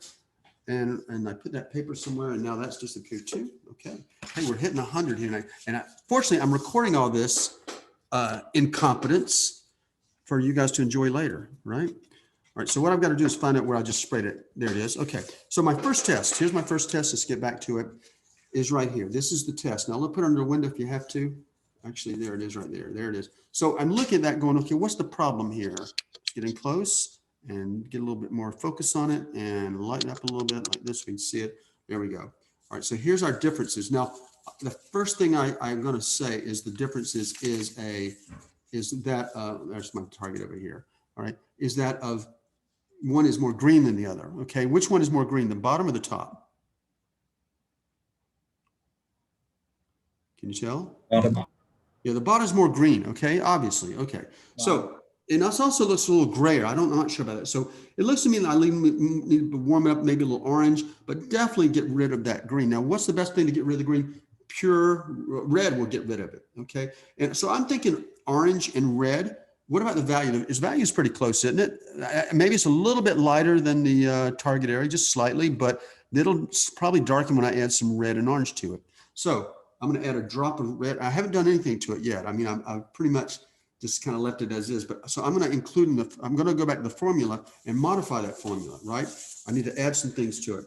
And I put that paper somewhere, and now that's disappeared too. Okay. Hey, we're hitting 100 here. And fortunately, I'm recording all this in confidence for you guys to enjoy later, right? All right, so what I've got to do is find out where I just sprayed it. There it is. Okay, so my first test, here's my first test. Let's get back to it, is right here. This is the test. Now, let's put it under a window if you have to. Actually, there it is right there. There it is. So I'm looking at that going, okay, what's the problem here? It's getting close. and get a little bit more focus on it and lighten up a little bit like this. We can see it. There we go. All right, so here's our differences. Now, the first thing I'm going to say is the differences is that, there's my target over here. All right, is that of one is more green than the other. Okay, which one is more green, the bottom or the top? Can you tell? Yeah, the bottom is more green. Okay, obviously. Okay, so and this also looks a little grayer. I'm not sure about that. So it looks to me like I need to warm it up, maybe a little orange, but definitely get rid of that green. Now, what's the best thing to get rid of the green? Pure red will get rid of it. Okay, and so I'm thinking orange and red. What about the value? Its value is pretty close, isn't it? Maybe it's a little bit lighter than the target area, just slightly, but it'll probably darken when I add some red and orange to it. So I'm going to add a drop of red. I haven't done anything to it yet. I mean, I've pretty much just kind of left it as is, but so I'm going to include I'm going to go back to the formula and modify that formula, right? I need to add some things to it.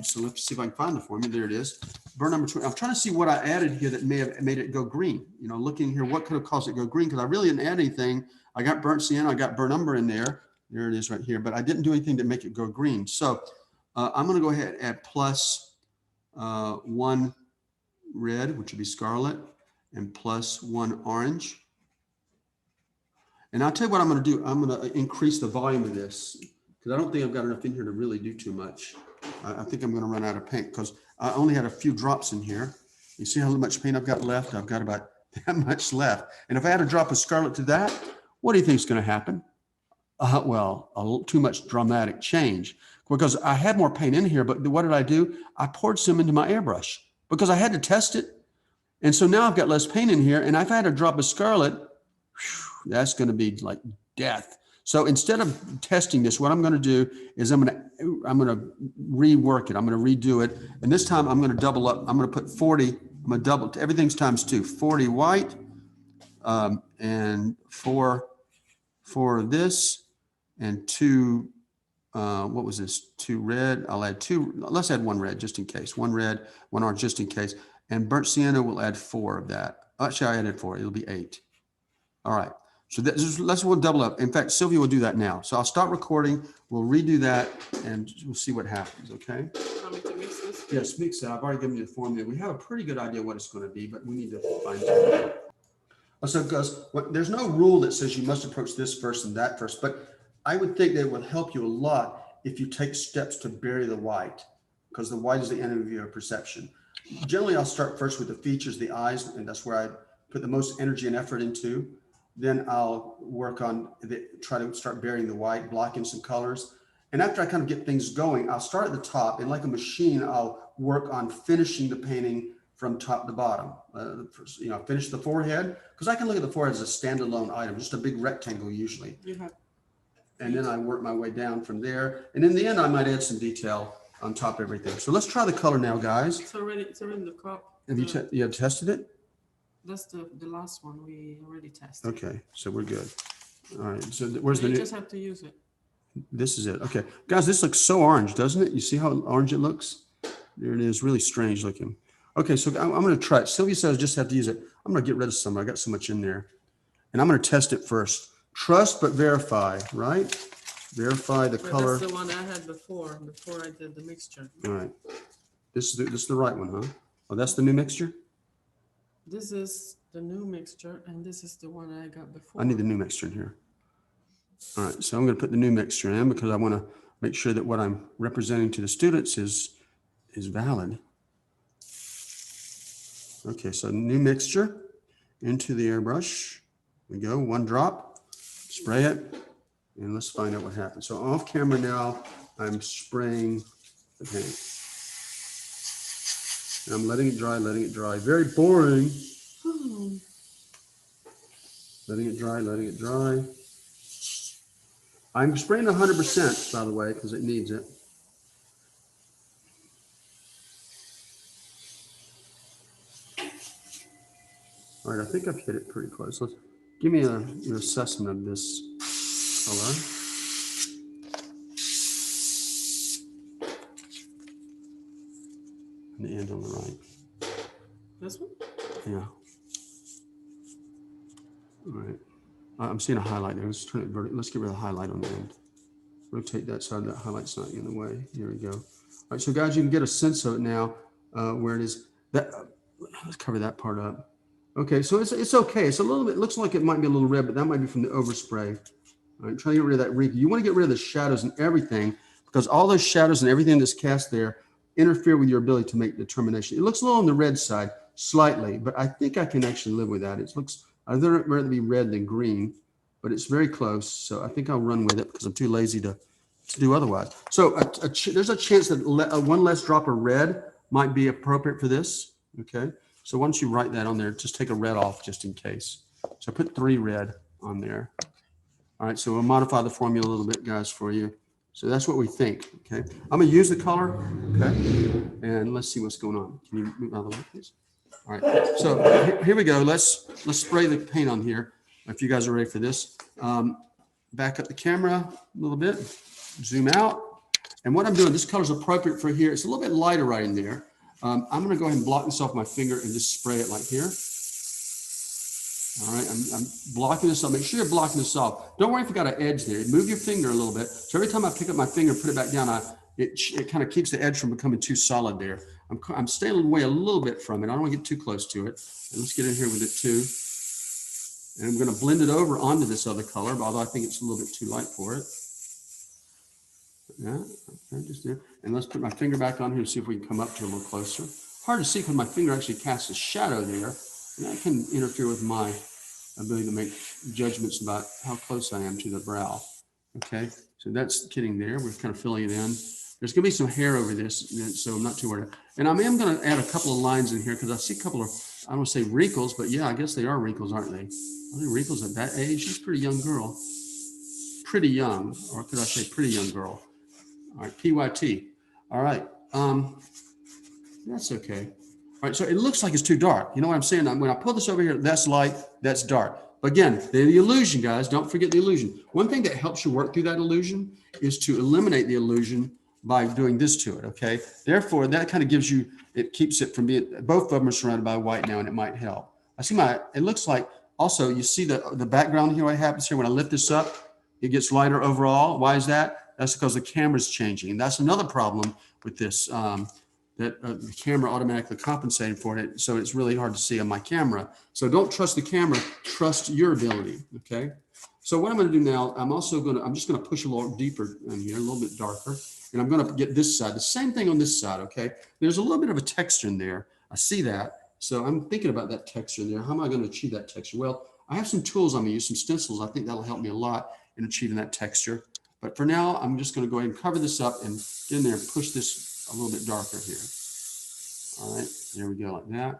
So let's see if I can find the formula. There it is. Burn number 20. I'm trying to see what I added here that may have made it go green. You know, looking here, what could have caused it to go green? Because I really didn't add anything. I got burnt sienna, I got burn umber in there. There it is right here, but I didn't do anything to make it go green. So I'm going to go ahead and add plus 1 red, which would be scarlet, and plus 1 orange. And I'll tell you what I'm going to do. I'm going to increase the volume of this because I don't think I've got enough in here to really do too much. I think I'm going to run out of paint because I only had a few drops in here. You see how much paint I've got left? I've got about that much left. And if I add a drop of scarlet to that, what do you think is going to happen? Well, a little too much dramatic change because I had more paint in here, but what did I do? I poured some into my airbrush because I had to test it. And so now I've got less paint in here, and if I had a drop of scarlet, that's going to be like death. So instead of testing this, what I'm going to do is I'm going to rework it. I'm going to redo it. And this time I'm going to double up. I'm going to put 40. I'm going to double. Everything's times 2. 40 white and 4 for this and 2. What was this? 2 red. I'll add 2. Let's add 1 red just in case. 1 red, 1 orange just in case. And burnt sienna will add 4 of that. Actually, I added 4. It'll be 8. All right. So we'll double up. In fact, Sylvia will do that now. So I'll start recording. We'll redo that and we'll see what happens. Okay. Want me to mix this? Yes, mix it. I've already given you the formula. We have a pretty good idea what it's going to be, but we need to find out. So, because there's no rule that says you must approach this first and that first, but I would think that it would help you a lot if you take steps to bury the white, because the white is the enemy of your perception. Generally, I'll start first with the features, the eyes, and that's where I put the most energy and effort into. Then I'll work on try to start burying the white, blocking some colors. And after I kind of get things going, I'll start at the top, and like a machine, I'll work on finishing the painting from top to bottom. Finish the forehead, because I can look at the forehead as a standalone item, just a big rectangle usually. And then I work my way down from there. And in the end, I might add some detail on top of everything. So let's try the color now, guys. It's already in the cup. Have you have tested it? That's the last one we already tested. Okay, so we're good. All right, so where's the You new? just have to use it. This is it. Okay, guys, this looks so orange, doesn't it? You see how orange it looks? There it is, really strange looking. Okay, so I'm going to try it. Sylvia says just have to use it. I'm going to get rid of some. I got so much in there. And I'm going to test it first. Trust but verify, right? Verify the color. That's the one I had before I did the mixture. All right. This is the right one, huh? Oh, that's the new mixture? This is the new mixture, and this is the one I got before. I need the new mixture in here. All right, so I'm going to put the new mixture in because I want to make sure that what I'm representing to the students is valid. Okay, so new mixture into the airbrush. We go, 1 drop, spray it, and let's find out what happens. So off camera now, I'm spraying the paint. And I'm letting it dry. Very boring. Letting it dry. I'm spraying 100%, by the way, because it needs it. All right, I think I've hit it pretty close. Let's give me an assessment of this color. And the end on the right. This one? Yeah. All right. I'm seeing a highlight there. Let's turn it vertical. Let's get rid of the highlight on the end. rotate that side. That highlight's not in the way. Here we go. All right, so guys, you can get a sense of it now where it is. That let's cover that part up. Okay, so it's okay. It's a little bit. Looks like it might be a little red, but that might be from the overspray. All right, trying to get rid of that wrinkle. You want to get rid of the shadows and everything because all those shadows and everything that's cast there interfere with your ability to make determination. It looks a little on the red side, slightly, but I think I can actually live with that. It looks, I'd rather be red than green, but it's very close. So I think I'll run with it because I'm too lazy to do otherwise. So there's a chance that one less drop of red might be appropriate for this. Okay. So once you write that on there, just take a red off just in case. So I put 3 red on there. All right. So we'll modify the formula a little bit, guys, for you. So that's what we think. Okay. I'm going to use the color. Okay. And let's see what's going on. Can you move out of the way, please? All right. So here we go. Let's spray the paint on here. If you guys are ready for this, back up the camera a little bit, zoom out. And what I'm doing, this color is appropriate for here. It's a little bit lighter right in there. I'm going to go ahead and block this off my finger and just spray it like here. All right, I'm blocking this off. Make sure you're blocking this off. Don't worry if you got an edge there. Move your finger a little bit. So every time I pick up my finger and put it back down, it kind of keeps the edge from becoming too solid there. I'm staying away a little bit from it. I don't want to get too close to it. And let's get in here with it too. And I'm going to blend it over onto this other color, although I think it's a little bit too light for it. Yeah, okay, just there. And let's put my finger back on here and see if we can come up to a little closer. Hard to see because my finger actually casts a shadow there. And that can interfere with my ability to make judgments about how close I am to the brow. Okay, so that's getting there. We're kind of filling it in. There's going to be some hair over this, so I'm not too worried. And I am going to add a couple of lines in here because I see a couple of, I don't want to say wrinkles, but yeah, I guess they are wrinkles, aren't they? Are they wrinkles at that age? She's a pretty young girl. Pretty young, or could I say pretty young girl? All right, PYT. All right, that's okay. All right, so it looks like it's too dark. You know what I'm saying? When I pull this over here, that's light, that's dark. But again, the illusion, guys, don't forget the illusion. One thing that helps you work through that illusion is to eliminate the illusion by doing this to it, okay? Therefore, that kind of gives you, it keeps it from being, both of them are surrounded by white now, and it might help. I see it looks like, also, you see the background here, what happens here, when I lift this up, it gets lighter overall. Why is that? That's because the camera's changing. And that's another problem with this, the camera automatically compensating for it. So it's really hard to see on my camera. So don't trust the camera, trust your ability, okay? So what I'm gonna do now, I'm just gonna push a little deeper in here, a little bit darker. And I'm gonna get this side, the same thing on this side, okay? There's a little bit of a texture in there. I see that. So I'm thinking about that texture in there. How am I gonna achieve that texture? Well, I have some tools I'm gonna use, some stencils. I think that'll help me a lot in achieving that texture. But for now, I'm just gonna go ahead and cover this up and get in there and push this a little bit darker here. All right, there we go, like that.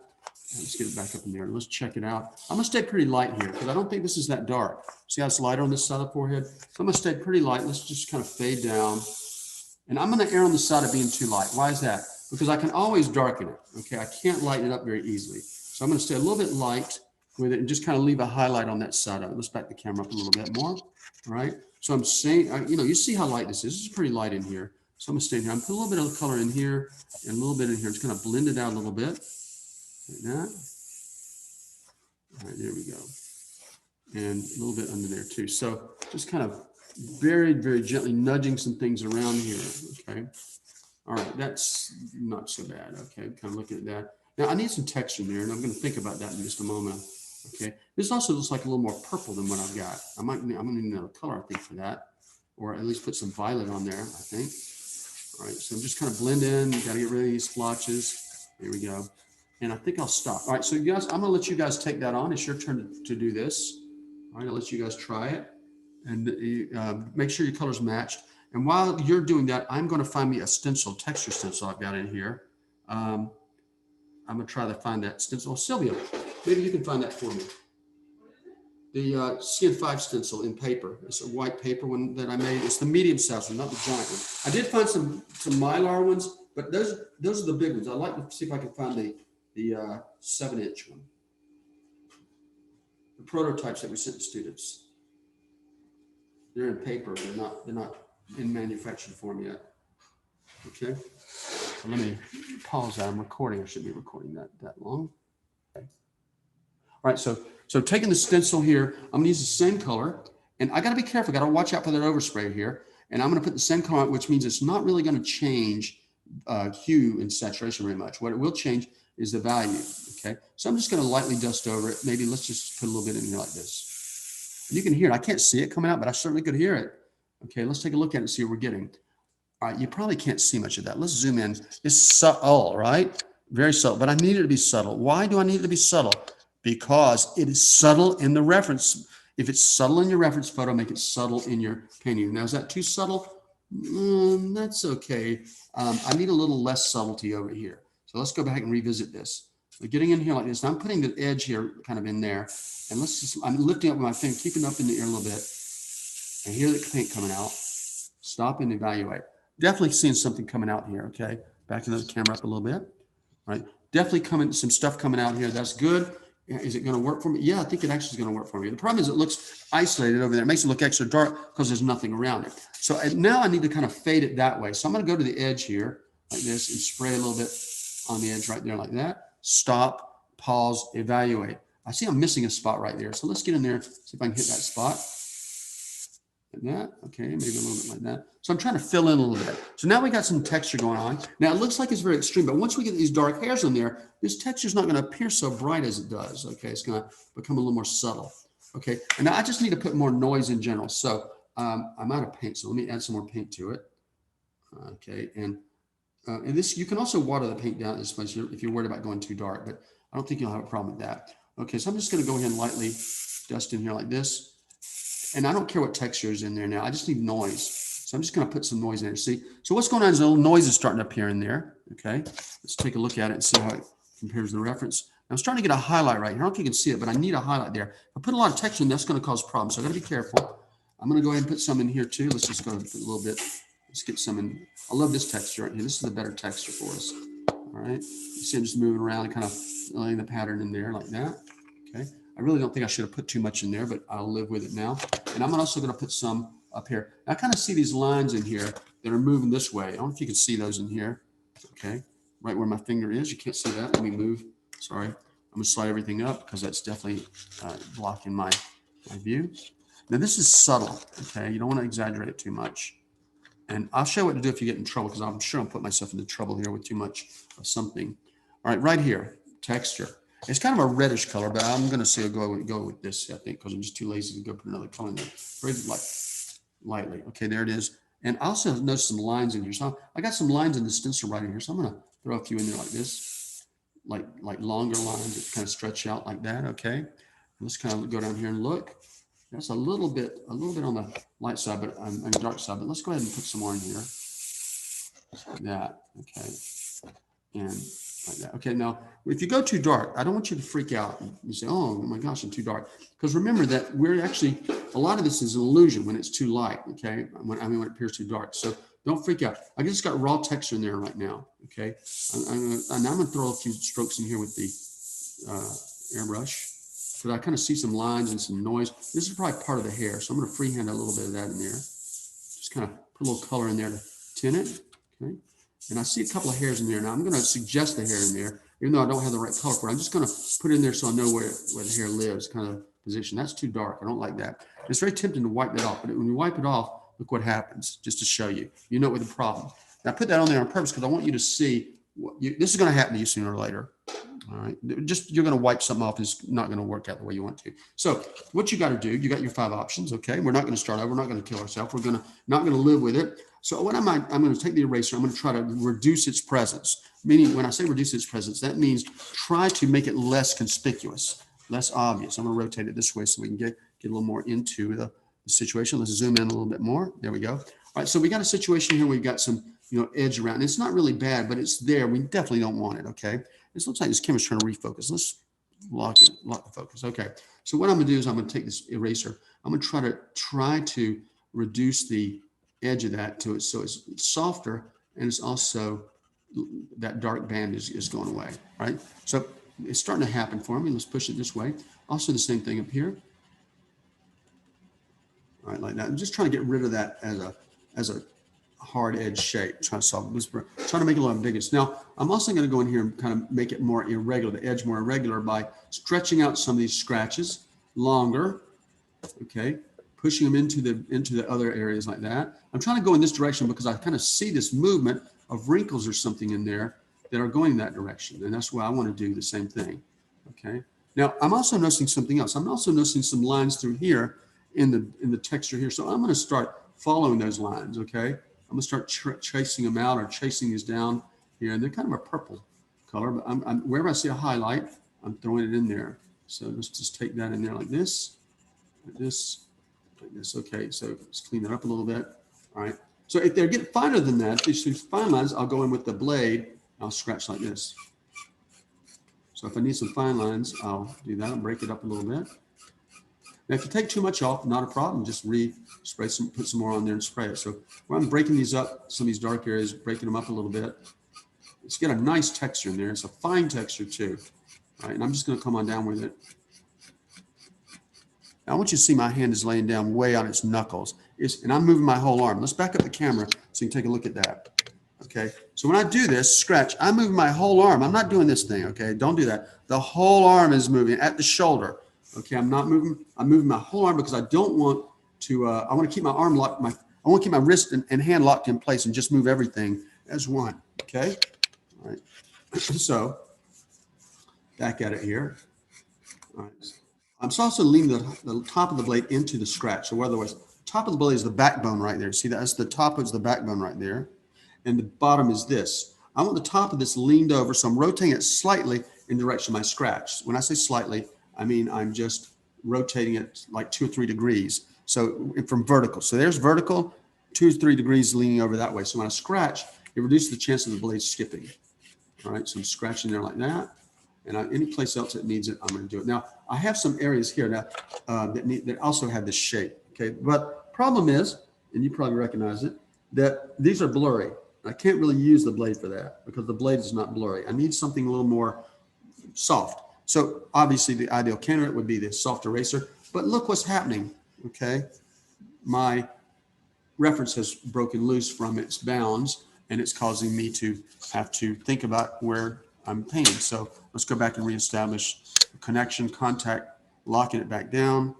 And let's get it back up in there. Let's check it out. I'm gonna stay pretty light here because I don't think this is that dark. See how it's lighter on this side of the forehead? So I'm gonna stay pretty light. Let's just kind of fade down. And I'm gonna err on the side of being too light. Why is that? Because I can always darken it, okay? I can't lighten it up very easily. So I'm gonna stay a little bit light with it and just kind of leave a highlight on that side of it. Let's back the camera up a little bit more, all right? So I'm saying, you see how light this is. This is pretty light in here. So I'm gonna stay here. I'm put a little bit of color in here and a little bit in here. Just kind of blend it out a little bit, like that. All right, there we go. And a little bit under there too. So just kind of very, very gently nudging some things around here, okay? All right, that's not so bad, okay? Kind of looking at that. Now I need some texture in there and I'm gonna think about that in just a moment, okay? This also looks like a little more purple than what I've got. I'm gonna need another color, I think, for that, or at least put some violet on there, I think. All right, so I'm just kind of blend in. You gotta get rid of these splotches. There we go. And I think I'll stop. All right, so you guys, I'm gonna let you guys take that on. It's your turn to do this. All right, I'll let you guys try it. And make sure your colors matched. And while you're doing that, I'm gonna find me a stencil, texture stencil I've got in here. I'm gonna try to find that stencil. Sylvia, maybe you can find that for me. The CN5 stencil in paper. It's a white paper one that I made. It's the medium size one, not the giant one. I did find some Mylar ones, but those are the big ones. I'd like to see if I can find the 7-inch one. The prototypes that we sent to students. They're in paper. They're not in manufactured form yet. Okay. So let me pause that. I'm recording. I shouldn't be recording that long. Okay. All right. So taking the stencil here, I'm gonna use the same color, and I gotta be careful. I gotta watch out for that overspray here. And I'm going to put the same color on, which means it's not really going to change hue and saturation very much. What it will change is the value. Okay, so I'm just going to lightly dust over it. Maybe let's just put a little bit in here like this. And you can hear it. I can't see it coming out, but I certainly could hear it. Okay, let's take a look at it and see what we're getting. All right, you probably can't see much of that. Let's zoom in. It's subtle, right? Very subtle, but I need it to be subtle. Why do I need it to be subtle? Because it is subtle in the reference. If it's subtle in your reference photo, make it subtle in your painting. Now, is that too subtle? That's okay. I need a little less subtlety over here. So let's go back and revisit this. We're getting in here like this. Now I'm putting the edge here kind of in there. And I'm lifting up with my finger, keeping up in the air a little bit. And hear the paint coming out. Stop and evaluate. Definitely seeing something coming out here, okay? Backing the camera up a little bit. All right. Definitely some stuff coming out here. That's good. Is it going to work for me? Yeah, I think it actually is going to work for me. The problem is it looks isolated over there. It makes it look extra dark because there's nothing around it. So now I need to kind of fade it that way. So I'm going to go to the edge here like this and spray a little bit on the edge right there like that. Stop, pause, evaluate. I see I'm missing a spot right there. So let's get in there, see if I can hit that spot. Like that. Okay, maybe a little bit like that. So I'm trying to fill in a little bit. So now we got some texture going on. Now it looks like it's very extreme, but once we get these dark hairs in there, this texture is not going to appear so bright as it does. Okay, it's going to become a little more subtle. Okay, and now I just need to put more noise in general. So I'm out of paint, so let me add some more paint to it. Okay, and this, you can also water the paint down this place if you're worried about going too dark, but I don't think you'll have a problem with that. Okay, so I'm just going to go ahead and lightly dust in here like this. And I don't care what texture is in there now. I just need noise. So I'm just going to put some noise in there. See, so what's going on is a little noise is starting to appear in there. Okay, let's take a look at it and see how it compares to the reference. Now I'm starting to get a highlight right here. I don't know if you can see it, but I need a highlight there. If I put a lot of texture in, that's going to cause problems. So I got to be careful. I'm going to go ahead and put some in here too. Let's just go ahead and put a little bit. Let's get some in. I love this texture right here. This is a better texture for us. All right. You see I'm just moving around and kind of laying the pattern in there like that. Okay. I really don't think I should have put too much in there, but I'll live with it now. And I'm also going to put some up here. Now, I kind of see these lines in here that are moving this way. I don't know if you can see those in here. Okay. Right where my finger is. You can't see that. Let me move. Sorry. I'm going to slide everything up because that's definitely blocking my view. Now, this is subtle. Okay. You don't want to exaggerate it too much. And I'll show you what to do if you get in trouble, because I'm sure I'm putting myself into trouble here with too much of something. All right. Right here. Texture. It's kind of a reddish color, but I'm going to say go with this, I think, because I'm just too lazy to go put another color in there. Very lightly. Okay, there it is. And I also noticed some lines in here. So I got some lines in the stencil right in here. So I'm going to throw a few in there like this, like longer lines that kind of stretch out like that. Okay. Let's kind of go down here and look. That's a little bit on the light side, but on the dark side. But let's go ahead and put some more in here. Like that. Okay. And like that. Okay, now if you go too dark, I don't want you to freak out. You say, oh my gosh, I'm too dark. Because remember that we're actually, a lot of this is an illusion when it's too light, okay? When it appears too dark. So don't freak out. I just got raw texture in there right now, okay? I'm going to throw a few strokes in here with the airbrush. Because I kind of see some lines and some noise. This is probably part of the hair, so I'm going to freehand a little bit of that in there. Just kind of put a little color in there to tint it, okay? And I see a couple of hairs in there. Now I'm going to suggest the hair in there, even though I don't have the right color for it. I'm just going to put it in there so I know where the hair lives, kind of position. That's too dark. I don't like that. It's very tempting to wipe that off, but when you wipe it off, look what happens, just to show you. You know what the problem. Now I put that on there on purpose because I want you to see this is going to happen to you sooner or later. All right, you're going to wipe something off. It's not going to work out the way you want to. So what you got to do, you got your 5 options. Okay, we're not going to start over. We're not going to kill ourselves. We're not going to live with it. So what I'm going to take the eraser. I'm going to try to reduce its presence. Meaning, when I say reduce its presence, that means try to make it less conspicuous, less obvious. I'm going to rotate it this way so we can get a little more into the situation. Let's zoom in a little bit more. There we go. All right, so we got a situation here. We've got some edge around. It's not really bad, but it's there. We definitely don't want it. Okay. This looks like this camera's trying to refocus. Let's lock the focus. Okay. So what I'm going to do is I'm going to take this eraser. I'm going to try to reduce the edge of that to it so it's softer, and it's also that dark band is going away. Right. So it's starting to happen for me. Let's push it this way. Also the same thing up here. All right, like that. I'm just trying to get rid of that as a hard edge shape, trying to make it a little bigger. Now, I'm also going to go in here and kind of make it more irregular, the edge more irregular by stretching out some of these scratches longer. Okay, pushing them into the other areas like that. I'm trying to go in this direction because I kind of see this movement of wrinkles or something in there that are going that direction. And that's why I want to do the same thing. Okay. Now I'm also noticing something else. I'm also noticing some lines through here in the texture here. So I'm going to start following those lines. Okay. I'm going to start chasing them out or chasing these down here. And they're kind of a purple color, but wherever I see a highlight, I'm throwing it in there. So let's just take that in there like this, like this, like this. Okay. So let's clean that up a little bit. All right. So if they're getting finer than that, these fine lines, I'll go in with the blade. I'll scratch like this. So if I need some fine lines, I'll do that and break it up a little bit. Now, if you take too much off, not a problem. Just spray some, put some more on there and spray it. So where I'm breaking these up, some of these dark areas, breaking them up a little bit. Let's get a nice texture in there. It's a fine texture too. All right, and I'm just going to come on down with it. Now, I want you to see my hand is laying down way on its knuckles. And I'm moving my whole arm. Let's back up the camera so you can take a look at that. Okay, so when I do this, scratch, I'm moving my whole arm. I'm not doing this thing, okay? Don't do that. The whole arm is moving at the shoulder. Okay, I'm moving my whole arm because I don't want to, I want to keep my arm locked, I want to keep my wrist and hand locked in place and just move everything as one, okay? All right, so back at it here. All right, I'm also leaning the top of the blade into the scratch. So otherwise, top of the blade is the backbone right there. See, that's the top is the backbone right there. And the bottom is this. I want the top of this leaned over, so I'm rotating it slightly in the direction of my scratch. When I say slightly, I mean I'm just rotating it like 2 or 3 degrees. So from vertical. So there's vertical, 2 or 3 degrees leaning over that way. So when I scratch, it reduces the chance of the blade skipping. All right, so I'm scratching there like that. And any place else that needs it, I'm going to do it. Now, I have some areas here now that also have this shape. Okay, but problem is, and you probably recognize it, that these are blurry. I can't really use the blade for that because the blade is not blurry. I need something a little more soft. So obviously the ideal candidate would be the soft eraser, but look what's happening, okay? My reference has broken loose from its bounds and it's causing me to have to think about where I'm painting. So let's go back and reestablish the connection, contact, locking it back down.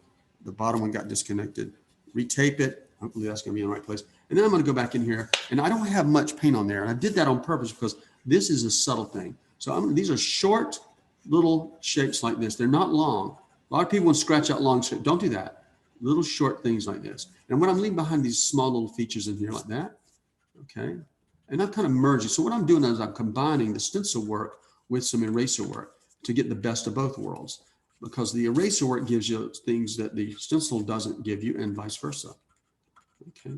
The bottom one got disconnected. Retape it. Hopefully that's going to be in the right place. And then I'm going to go back in here, and I don't have much paint on there. And I did that on purpose because this is a subtle thing. So these are short little shapes like this. They're not long. A lot of people want to scratch out long shapes. Don't do that. Little short things like this. And when I'm leaving behind these small little features in here like that, okay? And I'm kind of merging. So what I'm doing is I'm combining the stencil work with some eraser work to get the best of both worlds, because the eraser work gives you things that the stencil doesn't give you and vice versa. Okay.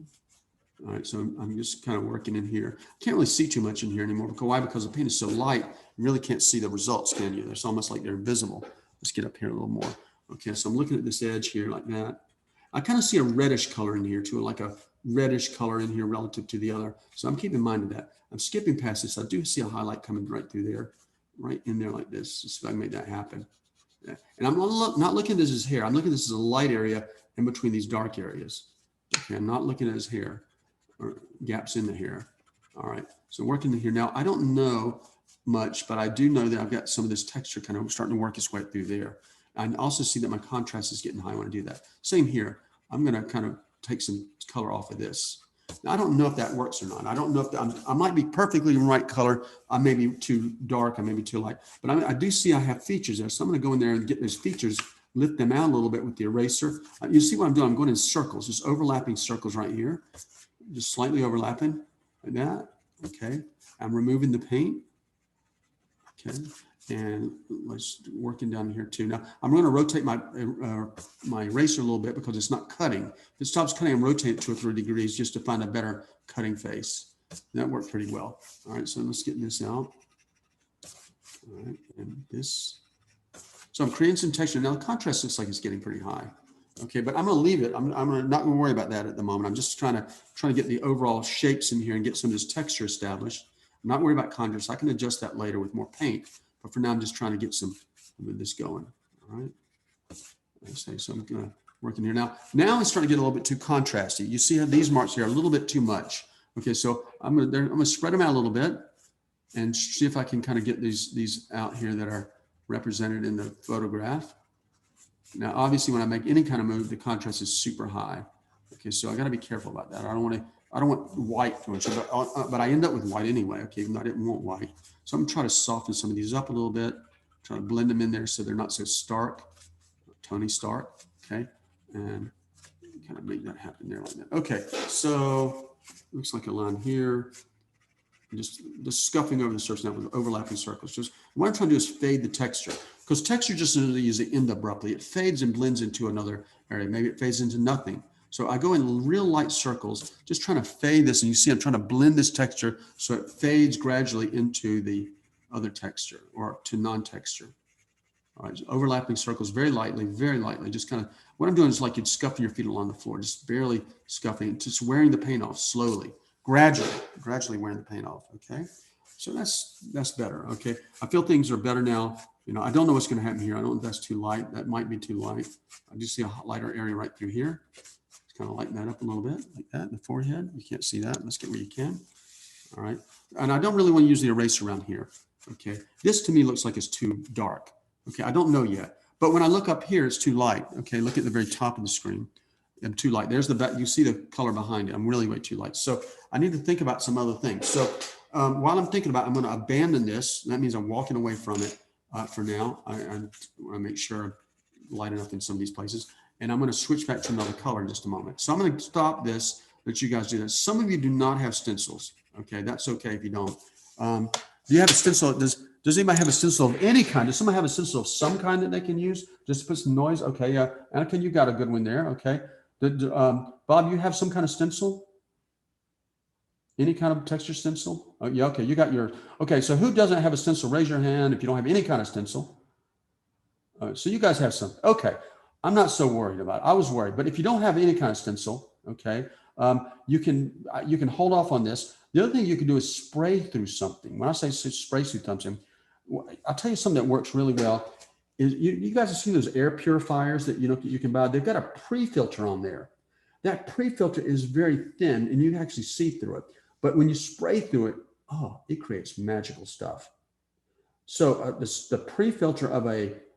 All right, so I'm just kind of working in here. Can't really see too much in here anymore. Why? Because the paint is so light, you really can't see the results, can you? It's almost like they're invisible. Let's get up here a little more. Okay, so I'm looking at this edge here like that. I kind of see a reddish color in here too, like a reddish color in here relative to the other. So I'm keeping in mind of that. I'm skipping past this. I do see a highlight coming right through there, right in there like this. Just so I can make that happen. Yeah. And I'm not looking at this as hair. I'm looking at this as a light area in between these dark areas. Okay, I'm not looking at it as hair or gaps in the hair. All right, so working in here. Now, I don't know much, but I do know that I've got some of this texture kind of starting to work its way through there. I also see that my contrast is getting high when I do that. Same here. I'm going to kind of take some color off of this. Now, I don't know if that works or not. I don't know if I might be perfectly in the right color. I may be too dark. I may be too light. But I do see I have features there. So I'm going to go in there and get those features, lift them out a little bit with the eraser. You see what I'm doing? I'm going in circles, just overlapping circles right here. Just slightly overlapping like that. Okay. I'm removing the paint. Okay. And let's working down here too. Now I'm going to rotate my eraser a little bit because it's not cutting. If it stops cutting, I'm rotating it 2 or 3 degrees just to find a better cutting face. That worked pretty well. All right, so let's get this out. All right, and this. So I'm creating some texture. Now the contrast looks like it's getting pretty high. Okay, but I'm going to leave it. I'm not going to worry about that at the moment. I'm just trying to get the overall shapes in here and get some of this texture established. I'm not worried about contrast. I can adjust that later with more paint. But for now, I'm just trying to get some of this going. All right. Okay, so I'm going to work in here now. Now it's starting to get a little bit too contrasty. You see how these marks here are a little bit too much. Okay, so I'm going to spread them out a little bit and see if I can kind of get these out here that are represented in the photograph. Now, obviously, when I make any kind of move, the contrast is super high. Okay, so I got to be careful about that. I don't want white too much, but I end up with white anyway. Okay, even though I didn't want white. So I'm trying to soften some of these up a little bit, try to blend them in there so they're not so stark, Tony Stark. Okay, and kind of make that happen there like that. Okay, so looks like a line here. Just scuffing over the surface now with overlapping circles. Just what I'm trying to do is fade the texture, because texture just doesn't usually end abruptly. It fades and blends into another area. Maybe it fades into nothing. So I go in real light circles, just trying to fade this. And you see I'm trying to blend this texture so it fades gradually into the other texture or to non-texture. All right, overlapping circles very lightly, just kind of, what I'm doing is like you'd scuffing your feet along the floor, just barely scuffing, just wearing the paint off slowly, gradually wearing the paint off, okay? So that's better, okay? I feel things are better now. You know, I don't know what's gonna happen here. I don't know if that's too light. That might be too light. I do see a lighter area right through here. Just kind of lighten that up a little bit, like that, in the forehead. You can't see that. Let's get where you can. All right, and I don't really want to use the eraser around here, okay? This to me looks like it's too dark. Okay, I don't know yet, but when I look up here, it's too light. Okay, look at the very top of the screen. I'm too light. There's the back. You see the color behind it. I'm really way too light. So I need to think about some other things. So while I'm thinking about it, I'm going to abandon this. That means I'm walking away from it for now. I want to make sure I'm light enough in some of these places. And I'm going to switch back to another color in just a moment. So I'm going to stop this, let you guys do this. Some of you do not have stencils. Okay, that's okay if you don't. Do you have a stencil? Does anybody have a stencil of any kind? Does somebody have a stencil of some kind that they can use just to put some noise? Okay, yeah. Anakin, you got a good one there. Okay. Bob, you have some kind of stencil? Any kind of texture stencil? Oh, yeah, okay, you got your, okay, so who doesn't have a stencil? Raise your hand if you don't have any kind of stencil. So you guys have some. Okay, I'm not so worried about it. I was worried, but if you don't have any kind of stencil, okay, you can hold off on this. The other thing you can do is spray through something. When I say spray through something, I'll tell you something that works really well. Is you guys have seen those air purifiers that you can buy? They've got a pre-filter on there. That pre-filter is very thin and you can actually see through it. But when you spray through it, oh, it creates magical stuff. So the pre-filter of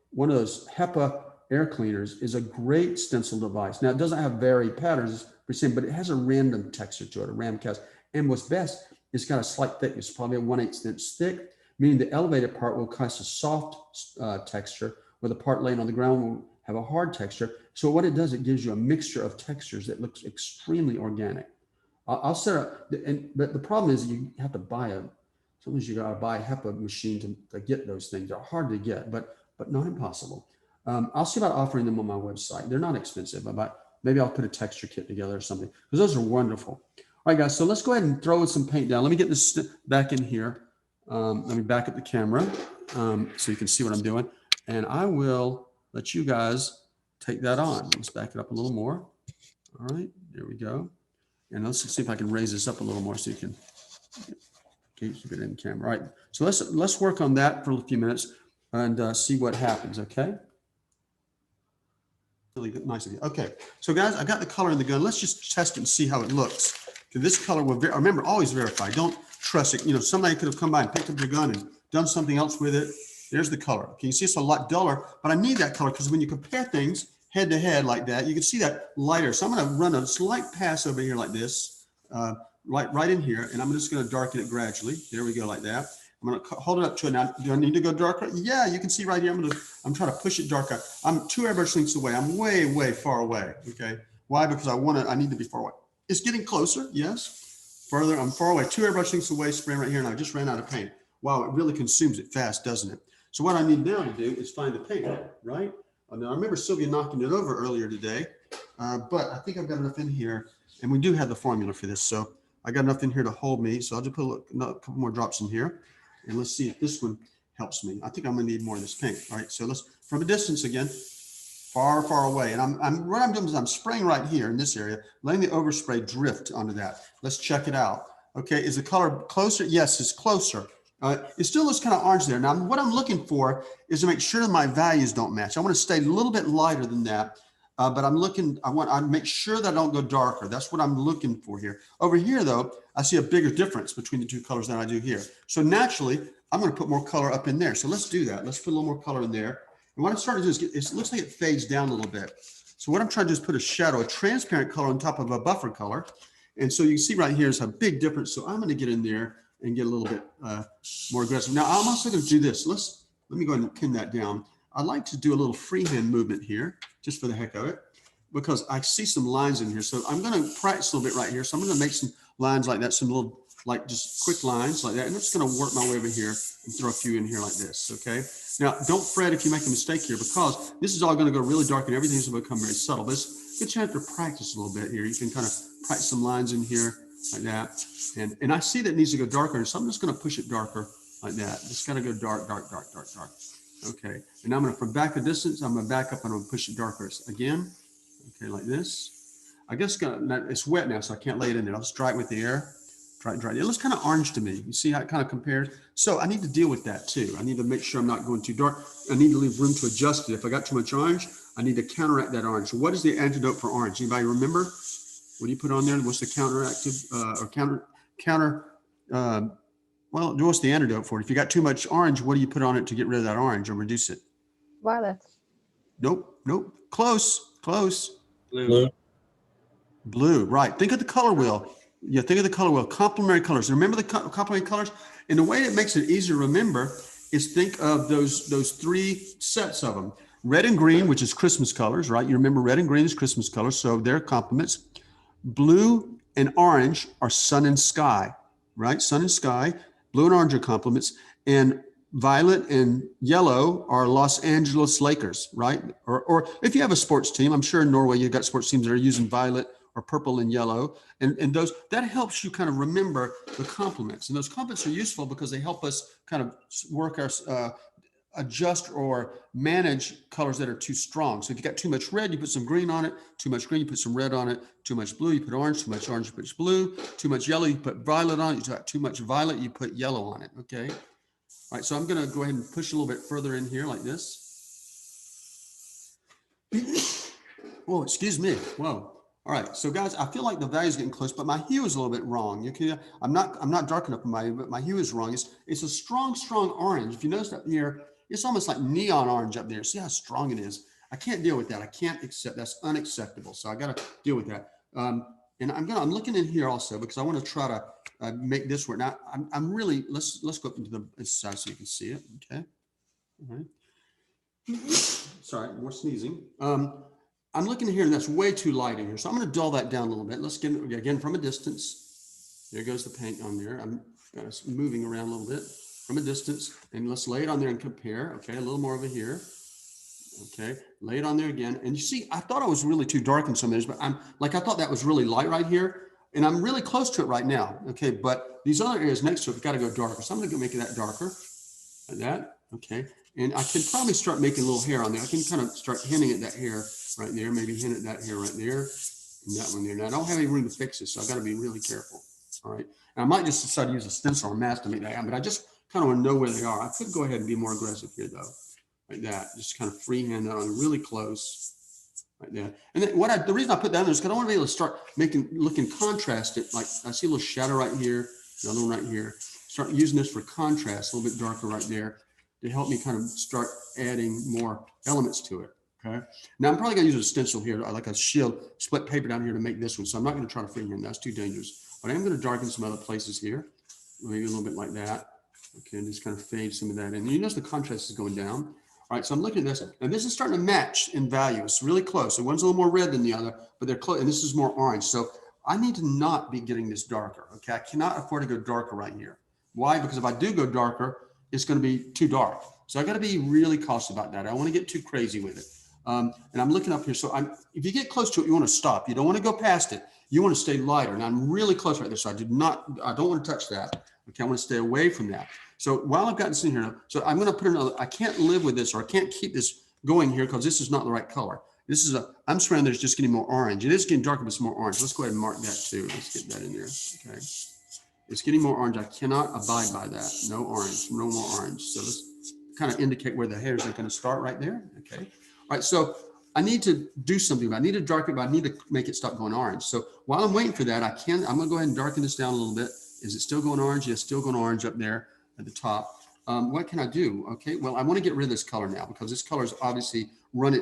one of those HEPA air cleaners is a great stencil device. Now it doesn't have varied patterns, but it has a random texture to it, a random cast. And what's best, it's got a slight thickness, probably a 1/8 inch thick, meaning the elevated part will cast a soft texture, where the part laying on the ground will have a hard texture. So what it does, it gives you a mixture of textures that looks extremely organic. I'll set up, but the problem is you have to buy sometimes you gotta buy a HEPA machine to get those things. They're hard to get, but not impossible. I'll see about offering them on my website. They're not expensive, but maybe I'll put a texture kit together or something, because those are wonderful. All right, guys, so let's go ahead and throw some paint down. Let me get this back in here. Let me back up the camera so you can see what I'm doing. And I will let you guys take that on. Let's back it up a little more. All right, there we go. And let's see if I can raise this up a little more so you can keep it in the camera. All right, so let's work on that for a few minutes and see what happens, okay? Really good, nice of you. Okay, so guys, I got the color in the gun. Let's just test it and see how it looks. This color will, remember, always verify. Don't trust it. You know, somebody could have come by and picked up your gun and done something else with it. There's the color. Okay, you see it's a lot duller, but I need that color because when you compare things head to head like that, you can see that lighter. So I'm going to run a slight pass over here like this, right in here, and I'm just going to darken it gradually. There we go, like that. I'm going to hold it up to it now. Do I need to go darker? Yeah, you can see right here. I'm trying to push it darker. I'm 2 airbrush lengths away. I'm way, way far away. Okay, why? Because I need to be far away. It's getting closer, yes. Further, I'm far away. 2 airbrush lengths away, spraying right here, and I just ran out of paint. Wow, it really consumes it fast, doesn't it? So what I need now to do is find the paint, right? Now, I remember Sylvia knocking it over earlier today, but I think I've got enough in here, and we do have the formula for this, so I got enough in here to hold me, so I'll just put a couple more drops in here, and let's see if this one helps me. I think I'm gonna need more of this paint. All right, so let's, from a distance again, far, far away. And what I'm doing is I'm spraying right here in this area, letting the overspray drift onto that. Let's check it out. Okay, is the color closer? Yes, it's closer. It still looks kind of orange there. Now, what I'm looking for is to make sure that my values don't match. I want to stay a little bit lighter than that, but I want to make sure that I don't go darker. That's what I'm looking for here. Over here, though, I see a bigger difference between the two colors than I do here. So naturally, I'm going to put more color up in there. So let's do that. Let's put a little more color in there. And what I'm starting to do is it looks like it fades down a little bit. So what I'm trying to do is put a shadow, a transparent color on top of a buffer color. And so you can see right here is a big difference. So I'm going to get in there and get a little bit more aggressive. Now I'm also going to do this. Let me go ahead and pin that down. I like to do a little freehand movement here, just for the heck of it, because I see some lines in here. So I'm going to practice a little bit right here. So I'm going to make some lines like that, some little, like just quick lines like that. And I'm just going to work my way over here and throw a few in here like this. Okay. Now don't fret if you make a mistake here, because this is all going to go really dark and everything's going to become very subtle. But it's a good chance to practice a little bit here. You can kind of practice some lines in here like that. And I see that it needs to go darker. So I'm just going to push it darker like that. Just got to go dark, dark, dark, dark, dark. Okay. And I'm going to, from back a distance, I'm going to back up and I'm going to push it darker again. Okay. Like this. I guess it's wet now, so I can't lay it in there. I'll just dry it with the air. Dry. It looks kind of orange to me. You see how it kind of compares? So I need to deal with that too. I need to make sure I'm not going too dark. I need to leave room to adjust it. If I got too much orange, I need to counteract that orange. So what is the antidote for orange? Anybody remember? What do you put on there? What's the well, what's the antidote for it? If you got too much orange, what do you put on it to get rid of that orange or reduce it? Violet. Nope. Close. Blue. Right. Think of the color wheel. Yeah, think of the color wheel. Complementary colors. Remember the complementary colors? And the way that makes it easier to remember is think of those three sets of them. Red and green, which is Christmas colors, right? You remember red and green is Christmas colors, so they're complements. Blue and orange are sun and sky, right? Sun and sky. Blue and orange are complements. And violet and yellow are Los Angeles Lakers, right? Or if you have a sports team, I'm sure in Norway you've got sports teams that are using violet or purple and yellow. And those, that helps you kind of remember the complements. And those complements are useful because they help us kind of work our, adjust or manage colors that are too strong. So if you got too much red, you put some green on it. Too much green, you put some red on it. Too much blue, you put orange. Too much orange, you put blue. Too much yellow, you put violet on it. You got too much violet, you put yellow on it. Okay. All right, so I'm going to go ahead and push a little bit further in here like this. Oh, excuse me. Whoa. All right, so guys, I feel like the value is getting close, but my hue is a little bit wrong. You can, I'm not dark enough, but my hue is wrong. It's a strong orange. If you notice up here, it's almost like neon orange up there. See how strong it is? I can't deal with that. I can't accept. That's unacceptable. So I got to deal with that. And I'm looking in here also because I want to try to make this work. Now I'm really, let's go up into the side so you can see it. Okay. All right. Sorry, more sneezing. I'm looking here and that's way too light in here. So I'm going to dull that down a little bit. Let's get again from a distance. There goes the paint on there. I'm moving around a little bit from a distance, and let's lay it on there and compare. Okay, a little more over here. Okay, lay it on there again. And you see, I thought I was really too dark in some areas, but I thought that was really light right here. And I'm really close to it right now. Okay, but these other areas next to it have got to go darker. So I'm going to make that darker like that. Okay, and I can probably start making a little hair on there. I can kind of start hinting at that hair right there, maybe hint at that hair right there, and that one there. Now I don't have any room to fix this, so I've got to be really careful. All right, and I might just decide to use a stencil or mask to make that happen, but I just kind of want to know where they are. I could go ahead and be more aggressive here though, like that. Just kind of freehand that on really close, like that. And then the reason I put that in there is because I want to be able to start looking contrasted. Like I see a little shadow right here, another one right here. Start using this for contrast, a little bit darker right there, to help me kind of start adding more elements to it. Okay. Now I'm probably going to use a stencil here, like a shield, split paper down here to make this one. So I'm not going to try to freehand. That's too dangerous. But I am going to darken some other places here, maybe a little bit like that. Okay, and just kind of fade some of that in. You notice the contrast is going down. All right, so I'm looking at this, and this is starting to match in value. It's really close. So one's a little more red than the other, but they're close, and this is more orange. So I need to not be getting this darker. Okay, I cannot afford to go darker right here. Why? Because if I do go darker, it's going to be too dark. So I got to be really cautious about that. I don't want to get too crazy with it. And I'm looking up here. So if you get close to it, you want to stop. You don't want to go past it. You want to stay lighter. And I'm really close right there. So I don't want to touch that. Okay, I want to stay away from that. So while I've got this in here, so I'm going to put another, I can't live with this, or I can't keep this going here because this is not the right color. This is I'm surrounded, it's just getting more orange. It is getting darker, but it's more orange. Let's go ahead and mark that too. Let's get that in there. Okay. It's getting more orange. I cannot abide by that. No orange, no more orange. So let's kind of indicate where the hairs are going to start right there. Okay. All right. So I need to do something. I need to darken it, but I need to make it stop going orange. So while I'm waiting for that, I'm going to go ahead and darken this down a little bit. Is it still going orange? Yes, still going orange up there at the top. what can I do? Okay, well, I want to get rid of this color now because this color is obviously run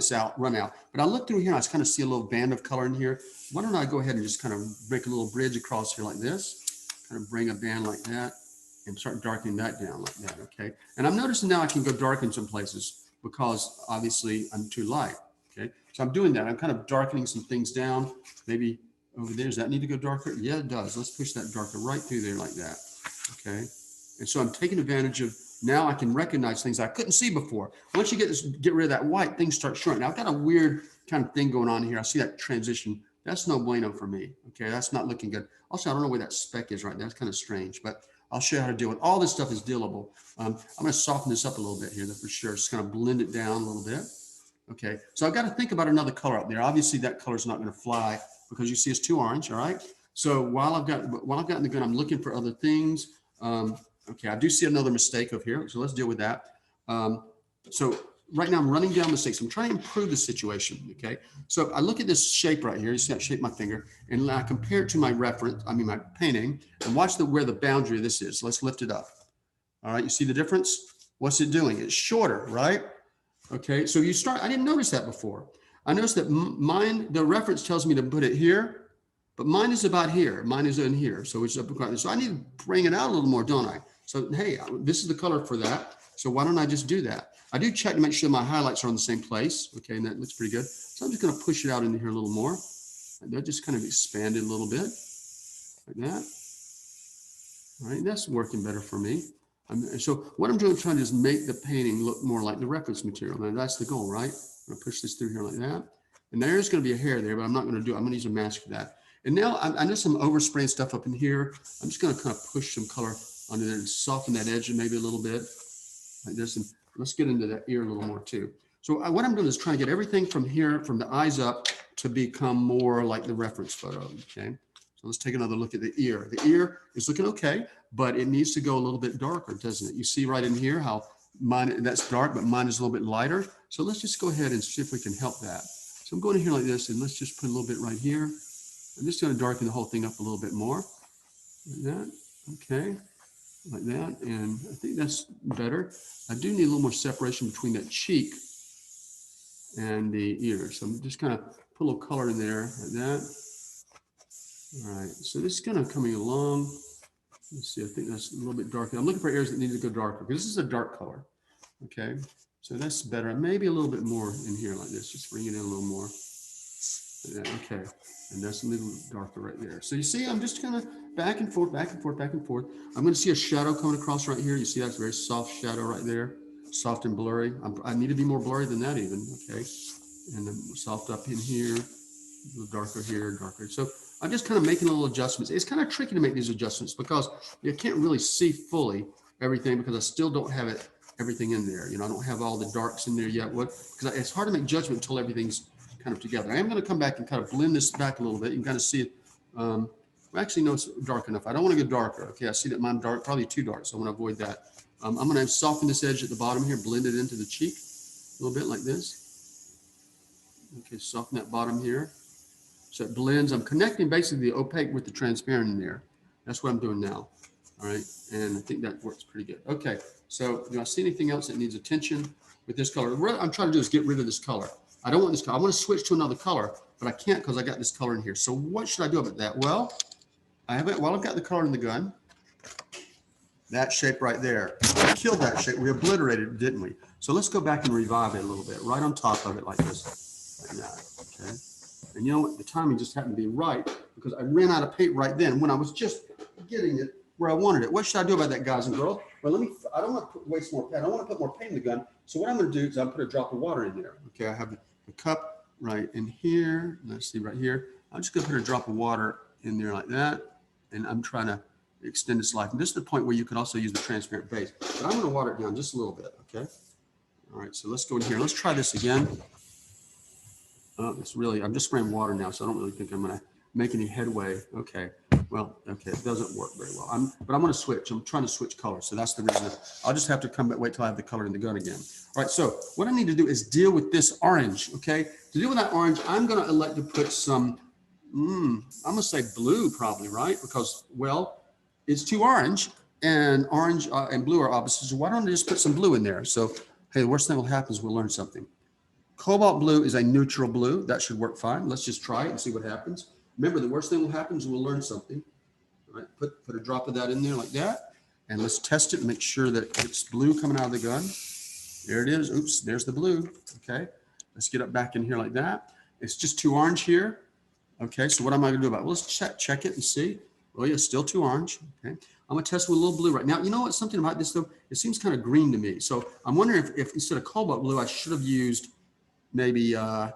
out. But I look through here and I kind of see a little band of color in here. Why don't I go ahead and just kind of make a little bridge across here like this, kind of bring a band like that and start darkening that down like that, okay? And I'm noticing now I can go dark in some places because obviously I'm too light, okay? So I'm doing that. I'm kind of darkening some things down. Maybe over there, does that need to go darker? Yeah, it does. Let's push that darker right through there like that, okay? And so I'm taking advantage of, now I can recognize things I couldn't see before. Once you get rid of that white, things start showing. Now I've got a weird kind of thing going on here. I see that transition. That's no bueno for me, okay? That's not looking good. Also, I don't know where that speck is right now. It's kind of strange, but I'll show you how to deal with all this stuff is dealable. I'm going to soften this up a little bit here for sure. Just kind of blend it down a little bit. Okay, so I've got to think about another color up there. Obviously, that color is not going to fly because you see it's too orange. All right. So while I've got in the gun, I'm looking for other things. Okay, I do see another mistake over here. So let's deal with that. So right now I'm running down mistakes. I'm trying to improve the situation. Okay, so I look at this shape right here. You see that shape, my finger, and I compare it to my reference. I mean my painting, and watch where the boundary of this is. So let's lift it up. All right, you see the difference? What's it doing? It's shorter, right? Okay, so you start. I didn't notice that before. I noticed that mine, the reference tells me to put it here, but mine is about here. Mine is in here, so it's up across there. So I need to bring it out a little more, don't I? So hey, this is the color for that. So why don't I just do that? I do check to make sure my highlights are in the same place. Okay, and that looks pretty good. So I'm just going to push it out into here a little more. That just kind of expanded a little bit, like that. All right, that's working better for me. So what I'm trying to do is make the painting look more like the reference material. Now that's the goal, right? I'm going to push this through here like that. And there's going to be a hair there, but I'm not going to do it. I'm going to use a mask for that. And now I know some overspraying stuff up in here. I'm just going to kind of push some color under there and soften that edge maybe a little bit like this. And let's get into that ear a little more too. So what I'm doing is trying to get everything from here, from the eyes up, to become more like the reference photo, okay? So let's take another look at the ear. The ear is looking okay, but it needs to go a little bit darker, doesn't it? You see right in here how mine, that's dark, but mine is a little bit lighter. So let's just go ahead and see if we can help that. So I'm going in here like this, and let's just put a little bit right here. I'm just going to darken the whole thing up a little bit more, like that, okay, like that, and I think that's better. I do need a little more separation between that cheek and the ear. So I'm just kind of put a little color in there, like that. All right, so this is kind of coming along. Let's see, I think that's a little bit darker. I'm looking for areas that need to go darker because this is a dark color. Okay, so that's better. Maybe a little bit more in here like this. Just bring it in a little more. Okay, and that's a little darker right there. So you see, I'm just kind of back and forth, back and forth, back and forth. I'm going to see a shadow coming across right here. You see that's a very soft shadow right there, soft and blurry. I need to be more blurry than that even. Okay, and then soft up in here, a little darker here, darker. So I'm just kind of making little adjustments. It's kind of tricky to make these adjustments because you can't really see fully everything because I still don't have everything in there. You know, I don't have all the darks in there yet. Because it's hard to make judgment until everything's kind of together. I am going to come back and kind of blend this back a little bit. You can kind of see it. Well, actually, no, it's dark enough. I don't want to go darker. Okay, I see that mine dark, probably too dark, so I want to avoid that. I'm going to soften this edge at the bottom here, blend it into the cheek a little bit like this. Okay, soften that bottom here. So it blends. I'm connecting basically the opaque with the transparent in there. That's what I'm doing now. All right, and I think that works pretty good. Okay, so do I see anything else that needs attention with this color? What I'm trying to do is get rid of this color. I don't want this color. I want to switch to another color, but I can't because I got this color in here. So what should I do about that? Well, I've got the color in the gun. That shape right there. We killed that shape. We obliterated it, didn't we? So let's go back and revive it a little bit, right on top of it like this, like that, okay? And you know what? The timing just happened to be right because I ran out of paint right then when I was just getting it where I wanted it. What should I do about that, guys and girls? Well, I don't want to waste more paint. I don't want to put more paint in the gun. So what I'm going to do is I'll put a drop of water in there. Okay, I have the cup right in here. Let's see right here. I'm just going to put a drop of water in there like that. And I'm trying to extend its life. And this is the point where you can also use the transparent base. But I'm going to water it down just a little bit, okay? All right, so let's go in here. Let's try this again. I'm just spraying water now, so I don't really think I'm going to make any headway. Okay, well, okay, it doesn't work very well. But I'm going to switch. I'm trying to switch colors, so that's the reason. I'll just have to come back, wait till I have the color in the gun again. All right, so what I need to do is deal with this orange, okay? To deal with that orange, I'm going to elect to put some, I'm going to say blue probably, right? Because, well, it's too orange, and orange and blue are opposites. So why don't I just put some blue in there? So, hey, the worst thing will happen is we'll learn something. Cobalt blue is a neutral blue. That should work fine. Let's just try it and see what happens. Remember, the worst thing will happen is we'll learn something. All right, put a drop of that in there like that. And let's test it and make sure that it's blue coming out of the gun. There it is. Oops, there's the blue. Okay, let's get it back in here like that. It's just too orange here. Okay, so what am I gonna do about it? Well, let's check it and see. Oh yeah, still too orange. Okay, I'm gonna test with a little blue right now. You know what, something about this though, it seems kind of green to me. So I'm wondering if instead of cobalt blue, I should have used maybe a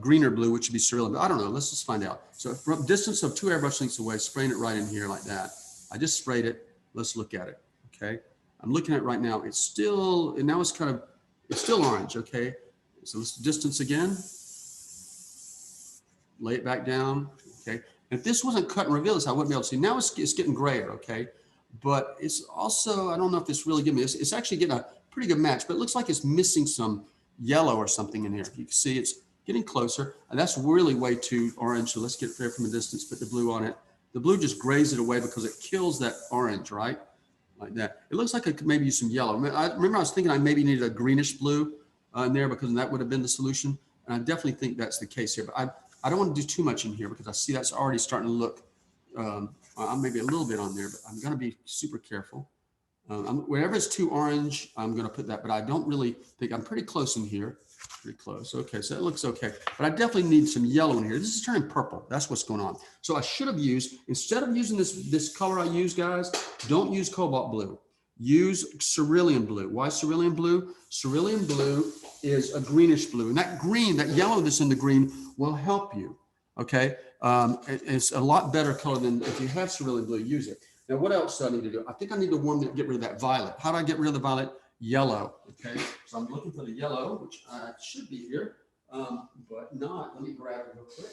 greener blue, which would be cerulean. I don't know, let's just find out. So from distance of 2 airbrush lengths away, spraying it right in here like that. I just sprayed it, let's look at it, okay? I'm looking at it right now, it's still, and now it's kind of, it's still orange, okay? So let's distance again. Lay it back down, okay? If this wasn't cut and reveal this, I wouldn't be able to see. Now it's getting grayer, okay? But it's also, I don't know if it's really giving me, it's actually getting a pretty good match, but it looks like it's missing some yellow or something in here. You can see it's getting closer, and that's really way too orange. So let's get there from a distance, put the blue on it. The blue just grays it away because it kills that orange, right? Like that. It looks like I could maybe use some yellow. I remember I was thinking I maybe needed a greenish blue in there because that would have been the solution. And I definitely think that's the case here, but I don't want to do too much in here because I see that's already starting to look, maybe a little bit on there, but I'm going to be super careful. Wherever it's too orange, I'm going to put that, but I don't really think, I'm pretty close in here. Pretty close. Okay, so it looks okay, but I definitely need some yellow in here. This is turning purple. That's what's going on. So I should have used, instead of using this color I use, guys, don't use cobalt blue. Use cerulean blue. Why cerulean blue? Cerulean blue is a greenish blue, and that green, that yellow that's in the green will help you. Okay, it's a lot better color than if you have cerulean blue. Use it. Now, what else do I need to do? I think I need to get rid of that violet. How do I get rid of the violet? Yellow. Okay, so I'm looking for the yellow, which should be here, but not. Let me grab it real quick.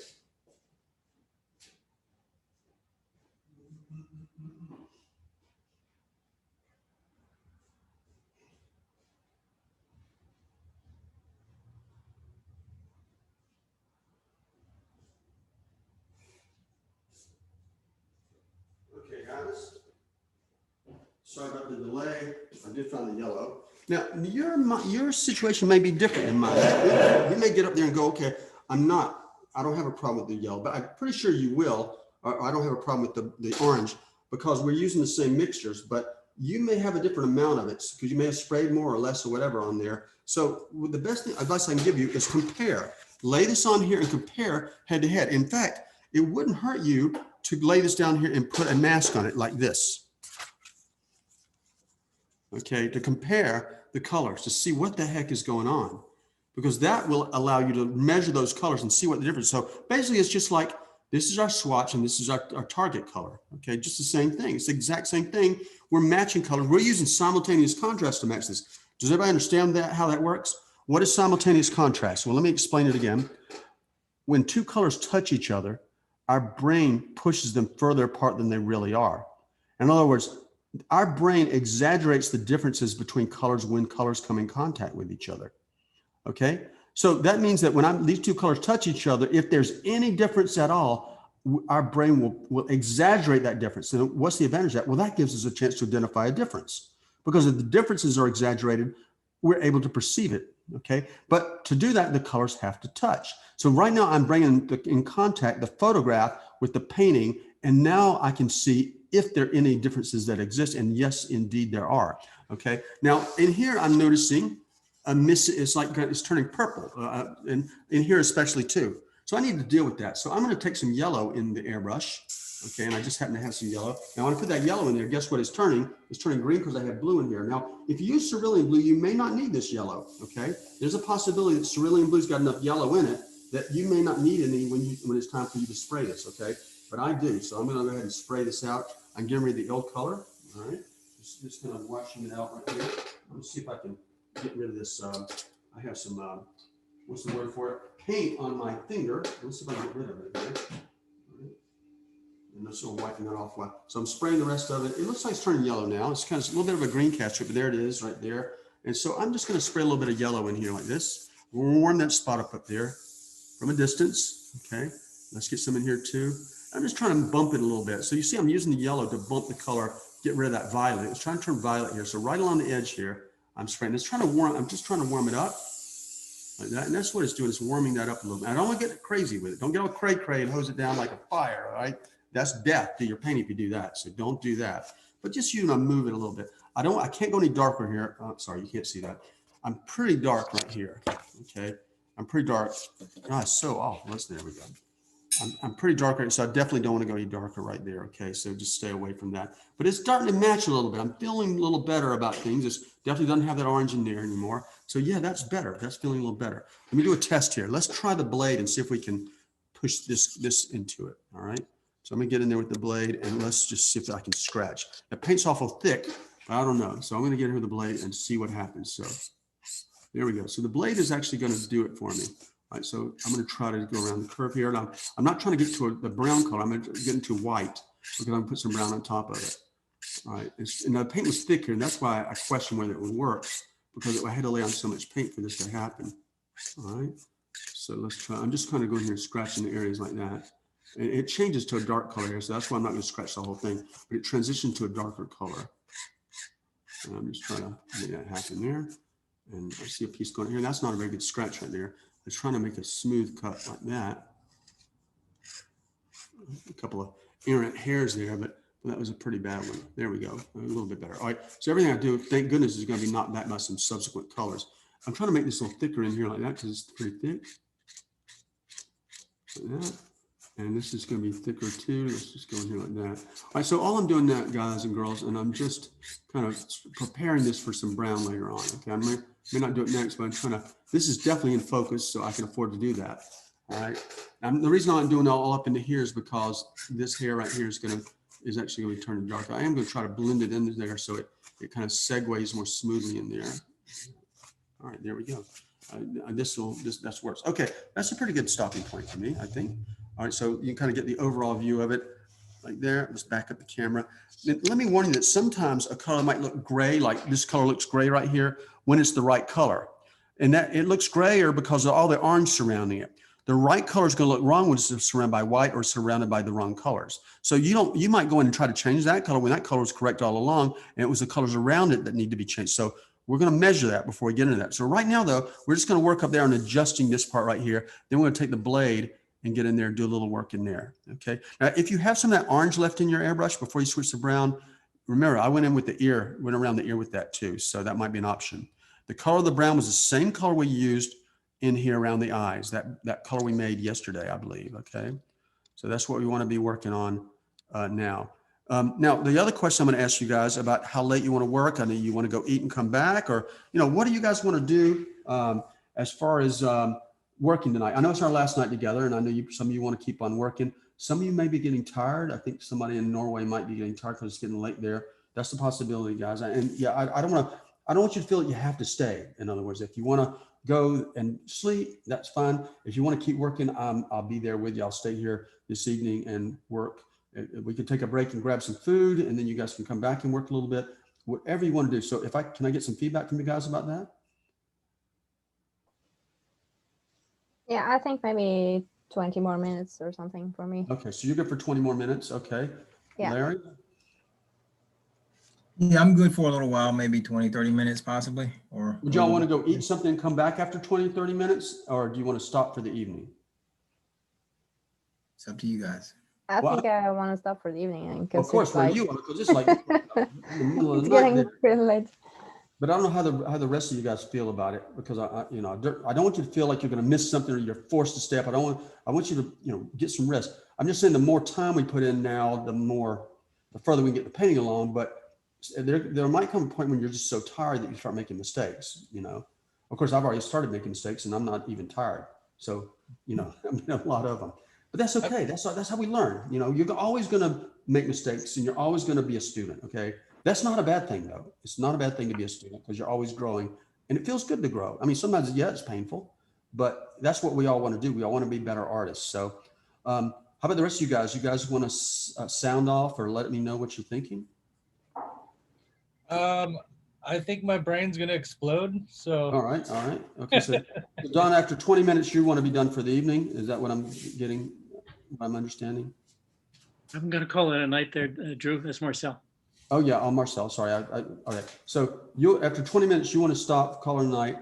Okay, guys. Sorry about the delay. I did find the yellow. Now, your situation may be different than mine. You may get up there and go, okay, I don't have a problem with the yellow, but I'm pretty sure you will. Or I don't have a problem with the orange because we're using the same mixtures, but you may have a different amount of it because you may have sprayed more or less or whatever on there. So the best advice I can give you is compare. Lay this on here and compare head to head. In fact, it wouldn't hurt you to lay this down here and put a mask on it like this. Okay, to compare the colors, to see what the heck is going on, because that will allow you to measure those colors and see what the difference. So basically, it's just like this is our swatch and this is our target color. Okay, just the same thing. It's the exact same thing. We're matching colors. We're using simultaneous contrast to match this. Does everybody understand that, how that works? What is simultaneous contrast? Well, let me explain it again. When two colors touch each other, our brain pushes them further apart than they really are. In other words, our brain exaggerates the differences between colors when colors come in contact with each other. Okay, so that means that when these two colors touch each other, if there's any difference at all, our brain will exaggerate that difference. And what's the advantage of that? Well, that gives us a chance to identify a difference, because if the differences are exaggerated, we're able to perceive it. Okay, but to do that, the colors have to touch. So right now I'm bringing in contact the photograph with the painting, and now I can see if there are any differences that exist. And yes, indeed there are. Okay, now in here I'm noticing a miss. It's like it's turning purple, and in here especially too. So I need to deal with that. So I'm going to take some yellow in the airbrush. Okay, and I just happen to have some yellow. Now I want to put that yellow in there. Guess what it's turning? It's turning green because I have blue in here. Now, if you use cerulean blue, you may not need this yellow. Okay, there's a possibility that cerulean blue's got enough yellow in it that you may not need any when it's time for you to spray this. Okay, but I do. So I'm going to go ahead and spray this out. I'm getting rid of the old color. All right, just kind of washing it out right here. Let me see if I can get rid of this. I have some what's the word for it? Paint on my finger. Let's see if I can get rid of it. Okay? And I'm still wiping that off. So I'm spraying the rest of it. It looks like it's turning yellow now. It's kind of a little bit of a green cast, but there it is right there. And so I'm just going to spray a little bit of yellow in here like this. We'll warm that spot up there from a distance. Okay, let's get some in here too. I'm just trying to bump it a little bit. So you see I'm using the yellow to bump the color get rid of that violet. It's trying to turn violet here. So right along the edge here, I'm spraying. It's trying to warm, I'm just trying to warm it up like that. And that's what it's doing. It's warming that up a little bit. I don't want to get crazy with it. Don't get all cray and hose it down like a fire, all right? That's death to your paint if you do that. So don't do that. But just move it a little bit. I can't go any darker here. Oh, sorry, you can't see that. I'm pretty dark right here. Okay. I'm pretty dark. God, it's so off. There we go. I'm pretty dark right, so I definitely don't want to go any darker right there. Okay, so just stay away from that. But it's starting to match a little bit. I'm feeling a little better about things. It definitely doesn't have that orange in there anymore. So yeah, that's better. That's feeling a little better. Let me do a test here. Let's try the blade and see if we can push this into it. All right. So I'm gonna get in there with the blade and let's just see if I can scratch. The paint's awful thick, but I don't know. So I'm gonna get in here with the blade and see what happens. So there we go. So the blade is actually gonna do it for me. All right, so I'm going to try to go around the curve here. Now, I'm not trying to get to the brown color. I'm going to get into white because I'm going to put some brown on top of it. All right, and the paint was thicker, and that's why I questioned whether it would work because I had to lay on so much paint for this to happen. All right, so let's try. I'm just kind of going here and scratching the areas like that. And it changes to a dark color here, so that's why I'm not going to scratch the whole thing, but it transitioned to a darker color. And I'm just trying to make that happen there. And I see a piece going here. That's not a very good scratch right there. I was trying to make a smooth cut like that. A couple of errant hairs there, but that was a pretty bad one. There we go, a little bit better. All right, so everything I do, thank goodness, is going to be knocked back by some subsequent colors. I'm trying to make this a little thicker in here like that because it's pretty thick. Like that. And this is going to be thicker too. Let's just go in here like that. All right, so all I'm doing now, guys and girls, and I'm just kind of preparing this for some brown later on. Okay, I may not do it next, but I'm trying to, this is definitely in focus, so I can afford to do that. All right. And the reason I'm doing it all up into here is because this hair right here is actually going to be turning dark. I am going to try to blend it in there so it kind of segues more smoothly in there. All right, there we go. This works. Okay, that's a pretty good stopping point for me, I think. All right, so you can kind of get the overall view of it like there. Let's back up the camera. Let me warn you that sometimes a color might look gray, like this color looks gray right here when it's the right color. And that it looks grayer because of all the orange surrounding it. The right color is going to look wrong when it's surrounded by white or surrounded by the wrong colors. So you might go in and try to change that color when that color was correct all along, and it was the colors around it that need to be changed. So we're going to measure that before we get into that. So right now, though, we're just going to work up there on adjusting this part right here. Then we're going to take the blade and get in there and do a little work in there. Okay. Now, if you have some of that orange left in your airbrush before you switch to brown, remember, I went in with the ear, went around the ear with that too. So that might be an option. The color of the brown was the same color we used in here around the eyes, that color we made yesterday, I believe. Okay. So that's what we want to be working on now. Now, the other question I'm going to ask you guys about how late you want to work. I know you want to go eat and come back, or, what do you guys want to do as far as working tonight? I know it's our last night together, and I know some of you want to keep on working. Some of you may be getting tired. I think somebody in Norway might be getting tired because it's getting late there. That's the possibility, guys. And yeah, I don't want you to feel that you have to stay. In other words, if you want to go and sleep, that's fine. If you want to keep working, I'll be there with you. I'll stay here this evening and work. We can take a break and grab some food, and then you guys can come back and work a little bit, whatever you want to do. So can I get some feedback from you guys about that? Yeah, I think maybe 20 more minutes or something for me. Okay, so you're good for 20 more minutes. Okay. Yeah. Larry? Yeah, I'm good for a little while, maybe 20, 30 minutes possibly. Or Would y'all want to go eat something and come back after 20, 30 minutes? Or do you want to stop for the evening? It's up to you guys. I Well, think I want to stop for the evening. Of course, for you, because it's like in the middle of It's the night getting there. really late. But I don't know how the rest of you guys feel about it, because I don't want you to feel like you're going to miss something or you're forced to stay up. I want you to get some rest. I'm just saying the more time we put in now, the further we can get the painting along. But there might come a point when you're just so tired that you start making mistakes. Of course, I've already started making mistakes, and I'm not even tired. So I mean, a lot of them. But that's okay. That's how we learn. You're always going to make mistakes, and you're always going to be a student. Okay. That's not a bad thing, though. It's not a bad thing to be a student because you're always growing, and it feels good to grow. I mean, sometimes, yeah, it's painful, but that's what we all want to do. We all want to be better artists. So how about the rest of you guys? You guys want to sound off or let me know what you're thinking? I think my brain's gonna explode. So All right. Okay, so Don, after 20 minutes, you want to be done for the evening. Is that what I'm getting? What I'm understanding? I'm going to call it a night there, Drew. That's Marcel. Oh yeah, on Marcel, sorry. Okay. So you, after 20 minutes, you want to stop, call her night.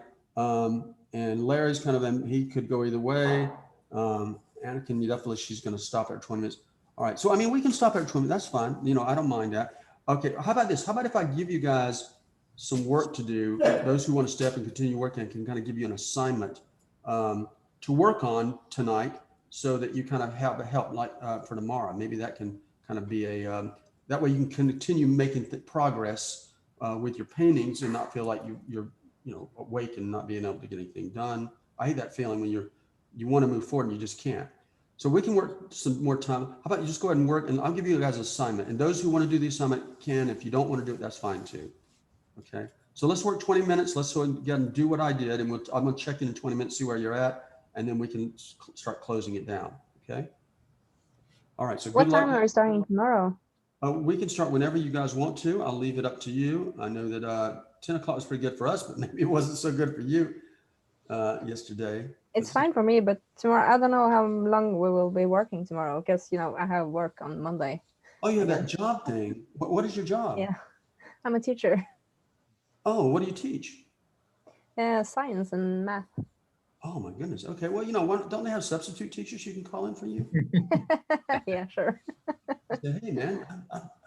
And Larry's kind of, he could go either way. Anakin, definitely, she's going to stop at 20 minutes. All right. So, I mean, we can stop at 20 minutes. That's fine. You know, I don't mind that. Okay. How about this? How about if I give you guys some work to do? Those who want to step and continue working, I can kind of give you an assignment to work on tonight so that you kind of have a help like for tomorrow. Maybe that can kind of be a, that way you can continue making progress with your paintings and not feel like you're awake and not being able to get anything done. I hate that feeling when you want to move forward and you just can't. So we can work some more time. How about you just go ahead and work, and I'll give you guys an assignment. And those who want to do the assignment can. If you don't want to do it, that's fine too. Okay. So let's work 20 minutes. Let's go ahead and do what I did, and I'm going to check in 20 minutes, see where you're at, and then we can start closing it down. Okay. All right. So What good time luck. are we starting tomorrow? We can start whenever you guys want to. I'll leave it up to you. I know that 10 o'clock was pretty good for us, but maybe it wasn't so good for you yesterday. It's fine for me, but tomorrow, I don't know how long we will be working tomorrow because, I have work on Monday. Oh, yeah, that job thing. What is your job? Yeah, I'm a teacher. Oh, what do you teach? Science and math. Oh, my goodness. Okay, well, don't they have substitute teachers you can call in for you? Yeah, sure. Say, hey, man,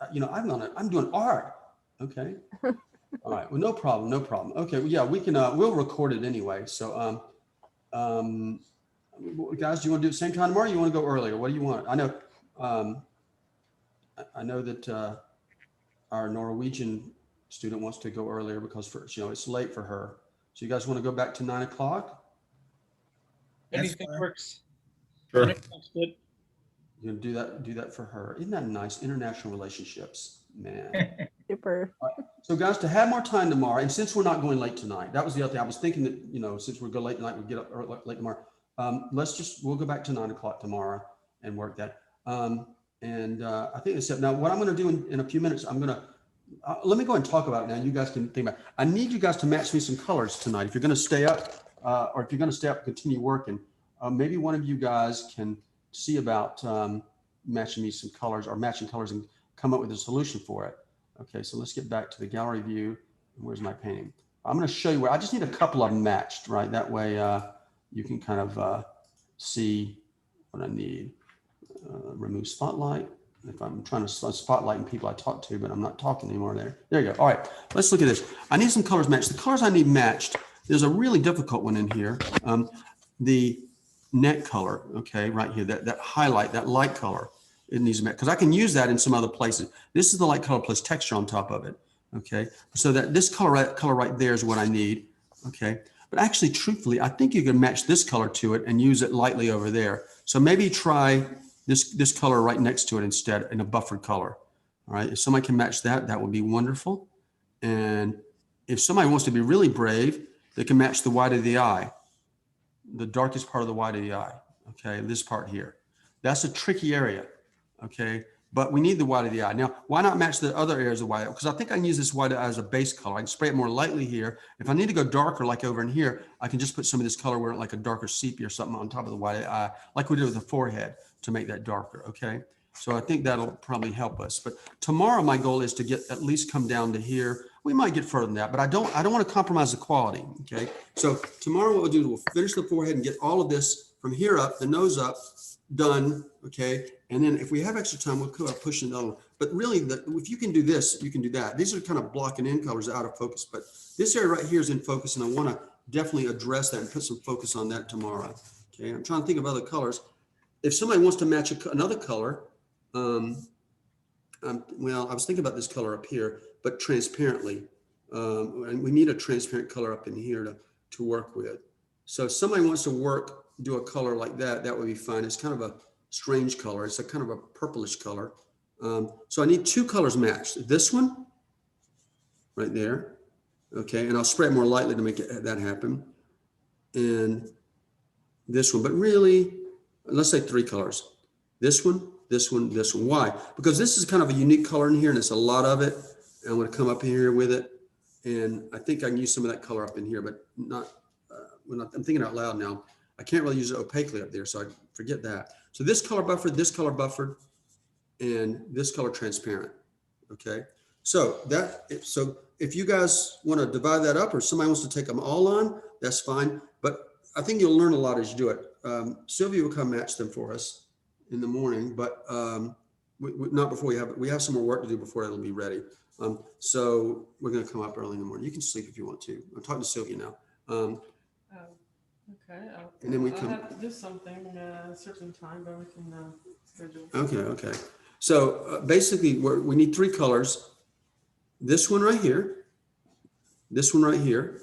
I'm doing art. Okay. All right. Well, no problem. No problem. Okay. Well, yeah, we can. We'll record it anyway. So, guys, do you want to do it same time tomorrow? Or you want to go earlier? What do you want? I know that our Norwegian student wants to go earlier because it's late for her. So, you guys want to go back to 9 o'clock? That's Anything fine. works. Sure. Anything looks good. You're gonna do that for her. Isn't that nice? International relationships, man. Super. So guys, to have more time tomorrow, and since we're not going late tonight, that was the other thing. I was thinking that, since we're going late tonight, we get up late tomorrow. We'll go back to 9 o'clock tomorrow and work that. I think that's it. Now, what I'm going to do in a few minutes, let me go and talk about it now. You guys can think about it. I need you guys to match me some colors tonight. If you're going to stay up, or if you're going to stay up and continue working, maybe one of you guys can see about matching me some colors or matching colors and come up with a solution for it. Okay, so let's get back to the gallery view. Where's my painting? I'm going to show you where I just need a couple of them matched, right? That way you can kind of see what I need. Remove spotlight. If I'm trying to spotlight people I talk to, but I'm not talking anymore there. There you go. All right, let's look at this. I need some colors matched. The colors I need matched, there's a really difficult one in here. The net color, okay, right here, that highlight, that light color, it needs to match, because I can use that in some other places. This is the light color plus texture on top of it, okay? So that this color right there is what I need, okay? But actually, truthfully, I think you can match this color to it and use it lightly over there. So maybe try this color right next to it instead in a buffered color, all right? If somebody can match that, that would be wonderful. And if somebody wants to be really brave, they can match the white of the eye, the darkest part of the white of the eye, okay? This part here. That's a tricky area, okay? But we need the white of the eye. Now, why not match the other areas of white? Because I think I can use this white as a base color. I can spray it more lightly here. If I need to go darker, like over in here, I can just put some of this color where like a darker sepia or something on top of the white of the eye, like we did with the forehead to make that darker, okay? So I think that'll probably help us. But tomorrow, my goal is to get at least come down to here. We might get further than that, but I don't want to compromise the quality, okay? So tomorrow what we'll do is we'll finish the forehead and get all of this from here up, the nose up, done, okay? And then if we have extra time, we'll push another one. But really, if you can do this, you can do that. These are kind of blocking in colors out of focus, but this area right here is in focus, and I want to definitely address that and put some focus on that tomorrow, okay? I'm trying to think of other colors. If somebody wants to match another color, well, I was thinking about this color up here, but transparently. And we need a transparent color up in here to work with. So if somebody wants to do a color like that, that would be fine. It's kind of a strange color. It's a kind of a purplish color. So I need two colors matched. This one right there. Okay, and I'll spray it more lightly to make that happen. And this one, but really, let's say three colors. This one, this one, this one. Why? Because this is kind of a unique color in here, and it's a lot of it. And I'm going to come up here with it, and I think I can use some of that color up in here, but not. I'm thinking out loud now. I can't really use it opaquely up there, so I forget that. So this color buffered, and this color transparent. Okay. So so if you guys want to divide that up or somebody wants to take them all on, that's fine. But I think you'll learn a lot as you do it. Sylvia will come match them for us in the morning, but not before we have some more work to do before it'll be ready. So we're going to come up early in the morning. You can sleep if you want to. I'm talking to Sylvia now. Okay. And then we I'll come. have to do something a certain time, but we can schedule. Okay. So basically, we need 3 colors. This one right here. This one right here.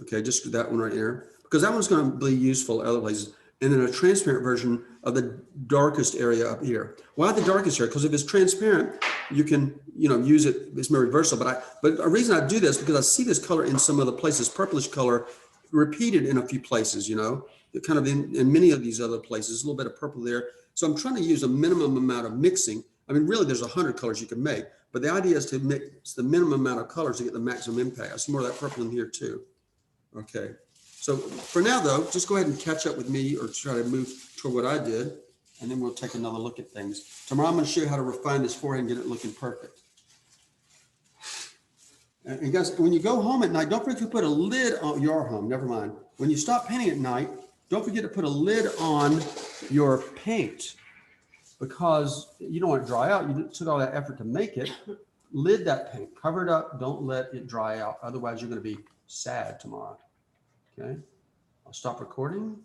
Okay, just that one right here, because that one's going to be useful other places. And then a transparent version of the darkest area up here. Why the darkest area? Because if it's transparent, you can, use it. It's more versatile. But a reason I do this because I see this color in some other places, purplish color, repeated in a few places. Kind of in many of these other places, a little bit of purple there. So I'm trying to use a minimum amount of mixing. I mean, really, there's 100 colors you can make, but the idea is to mix the minimum amount of colors to get the maximum impact. I see more of that purple in here too. Okay. So for now, though, just go ahead and catch up with me or try to move toward what I did, and then we'll take another look at things. Tomorrow, I'm going to show you how to refine this forehead and get it looking perfect. And guys, when you go home at night, don't forget to put a lid on your home. Never mind. When you stop painting at night, don't forget to put a lid on your paint because you don't want it to dry out. You took all that effort to make it. Lid that paint. Cover it up. Don't let it dry out. Otherwise, you're going to be sad tomorrow. Okay. I'll stop recording.